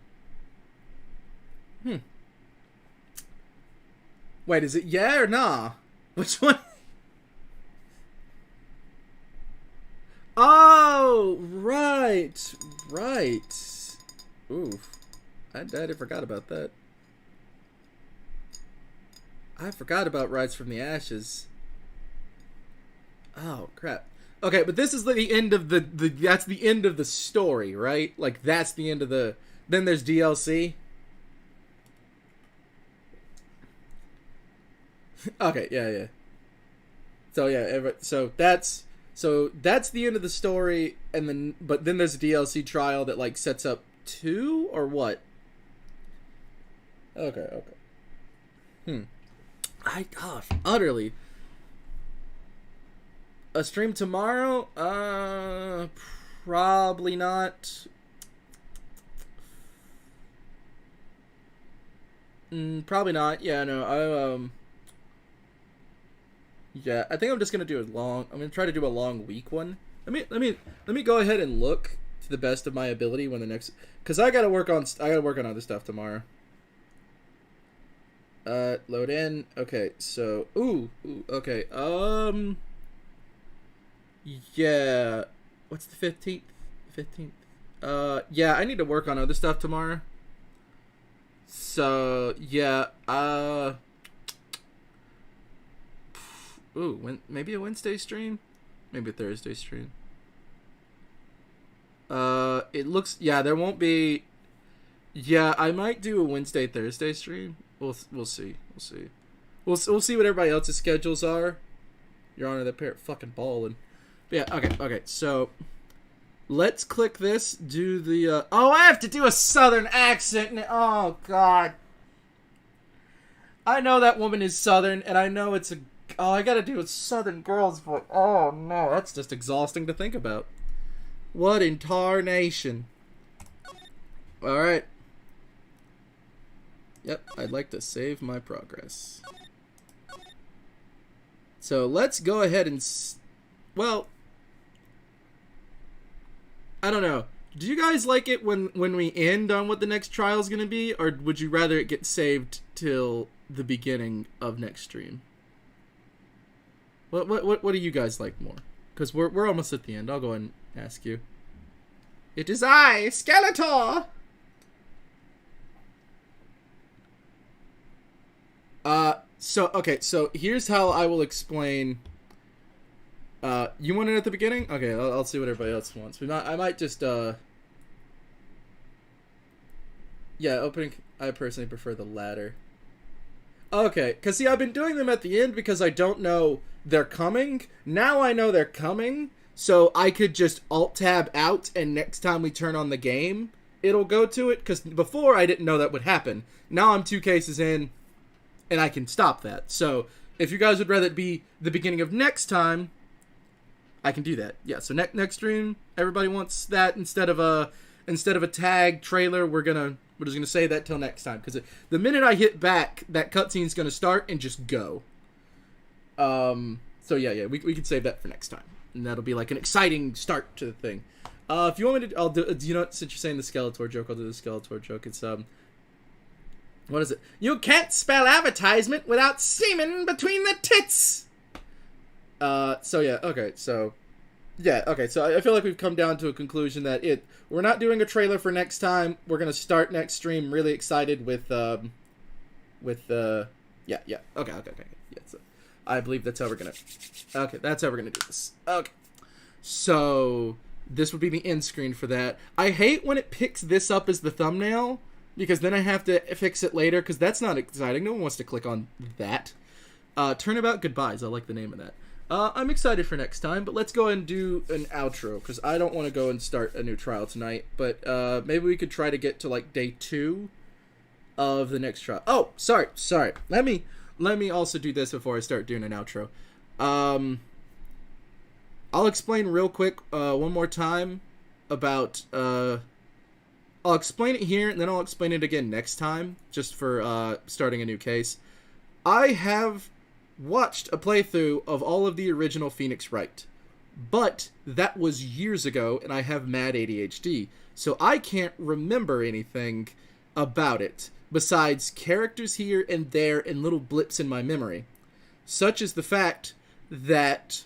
Wait, is it yeah or nah? Which one? Oh, right. Oof. I forgot about that. I forgot about Rise from the Ashes. Oh, crap. Okay, but this is the end of the that's the end of the story, right? Like, that's the end of the... Then there's DLC. Okay, yeah. So, yeah, so that's the end of the story, and then... But then there's a DLC trial that, like, sets up 2, or what? Okay. Utterly... A stream tomorrow? Probably not. Probably not. Yeah, no. Yeah, I think I'm just gonna do I'm gonna try to do a long week one. Let me go ahead and look to the best of my ability when the next, because I gotta work on other stuff tomorrow. Load in. Okay, so okay. Yeah. What's the 15th? 15th? Yeah, I need to work on other stuff tomorrow. So, yeah, maybe a Wednesday stream? Maybe a Thursday stream. It looks, yeah, there won't be, yeah, I might do a Wednesday, Thursday stream. We'll see. We'll see what everybody else's schedules are. Your Honor, that pair of fucking balling. Yeah, okay, so let's click this, do the, oh, I have to do a southern accent, oh, God. I know that woman is southern, and I know I gotta do a southern girl's voice, oh, no, that's just exhausting to think about. What in tarnation. Alright. Yep, I'd like to save my progress. So, let's go ahead and, well... I don't know. Do you guys like it when we end on what the next trial is going to be, or would you rather it get saved till the beginning of next stream? What do you guys like more? Because we're almost at the end. I'll go ahead and ask you. It is I, Skeletor. So here's how I will explain. You want it at the beginning? Okay, I'll see what everybody else wants. I might just, yeah, opening, I personally prefer the latter. Okay, because see, I've been doing them at the end because I don't know they're coming. Now I know they're coming, so I could just Alt-Tab out, and next time we turn on the game, it'll go to it, because before I didn't know that would happen. Now I'm 2 cases in, and I can stop that. So, if you guys would rather it be the beginning of next time, I can do that. Yeah, so next stream, everybody wants that instead of a tag trailer. We're just gonna say that till next time, because the minute I hit back, that cutscene's gonna start and just go. So yeah, we can save that for next time, and that'll be like an exciting start to the thing. If you want me to, I'll do. You know, since you're saying the Skeletor joke, I'll do the Skeletor joke. It's what is it? You can't spell advertisement without semen between the tits. So yeah, okay, so I feel like we've come down to a conclusion that we're not doing a trailer for next time. We're gonna start next stream really excited with okay. Yeah, so I believe that's how we're gonna do this. Okay, so this would be the end screen for that. I hate when it picks this up as the thumbnail, because then I have to fix it later, because that's not exciting. No one wants to click on that. Turnabout Goodbyes, I like the name of that. I'm excited for next time, but let's go ahead and do an outro, because I don't want to go and start a new trial tonight, but maybe we could try to get to, like, day 2 of the next trial. Oh, sorry. Let me also do this before I start doing an outro. I'll explain real quick one more time about... I'll explain it here, and then I'll explain it again next time, just for starting a new case. I have watched a playthrough of all of the original Phoenix Wright, But that was years ago, and I have mad ADHD, so I can't remember anything about it, besides characters here and there and little blips in my memory. Such as the fact that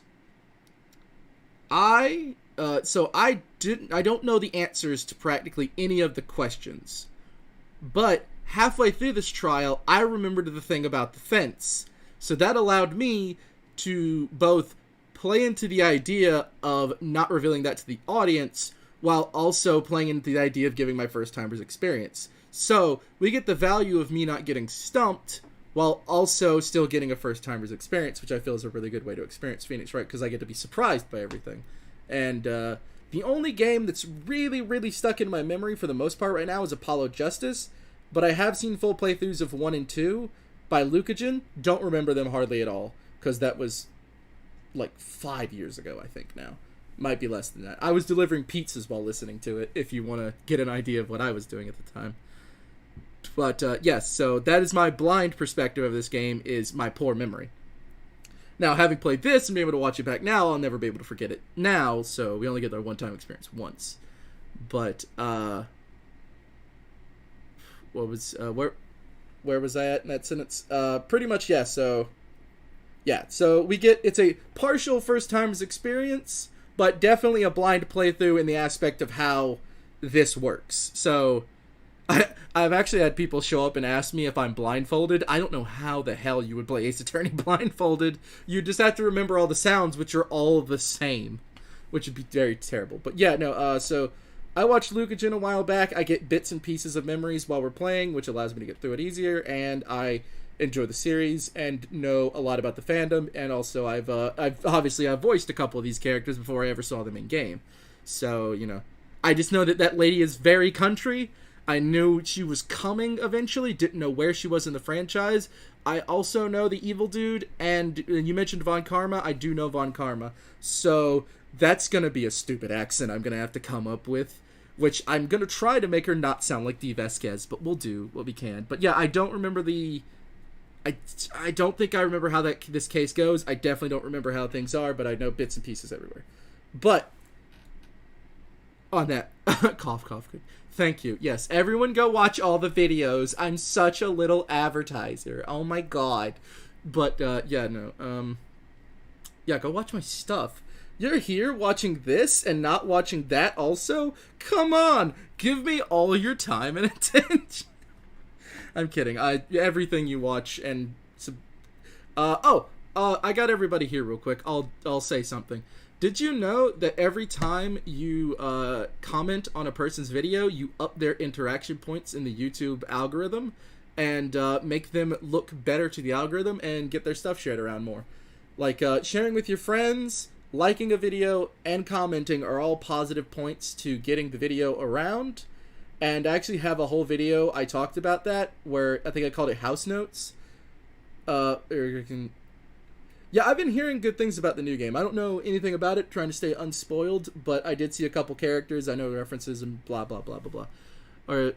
I don't know the answers to practically any of the questions. But halfway through this trial, I remembered the thing about the fence. So that allowed me to both play into the idea of not revealing that to the audience, while also playing into the idea of giving my first-timers experience. So we get the value of me not getting stumped, while also still getting a first-timer's experience, which I feel is a really good way to experience Phoenix Wright, because I get to be surprised by everything. And the only game that's really, really stuck in my memory for the most part right now is Apollo Justice, but I have seen full playthroughs of 1 and 2 by Lucagen. Don't remember them hardly at all, because that was like 5 years ago, I think now. Might be less than that. I was delivering pizzas while listening to it, if you want to get an idea of what I was doing at the time. But, yes, so that is my blind perspective of this game, is my poor memory. Now, having played this and being able to watch it back now, I'll never be able to forget it now, so we only get our one-time experience once. But, what was, where was I at in that sentence? Pretty much, yeah, so we get, it's a partial first-timer's experience, but definitely a blind playthrough in the aspect of how this works. So, I've actually had people show up and ask me if I'm blindfolded. I don't know how the hell you would play Ace Attorney blindfolded. You just have to remember all the sounds, which are all the same, which would be very terrible. But yeah, no, so I watched Lucagen a while back. I get bits and pieces of memories while we're playing, which allows me to get through it easier, and I enjoy the series and know a lot about the fandom, and also I've voiced a couple of these characters before I ever saw them in game. So, you know, I just know that lady is very country. I knew she was coming eventually, didn't know where she was in the franchise. I also know the evil dude, and you mentioned Von Karma. I do know Von Karma. So that's going to be a stupid accent I'm going to have to come up with, which I'm going to try to make her not sound like Dee Vasquez, but we'll do what we can. But yeah, I don't remember I don't think I remember how this case goes. I definitely don't remember how things are, but I know bits and pieces everywhere. But on that, cough, good. Thank you. Yes, everyone go watch all the videos. I'm such a little advertiser. Oh my god. But, yeah, no. Yeah, go watch my stuff. You're here watching this and not watching that also? Come on! Give me all your time and attention. I'm kidding. Everything you watch and... I got everybody here real quick. I'll say something. Did you know that every time you comment on a person's video, you up their interaction points in the YouTube algorithm and make them look better to the algorithm and get their stuff shared around more? Like sharing with your friends, liking a video, and commenting are all positive points to getting the video around. And I actually have a whole video I talked about that, where I think I called it House Notes. Yeah, I've been hearing good things about the new game. I don't know anything about it, trying to stay unspoiled, but I did see a couple characters, I know references, and blah, blah, blah, blah, blah. Or,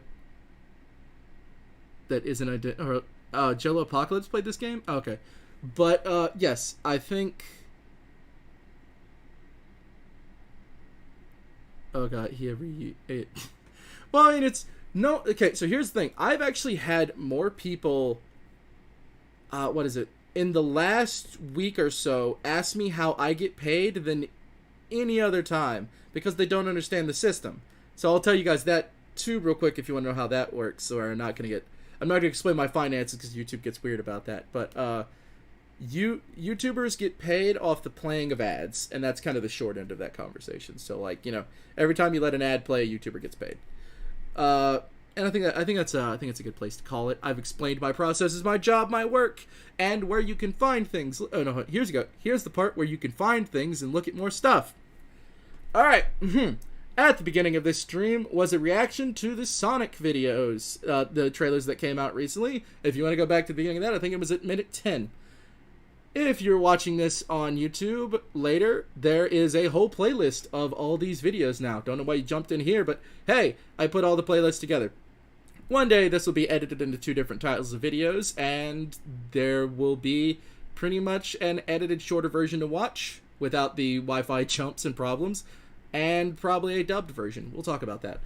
that isn't, Jello Apocalypse played this game? Oh, okay. But, yes, I think... Oh, God, well, I mean, it's... No, okay, so here's the thing. I've actually had more people... in the last week or so, ask me how I get paid than any other time, because they don't understand the system. So I'll tell you guys that too real quick if you want to know how that works. So I'm not going to explain my finances because YouTube gets weird about that. But YouTubers get paid off the playing of ads, and that's kind of the short end of that conversation. So, like, you know, every time you let an ad play, a YouTuber gets paid. And I think that's a good place to call it. I've explained my processes, my job, my work, and where you can find things. Oh no, here's the part where you can find things and look at more stuff. All right. At the beginning of this stream was a reaction to the Sonic videos, the trailers that came out recently. If you want to go back to the beginning of that, I think it was at minute 10. If you're watching this on YouTube later, there is a whole playlist of all these videos now. Don't know why you jumped in here, but hey, I put all the playlists together. One day, this will be edited into 2 different titles of videos, and there will be pretty much an edited shorter version to watch, without the Wi-Fi chumps and problems, and probably a dubbed version. We'll talk about that.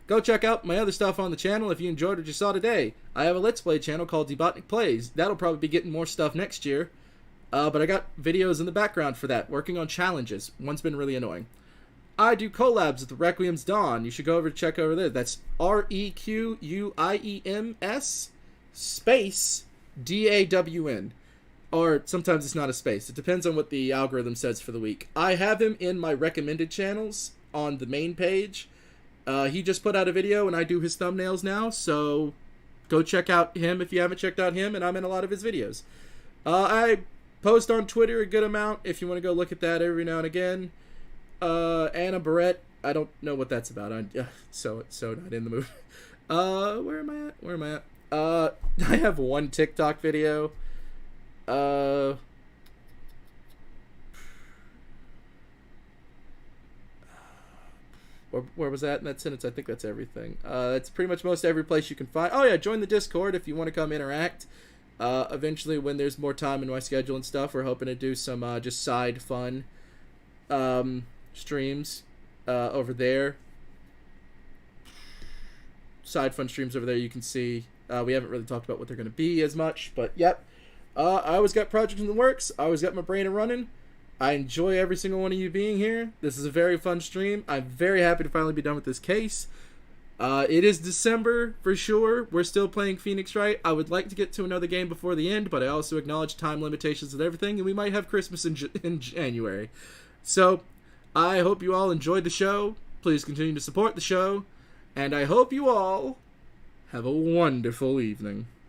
Go check out my other stuff on the channel if you enjoyed what you saw today. I have a Let's Play channel called Dbotnik Plays. That'll probably be getting more stuff next year. But I got videos in the background for that, working on challenges. One's been really annoying. I do collabs with Requiem's Dawn. You should go over to check over there. That's REQUIEMS space DAWN. Or sometimes it's not a space. It depends on what the algorithm says for the week. I have him in my recommended channels on the main page. He just put out a video and I do his thumbnails now, so go check out him if you haven't checked out him, and I'm in a lot of his videos. I post on Twitter a good amount if you want to go look at that every now and again. Anna Barrett, I don't know what that's about. I'm so not in the mood. Where am I at? I have one TikTok video. Where was that in that sentence? I think that's everything. That's pretty much most every place you can find. Oh yeah, join the Discord if you want to come interact. Eventually, when there's more time in my schedule and stuff, we're hoping to do some just side fun streams over there. Side fun streams over there you can see. We haven't really talked about what they're going to be as much, but yep. I always got projects in the works. I always got my brain running. I enjoy every single one of you being here. This is a very fun stream. I'm very happy to finally be done with this case. It is December for sure. We're still playing Phoenix Wright. I would like to get to another game before the end, but I also acknowledge time limitations and everything, and we might have Christmas in January. So, I hope you all enjoyed the show. Please continue to support the show, and I hope you all have a wonderful evening.